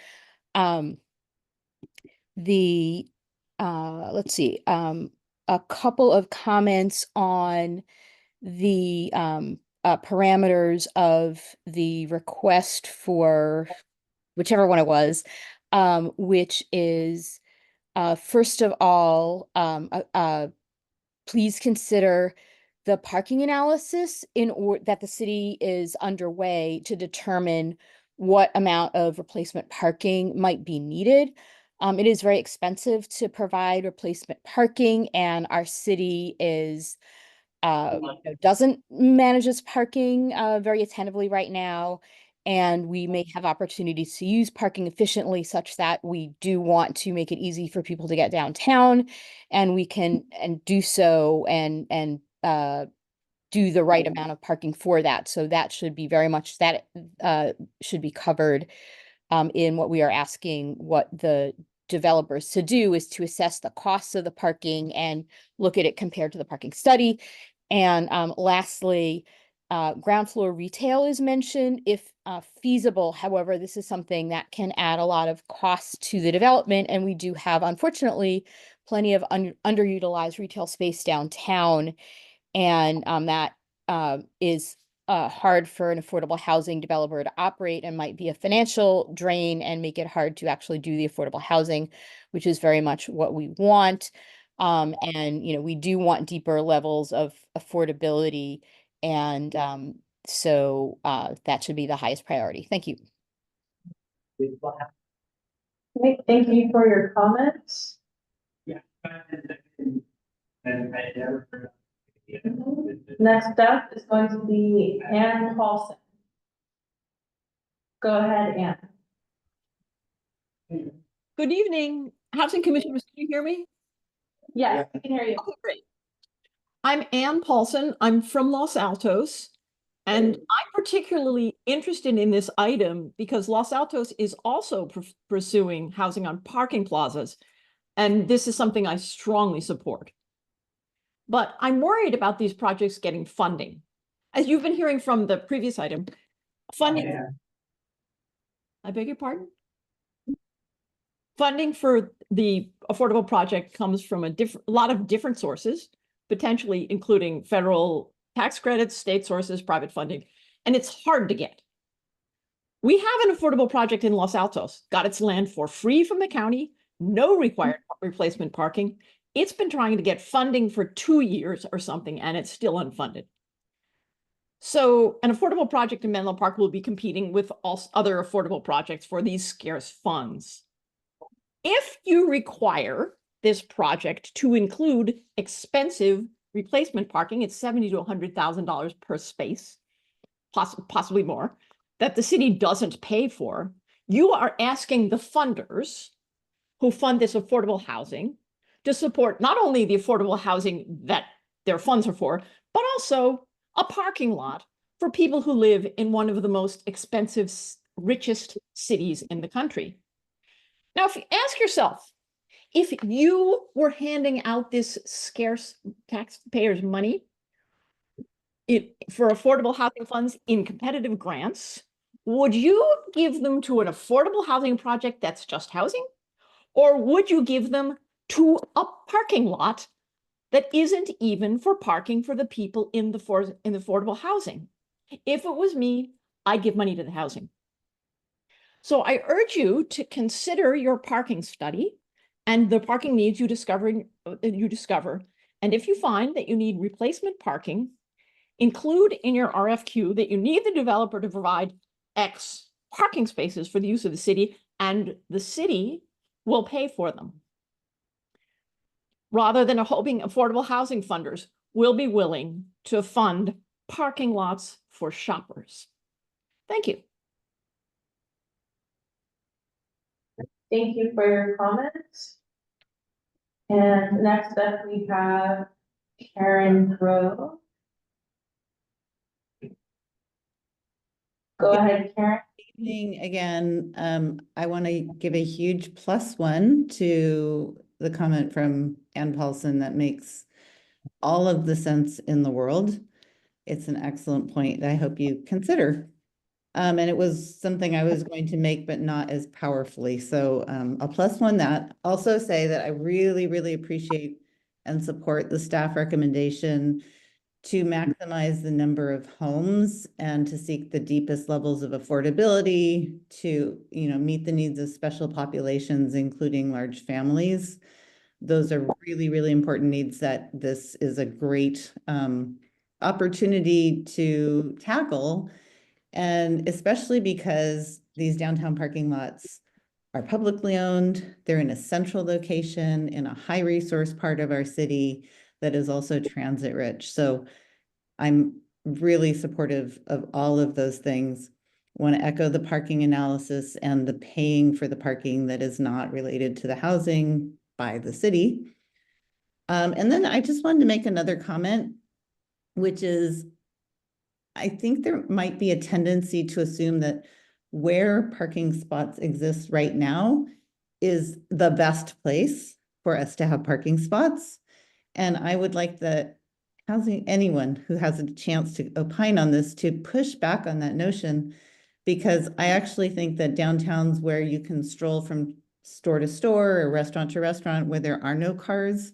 Let's see, a couple of comments on the parameters of the request for whichever one it was, which is first of all, please consider the parking analysis that the city is underway to determine what amount of replacement parking might be needed. It is very expensive to provide replacement parking, and our city is doesn't manage its parking very attentively right now. And we may have opportunities to use parking efficiently such that we do want to make it easy for people to get downtown, and we can do so and do the right amount of parking for that. So that should be very much that should be covered in what we are asking what the developers to do, is to assess the costs of the parking and look at it compared to the parking study. And lastly, ground floor retail is mentioned if feasible. However, this is something that can add a lot of costs to the development, and we do have, unfortunately, plenty of underutilized retail space downtown, and that is hard for an affordable housing developer to operate and might be a financial drain and make it hard to actually do the affordable housing, which is very much what we want. And, we do want deeper levels of affordability. And so that should be the highest priority. Thank you. Okay, thank you for your comments. Yeah. Next up is going to be Ann Paulson. Go ahead, Ann. Good evening, Housing Commissioners. Can you hear me? Yes, I can hear you. Okay, great. I'm Ann Paulson. I'm from Los Altos, and I'm particularly interested in this item because Los Altos is also pursuing housing on parking plazas, and this is something I strongly support. But I'm worried about these projects getting funding. As you've been hearing from the previous item, funding. I beg your pardon? Funding for the affordable project comes from a lot of different sources, potentially including federal tax credits, state sources, private funding, and it's hard to get. We have an affordable project in Los Altos, got its land for free from the county, no required replacement parking. It's been trying to get funding for 2 years or something, and it's still unfunded. So an affordable project in Menlo Park will be competing with all other affordable projects for these scarce funds. If you require this project to include expensive replacement parking, it's $70,000 to $100,000 per space, possibly more, that the city doesn't pay for. You are asking the funders who fund this affordable housing to support not only the affordable housing that their funds are for, but also a parking lot for people who live in one of the most expensive, richest cities in the country. Now, if you ask yourself, if you were handing out this scarce taxpayers' money for affordable housing funds in competitive grants, would you give them to an affordable housing project that's just housing? Or would you give them to a parking lot that isn't even for parking for the people in the affordable housing? If it was me, I'd give money to the housing. So I urge you to consider your parking study and the parking needs you discover. And if you find that you need replacement parking, include in your RFQ that you need the developer to provide X parking spaces for the use of the city, and the city will pay for them. Rather than hoping affordable housing funders will be willing to fund parking lots for shoppers. Thank you. Thank you for your comments. And next up, we have Karen Grove. Go ahead, Karen. Evening again. I want to give a huge +1 to the comment from Ann Paulson that makes all of the sense in the world. It's an excellent point that I hope you consider. And it was something I was going to make, but not as powerfully. So a +1 that. Also say that I really, really appreciate and support the staff recommendation to maximize the number of homes and to seek the deepest levels of affordability to, meet the needs of special populations, including large families. Those are really, really important needs that this is a great opportunity to tackle. And especially because these downtown parking lots are publicly owned, they're in a central location in a high resource part of our city that is also transit rich. So I'm really supportive of all of those things. Want to echo the parking analysis and the paying for the parking that is not related to the housing by the city. And then I just wanted to make another comment, which is, I think there might be a tendency to assume that where parking spots exist right now is the best place for us to have parking spots. And I would like anyone who has a chance to opine on this to push back on that notion, because I actually think that downtowns where you can stroll from store to store or restaurant to restaurant where there are no cars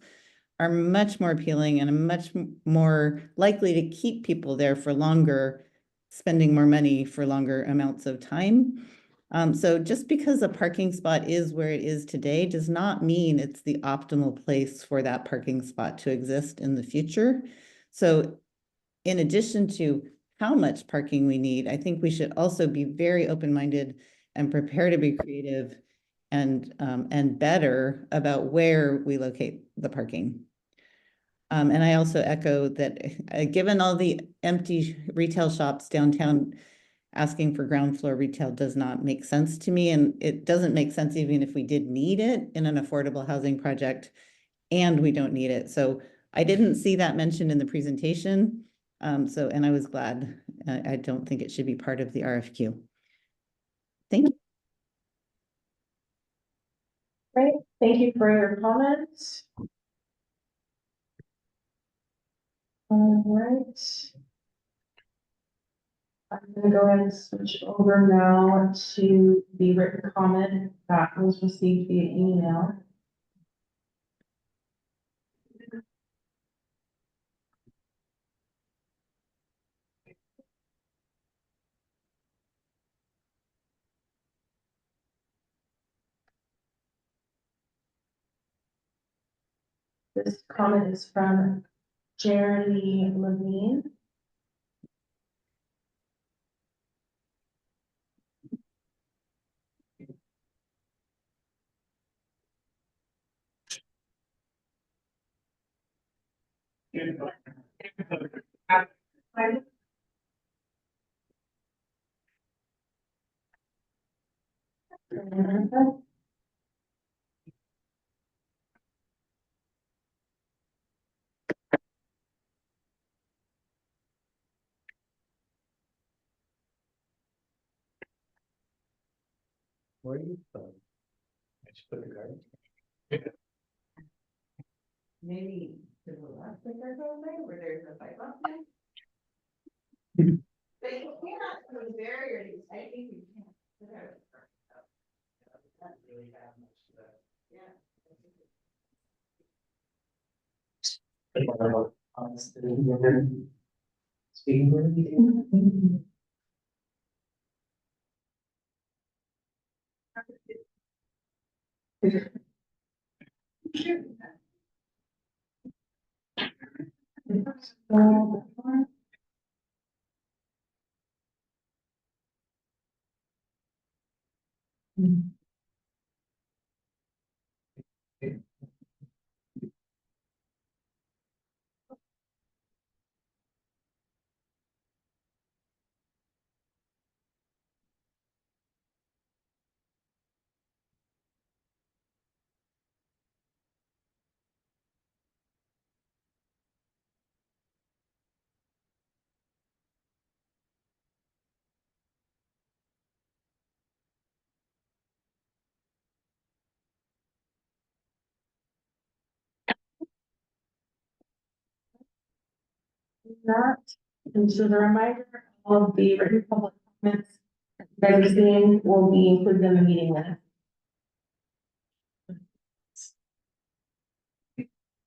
are much more appealing and much more likely to keep people there for longer, spending more money for longer amounts of time. So just because a parking spot is where it is today does not mean it's the optimal place for that parking spot to exist in the future. So in addition to how much parking we need, I think we should also be very open-minded and prepare to be creative and better about where we locate the parking. And I also echo that given all the empty retail shops downtown, asking for ground floor retail does not make sense to me. And it doesn't make sense even if we did need it in an affordable housing project, and we don't need it. So I didn't see that mentioned in the presentation. And I was glad. I don't think it should be part of the RFQ. Thank you. Great, thank you for your comments. All right. I'm gonna go ahead and switch over now to the written comment that was received via email. This comment is from Jeremy Levine. Where are you from? I should put the card. Maybe to the left of their building where there's a bike up there. But you cannot put a barrier, I think you can. Speaking. That, and so the reminder, all of the written public comments that you guys are seeing will be included in the meeting minutes.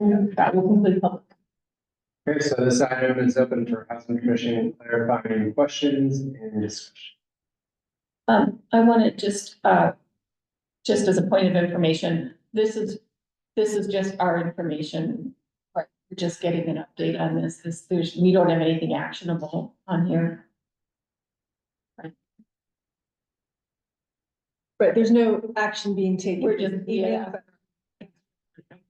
And that will conclude public. Okay, so this item is open for Housing Commission clarifying questions and discussion. I want to just as a point of information, this is just our information. Right, we're just getting an update on this, we don't have anything actionable on here. But there's no action being taken. We're just, yeah.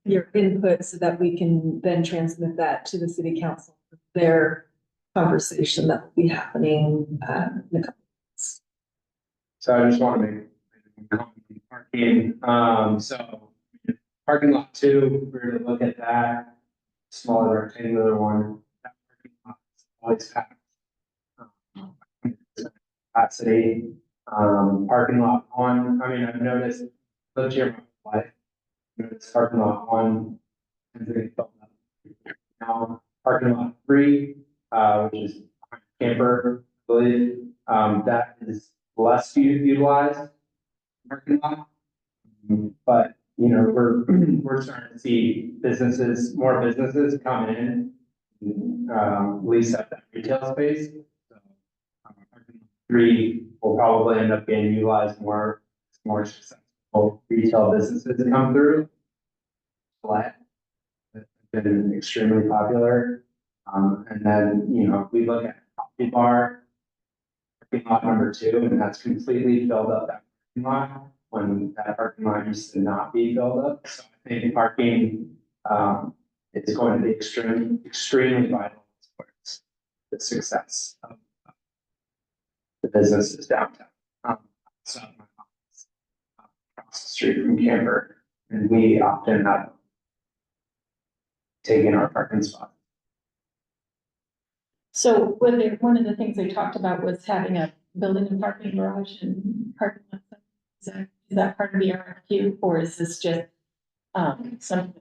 Your input so that we can then transmit that to the city council, their conversation that will be happening in a couple of months. So I just want to make a comment on parking. So parking lot 2, we're gonna look at that smaller rectangular one. That parking lot is always packed. Capacity. Parking lot 1, I mean, I've noticed, lived here my life. Noticed parking lot 1 is getting filled up. Now, parking lot 3, which is camper, I believe, that is less utilized parking lot. But, you know, we're starting to see more businesses come in, lease up that retail space. So, parking lot 3 will probably end up being utilized more successful retail businesses come through. Flat, it's been extremely popular. And then, you know, if we look at Coffee Bar, parking lot number 2, and that's completely filled up that parking lot when that parking lot used to not be filled up. So I think parking, is going to be extremely vital towards the success of the businesses downtown. Outside my office, across the street from Camper, and we often have taken our parking spot. So one of the things they talked about was having a building and parking garage and parking lot. Is that part of the RFQ, or is this just some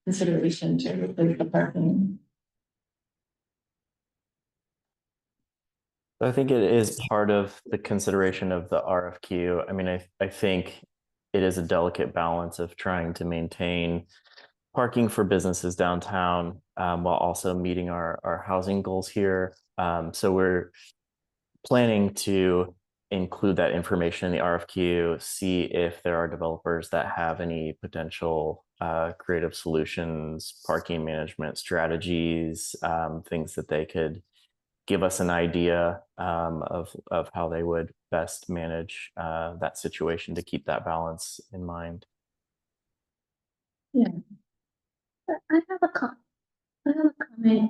consideration to replace the parking? I think it is part of the consideration of the RFQ. I mean, I think it is a delicate balance of trying to maintain parking for businesses downtown while also meeting our housing goals here. So we're planning to include that information in the RFQ, see if there are developers that have any potential creative solutions, parking management strategies, things that they could give us an idea of how they would best manage that situation to keep that balance in mind. Yeah. I have a comment Okay,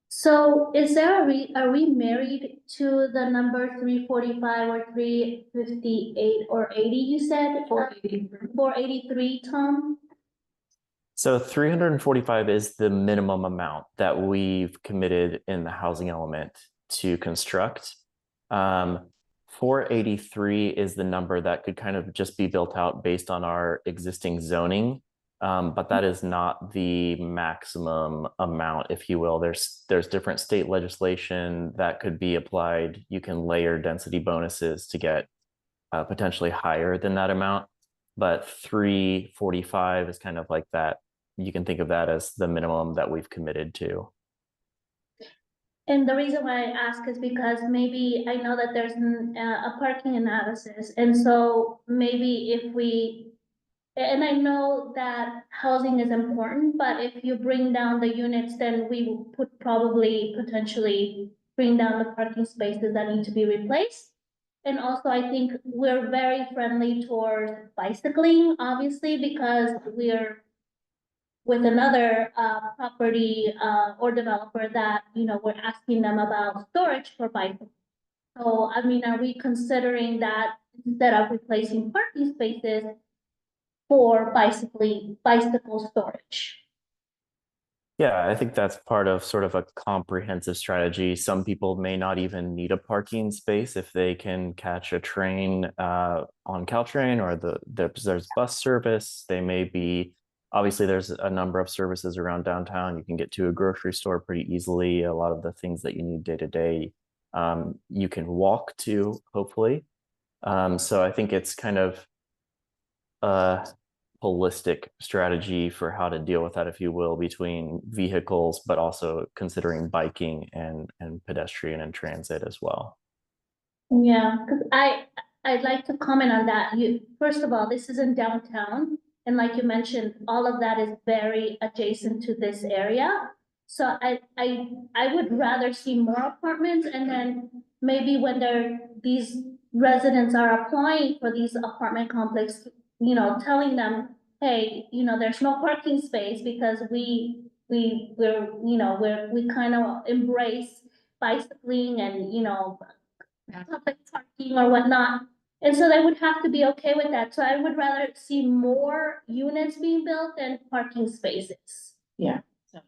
so is there are we married to the number 345 or 358 or 80, you said? 483, Tom? So 345 is the minimum amount that we've committed in the housing element to construct. 483 is the number that could kind of just be built out based on our existing zoning. But that is not the maximum amount, if you will. There's different state legislation that could be applied. You can layer density bonuses to get potentially higher than that amount. But 345 is kind of like that. You can think of that as the minimum that we've committed to. And the reason why I ask is because maybe I know that there's a parking analysis. And so maybe if we, and I know that housing is important, but if you bring down the units, then we will probably potentially bring down the parking spaces that need to be replaced. And also, I think we're very friendly towards bicycling, obviously, because we're with another property or developer that, you know, we're asking them about storage for bicycles. So, I mean, are we considering that instead of replacing parking spaces for bicycle storage? Yeah, I think that's part of sort of a comprehensive strategy. Some people may not even need a parking space if they can catch a train on Caltrain, or there's bus service. They may be, obviously there's a number of services around downtown. You can get to a grocery store pretty easily. A lot of the things that you need day to day, you can walk to, hopefully. So I think it's kind of holistic strategy for how to deal with that, if you will, between vehicles, but also considering biking and pedestrian and transit as well. Yeah, because I'd like to comment on that. First of all, this is in downtown, and like you mentioned, all of that is very adjacent to this area. So I would rather see more apartments, and then maybe when these residents are applying for these apartment complex, you know, telling them, hey, you know, there's no parking space because we kind of embrace bicycling and, you know, public parking or whatnot. And so they would have to be okay with that. So I would rather see more units being built than parking spaces. Yeah. So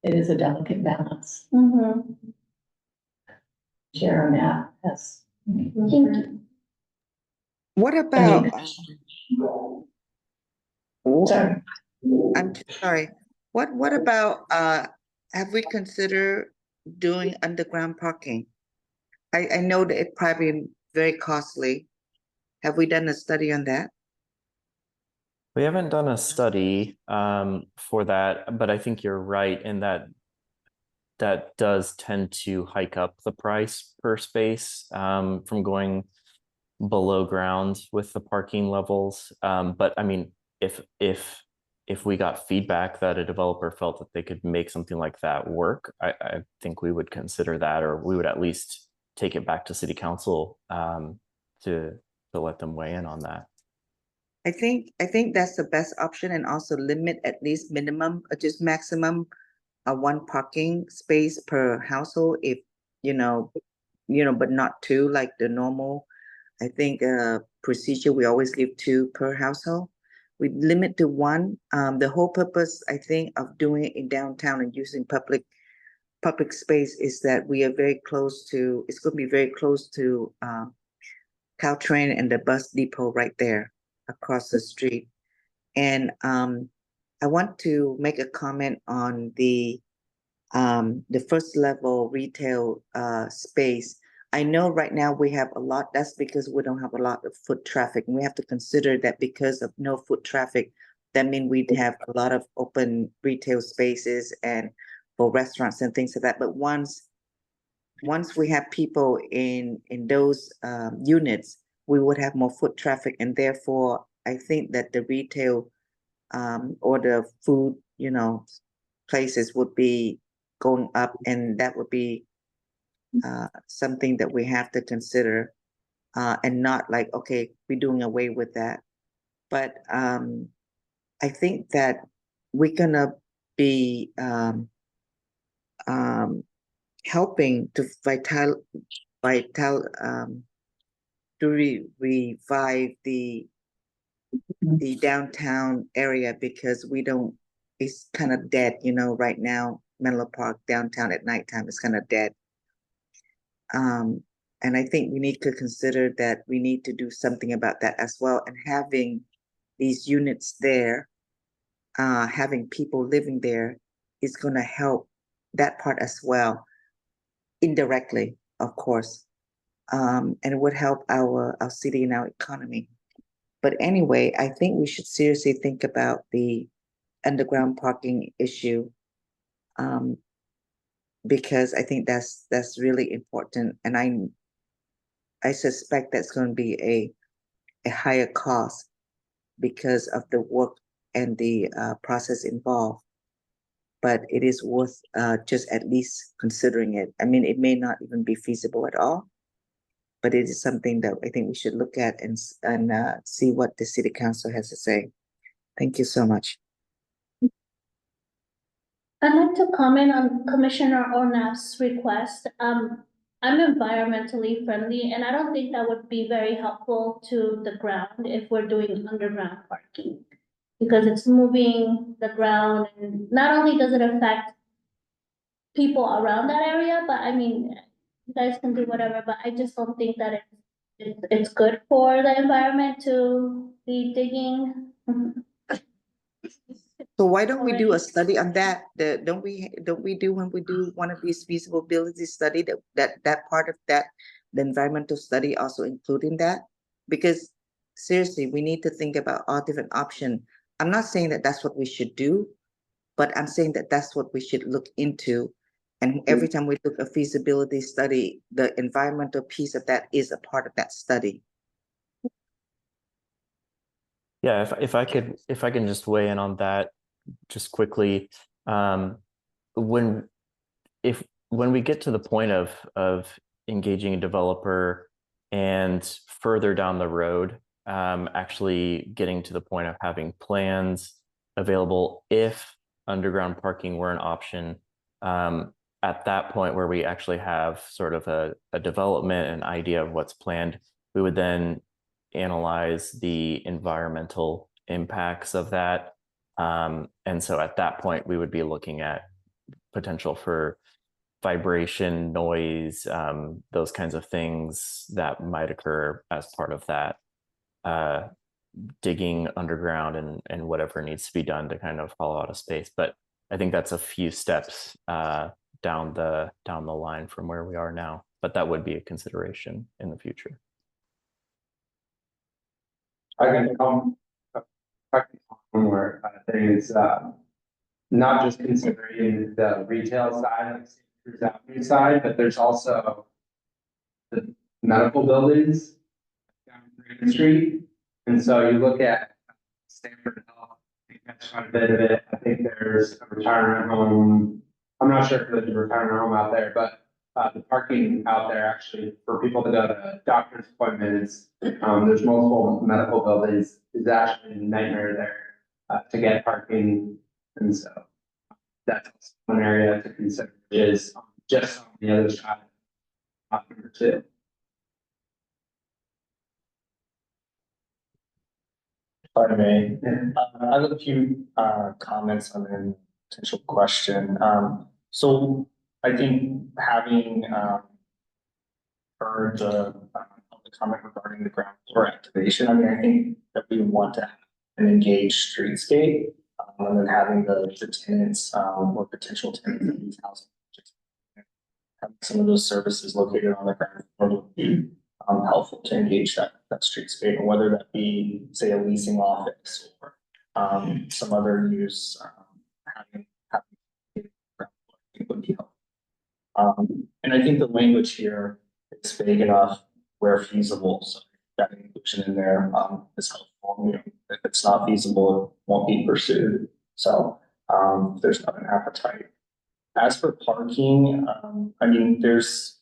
it is a delicate balance. Mm-hmm. Share on that. Yes. Thank you. What about, Sorry. I'm sorry, what about, have we considered doing underground parking? I know that it probably very costly. Have we done a study on that? We haven't done a study for that, but I think you're right in that that does tend to hike up the price per space from going below ground with the parking levels. But I mean, if we got feedback that a developer felt that they could make something like that work, I think we would consider that, or we would at least take it back to city council to let them weigh in on that. I think that's the best option, and also limit at least minimum, just maximum one parking space per household, if you know, but not two like the normal. I think procedure, we always leave two per household. We limit to one. The whole purpose, I think, of doing it in downtown and using public space is that we are very close to, it's going to be very close to Caltrain and the bus depot right there across the street. And I want to make a comment on the first level retail space. I know right now we have a lot, that's because we don't have a lot of foot traffic. And we have to consider that because of no foot traffic, that means we'd have a lot of open retail spaces and for restaurants and things like that. But once we have people in those units, we would have more foot traffic, and therefore I think that the retail or the food, places would be going up, and that would be something that we have to consider, and not like, okay, we're doing away with that. But I think that we're gonna be helping to revive the downtown area, because it's kind of dead, right now. Menlo Park downtown at nighttime is kind of dead. And I think we need to consider that we need to do something about that as well. And having these units there, having people living there is going to help that part as well, indirectly, of course. And it would help our city and our economy. But anyway, I think we should seriously think about the underground parking issue, because I think that's really important. And I suspect that's going to be a higher cost because of the work and the process involved. But it is worth just at least considering it. I mean, it may not even be feasible at all, but it is something that I think we should look at and see what the city council has to say. Thank you so much. I'd like to comment on Commissioner Ornaff's request. I'm environmentally friendly, and I don't think that would be very helpful to the ground if we're doing underground parking, because it's moving the ground, and not only does it affect people around that area, but I mean, you guys can do whatever, but I just don't think that it's good for the environment to be digging. So why don't we do a study on that? Don't we do, when we do one of these feasibility study, that part of that, the environmental study also including that? Because seriously, we need to think about all different options. I'm not saying that that's what we should do, but I'm saying that that's what we should look into. And every time we look at a feasibility study, the environmental piece of that is a part of that study. Yeah, if I can just weigh in on that just quickly. When we get to the point of engaging a developer and further down the road, actually getting to the point of having plans available if underground parking were an option, at that point where we actually have sort of a development, an idea of what's planned, we would then analyze the environmental impacts of that. And so at that point, we would be looking at potential for vibration, noise, those kinds of things that might occur as part of that digging underground and whatever needs to be done to kind of hollow out a space. But I think that's a few steps down the line from where we are now. But that would be a consideration in the future. I can come where things not just considering the retail side, like Cruise Avenue side, but there's also the medical buildings down Green Street. And so you look at Stanford Health, I think that's quite a bit of it. I think there's a retirement home. I'm not sure if there's a retirement home out there, but the parking out there actually for people to go to doctor's appointments, there's multiple medical buildings, is actually a nightmare there to get parking. And so that's also one area to consider, is just on the other side of number 2. If I may, I have a few comments on a potential question. So I think having heard the public comment regarding the ground floor activation, I mean, I think that we want to have an engaged streetscape, and then having the tenants or potential tenants of these housing projects, having some of those services located on the ground floor would be helpful to engage that streetscape, and whether that be, say, a leasing office or some other use, having ground floor would be helpful. And I think the language here is vague enough where feasible, so that inclusion in there is helpful. You know, if it's not feasible, it won't be pursued. So there's not an appetite. As for parking, I mean, there's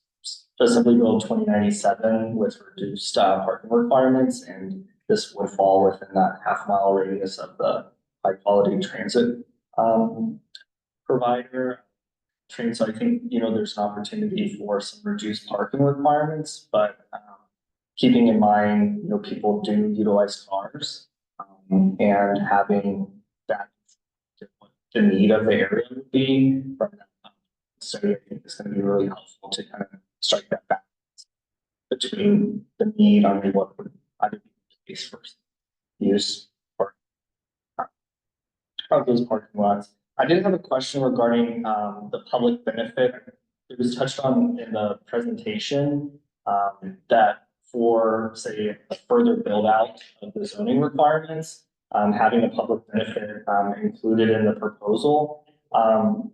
Assembly Bill 2097 with reduced parking requirements, and this would fall within that half-mile radius of the high-quality transit provider. Train, so I think, there's an opportunity for some reduced parking requirements, but keeping in mind, people do utilize cars. And having that, the need of the area would be from that. So I think it's gonna be really helpful to kind of strike that balance between the need on what would either be space first use or of those parking lots. I did have a question regarding the public benefit. It was touched on in the presentation that for, say, a further build out of the zoning requirements, having a public benefit included in the proposal. On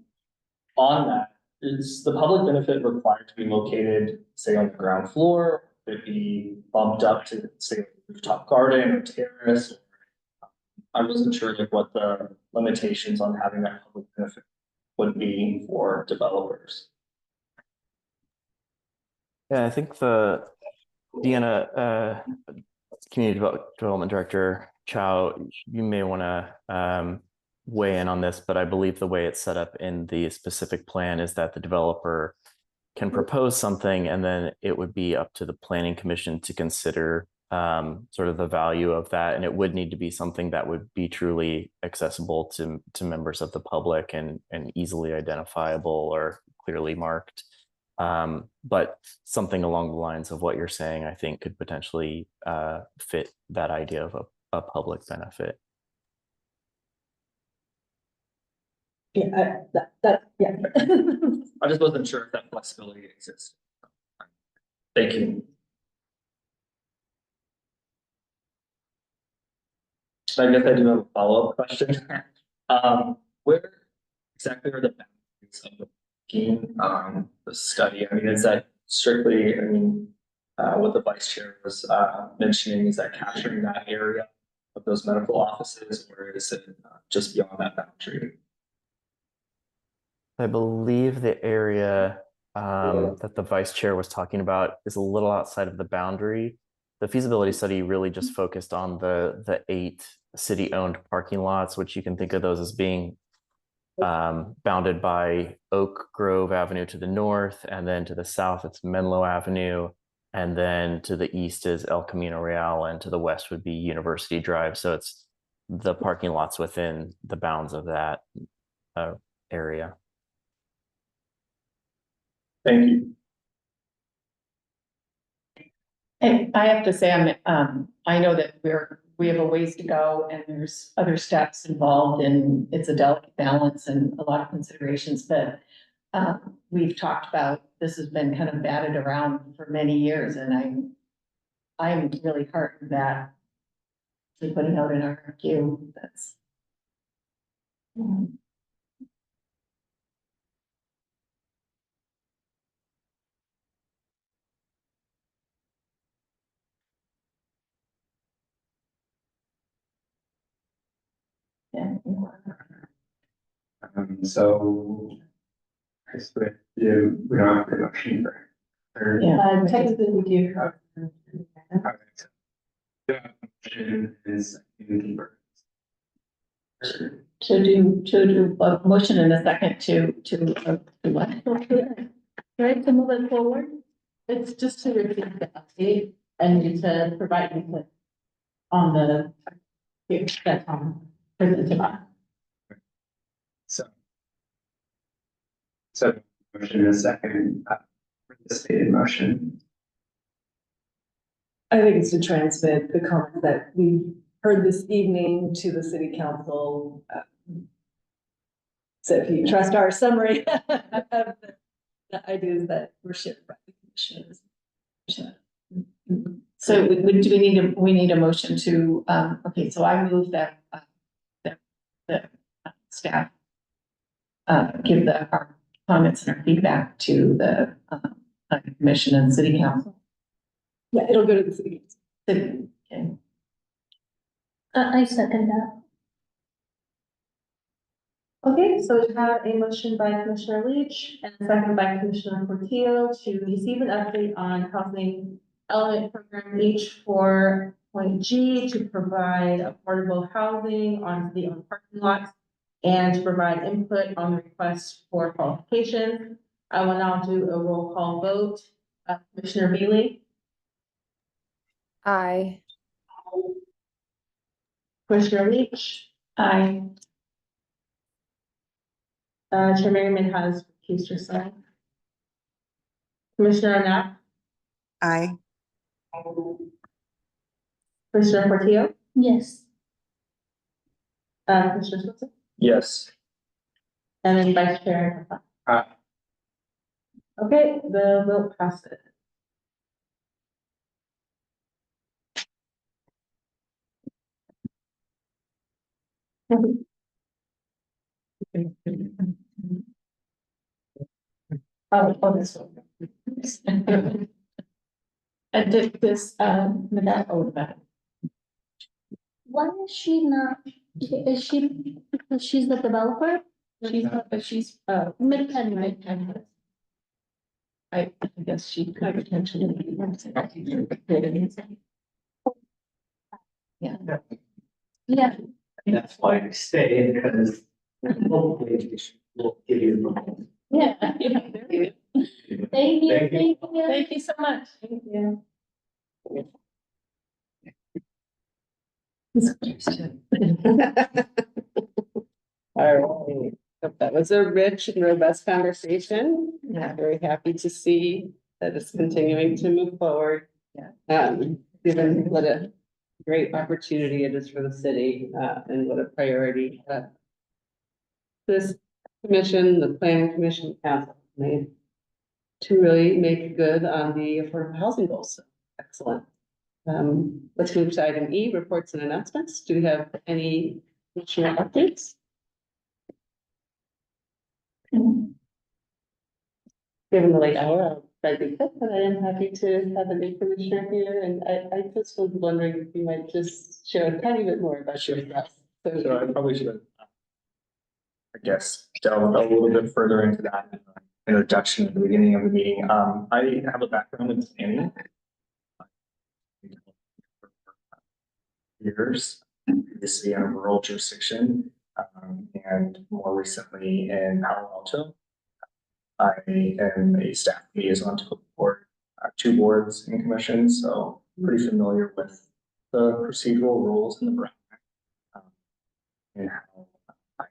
that, is the public benefit required to be located, say, on the ground floor? Could it be bumped up to, say, a rooftop garden or terrace? I wasn't sure like what the limitations on having that public benefit would be for developers. Yeah, I think Deanna, Community Development Director Chow, you may want to weigh in on this, but I believe the way it's set up in the specific plan is that the developer can propose something and then it would be up to the Planning Commission to consider sort of the value of that. And it would need to be something that would be truly accessible to members of the public and easily identifiable or clearly marked. But something along the lines of what you're saying, I think could potentially fit that idea of a public benefit. Yeah, yeah. I just wasn't sure if that flexibility exists. Thank you. So I guess I do have a follow-up question. Where exactly are the boundaries of the game, the study? I mean, is that strictly, what the vice chair was mentioning, is that capturing that area of those medical offices, or is it just beyond that boundary? I believe the area that the vice chair was talking about is a little outside of the boundary. The feasibility study really just focused on the 8 city-owned parking lots, which you can think of those as being bounded by Oak Grove Avenue to the north, and then to the south it's Menlo Avenue, and then to the east is El Camino Real, and to the west would be University Drive. So it's the parking lots within the bounds of that area. Thank you. And I have to say, I know that we have a ways to go and there's other steps involved and it's a delicate balance and a lot of considerations, but we've talked about, this has been kind of batted around for many years and I'm really heartened that we put a note in our queue. That's yeah. So I swear we don't have production for. Yeah. Technically, we do. The motion is To do a motion in a second to what? Right, to move it forward? It's just to repeat the update and to provide input on the, that's presented on. So motion in a second for the stated motion. I think it's to transmit the comments that we heard this evening to the city council. So if you trust our summary of the ideas that were shared by the commissioners. So we need a motion to, okay, so I move that the staff give our comments and our feedback to the commission and city council. Yeah, it'll go to the city. Okay. I second that. Okay, so we have a motion by Commissioner Leach and a second by Commissioner Portillo to receive an update on housing element program H4.G to provide affordable housing on the parking lots. and to provide input on the request for qualifications. I will now do a roll call vote. Commissioner Beasley? Aye. Commissioner Leach? Aye. Chair Merriman has recused herself. Commissioner Knapp? Aye. Commissioner Portillo? Yes. Commissioner Switzer? Yes. And then Vice Chair. Aye. Okay, the vote passes. Oh, this one. I did this, that, that. Why is she not, is she, because she's the developer? She's, Mid-Penn. I guess she could potentially. Yeah. Yeah. That's why I stay, because hopefully we'll give you. Yeah. Thank you, Thank you. thank you. Thank you so much. Thank you. All right, hope that was a rich and robust conversation. Yeah, very happy to see that it's continuing to move forward. Yeah. Given what a great opportunity it is for the city, and what a priority, this commission, the planning commission, council made to really make good on the affordable housing goals. So, excellent. Let's move to item E, reports and announcements. Do we have any commissioner updates? Given the late hour, I'll try to be quick, but I am happy to have a new commissioner here, and I just was wondering if you might just share a tiny bit more about yourself. So I probably should have, I guess, delve a little bit further into that introduction at the beginning of the meeting. I have a background in planning. Years, previously in a rural jurisdiction, and more recently in Palo Alto. I am a staff liaison to the board, two boards and commissions, so pretty familiar with the procedural rules in the Brown Act, and how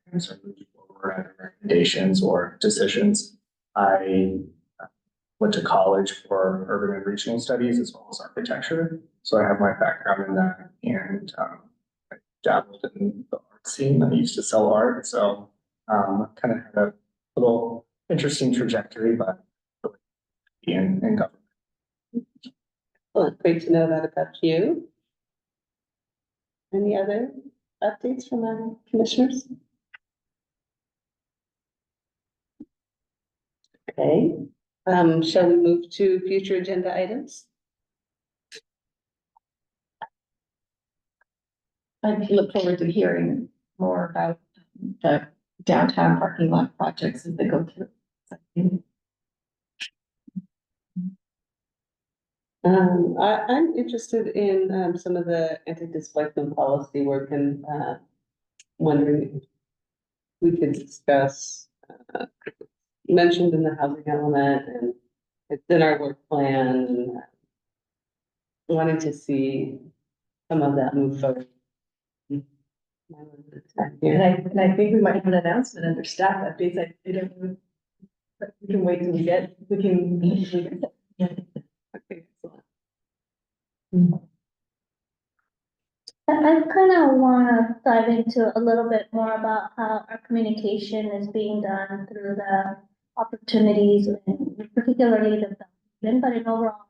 items are moved forward, either recommendations or decisions. I went to college for urban and regional studies as well as architecture, so I have my background in that, and I dabbled in the art scene. I used to sell art, so kind of had a little interesting trajectory, but in government. Well, great to know that about you. Any other updates from our commissioners? Okay, shall we move to future agenda items? I look forward to hearing more about the downtown parking lot projects as they go through. I'm interested in some of the anti-displacement policy work, and wondering if we could discuss, mentioned in the housing element, and it's in our work plan, and wanting to see some of that move forward. And I think we might have an announcement under staff updates. I don't know. But we can wait till we get, we can. Okay, excellent. I kind of want to dive into a little bit more about how our communication is being done through the opportunities, and particularly the, but in overall.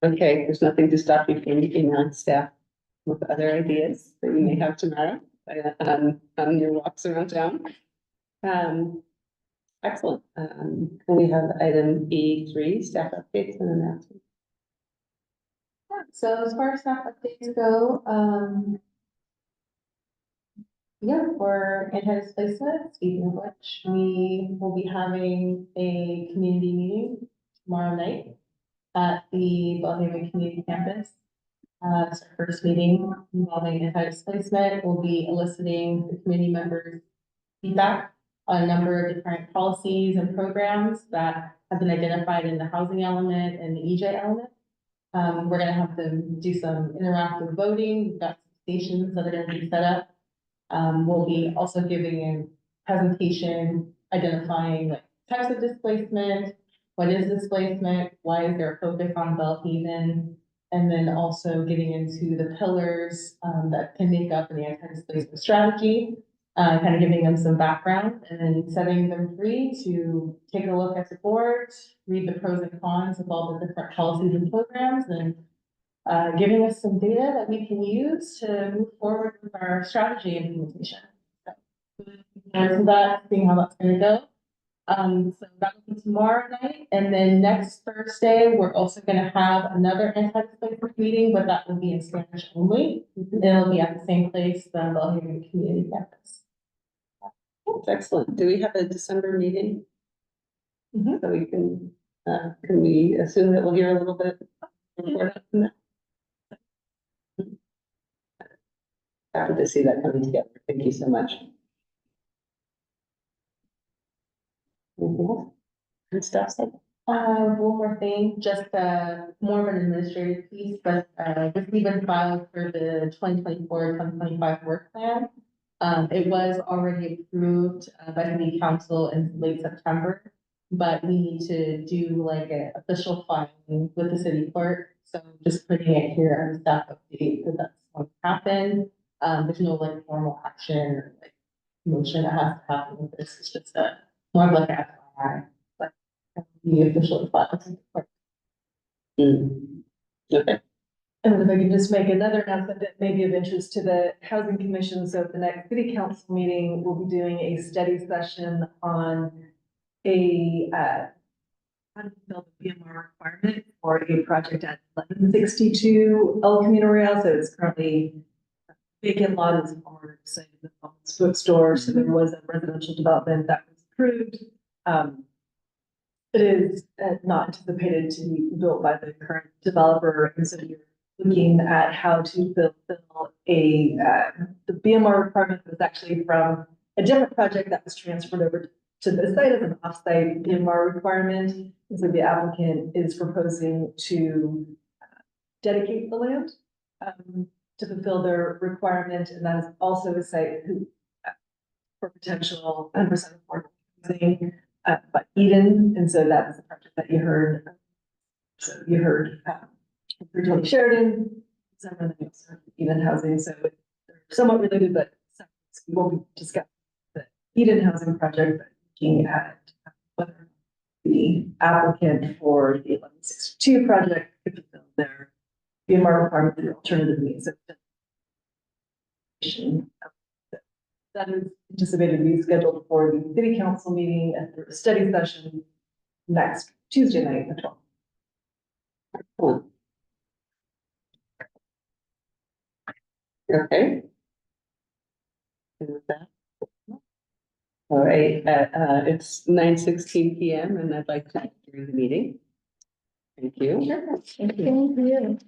Okay, there's nothing to stop you from emailing staff with other ideas that you may have tomorrow, on your walks around town. Excellent. Can we have item E3, staff updates and announcements? Yeah, so as far as staff updates go, yeah, for anti-displacement, speaking of which, we will be having a community meeting tomorrow night at the Bellhaven Community Campus. It's our first meeting involving anti-displacement. We'll be eliciting the community members' feedback on a number of different policies and programs that have been identified in the housing element and the EJ element. We're gonna have them do some interactive voting. We've got stations that are gonna be set up. We'll be also giving a presentation identifying like types of displacement, what is displacement, why is there a focus on Bellhaven, and then also getting into the pillars that can make up the anti-displacement strategy, kind of giving them some background and then setting them free to take a look at the board, read the pros and cons of all the different policies and programs, and giving us some data that we can use to move forward with our strategy implementation. So that, seeing how that's gonna go. So that'll be tomorrow night, and then next Thursday, we're also gonna have another anti-displacement meeting, but that will be in Spanish only. It'll be at the same place, the Bellhaven Community Campus. That's excellent. Do we have a December meeting? So we can we assume that we'll hear a little bit? Report on that? Happy to see that coming together. Thank you so much. Anything else? Good stuff, said. One more thing, just more of an administrative piece, but this even filed for the 2024-2025 work plan. It was already approved by city council in late September, but we need to do like an official filing with the city clerk. So just putting it here on staff update that that's what happened. There's no like formal action or like motion that has to happen with this. It's just more of like an FYI, but the official filed. Okay. And if I can just make another announcement that may be of interest to the Housing Commission, so at the next city council meeting, we'll be doing a study session on how to build a BMR requirement for a project at 1162 El Camino Real. So it's currently vacant lot is former site of the bookstore. So there was a residential development that was approved. It is not anticipated to be built by the current developer, and so you're looking at how to fulfill the BMR requirement was actually from a different project that was transferred over to the site as an off-site BMR requirement. And so the applicant is proposing to dedicate the land to fulfill their requirement, and that is also a site for potential 100% affordable housing. But Eden, and so that's the project that you heard. So you heard for Tony Sheridan, someone that also heard Eden Housing. So they're somewhat related, but we won't be discussing the Eden Housing project, but looking at whether the applicant for the 1162 project could fulfill their BMR requirement through alternative means of that is anticipated to be scheduled for the city council meeting and the study session next Tuesday night, the 12th. Cool. Okay. And with that. All right, it's 9:16 PM and I'd like to adjourn the meeting. Thank you. Thank you.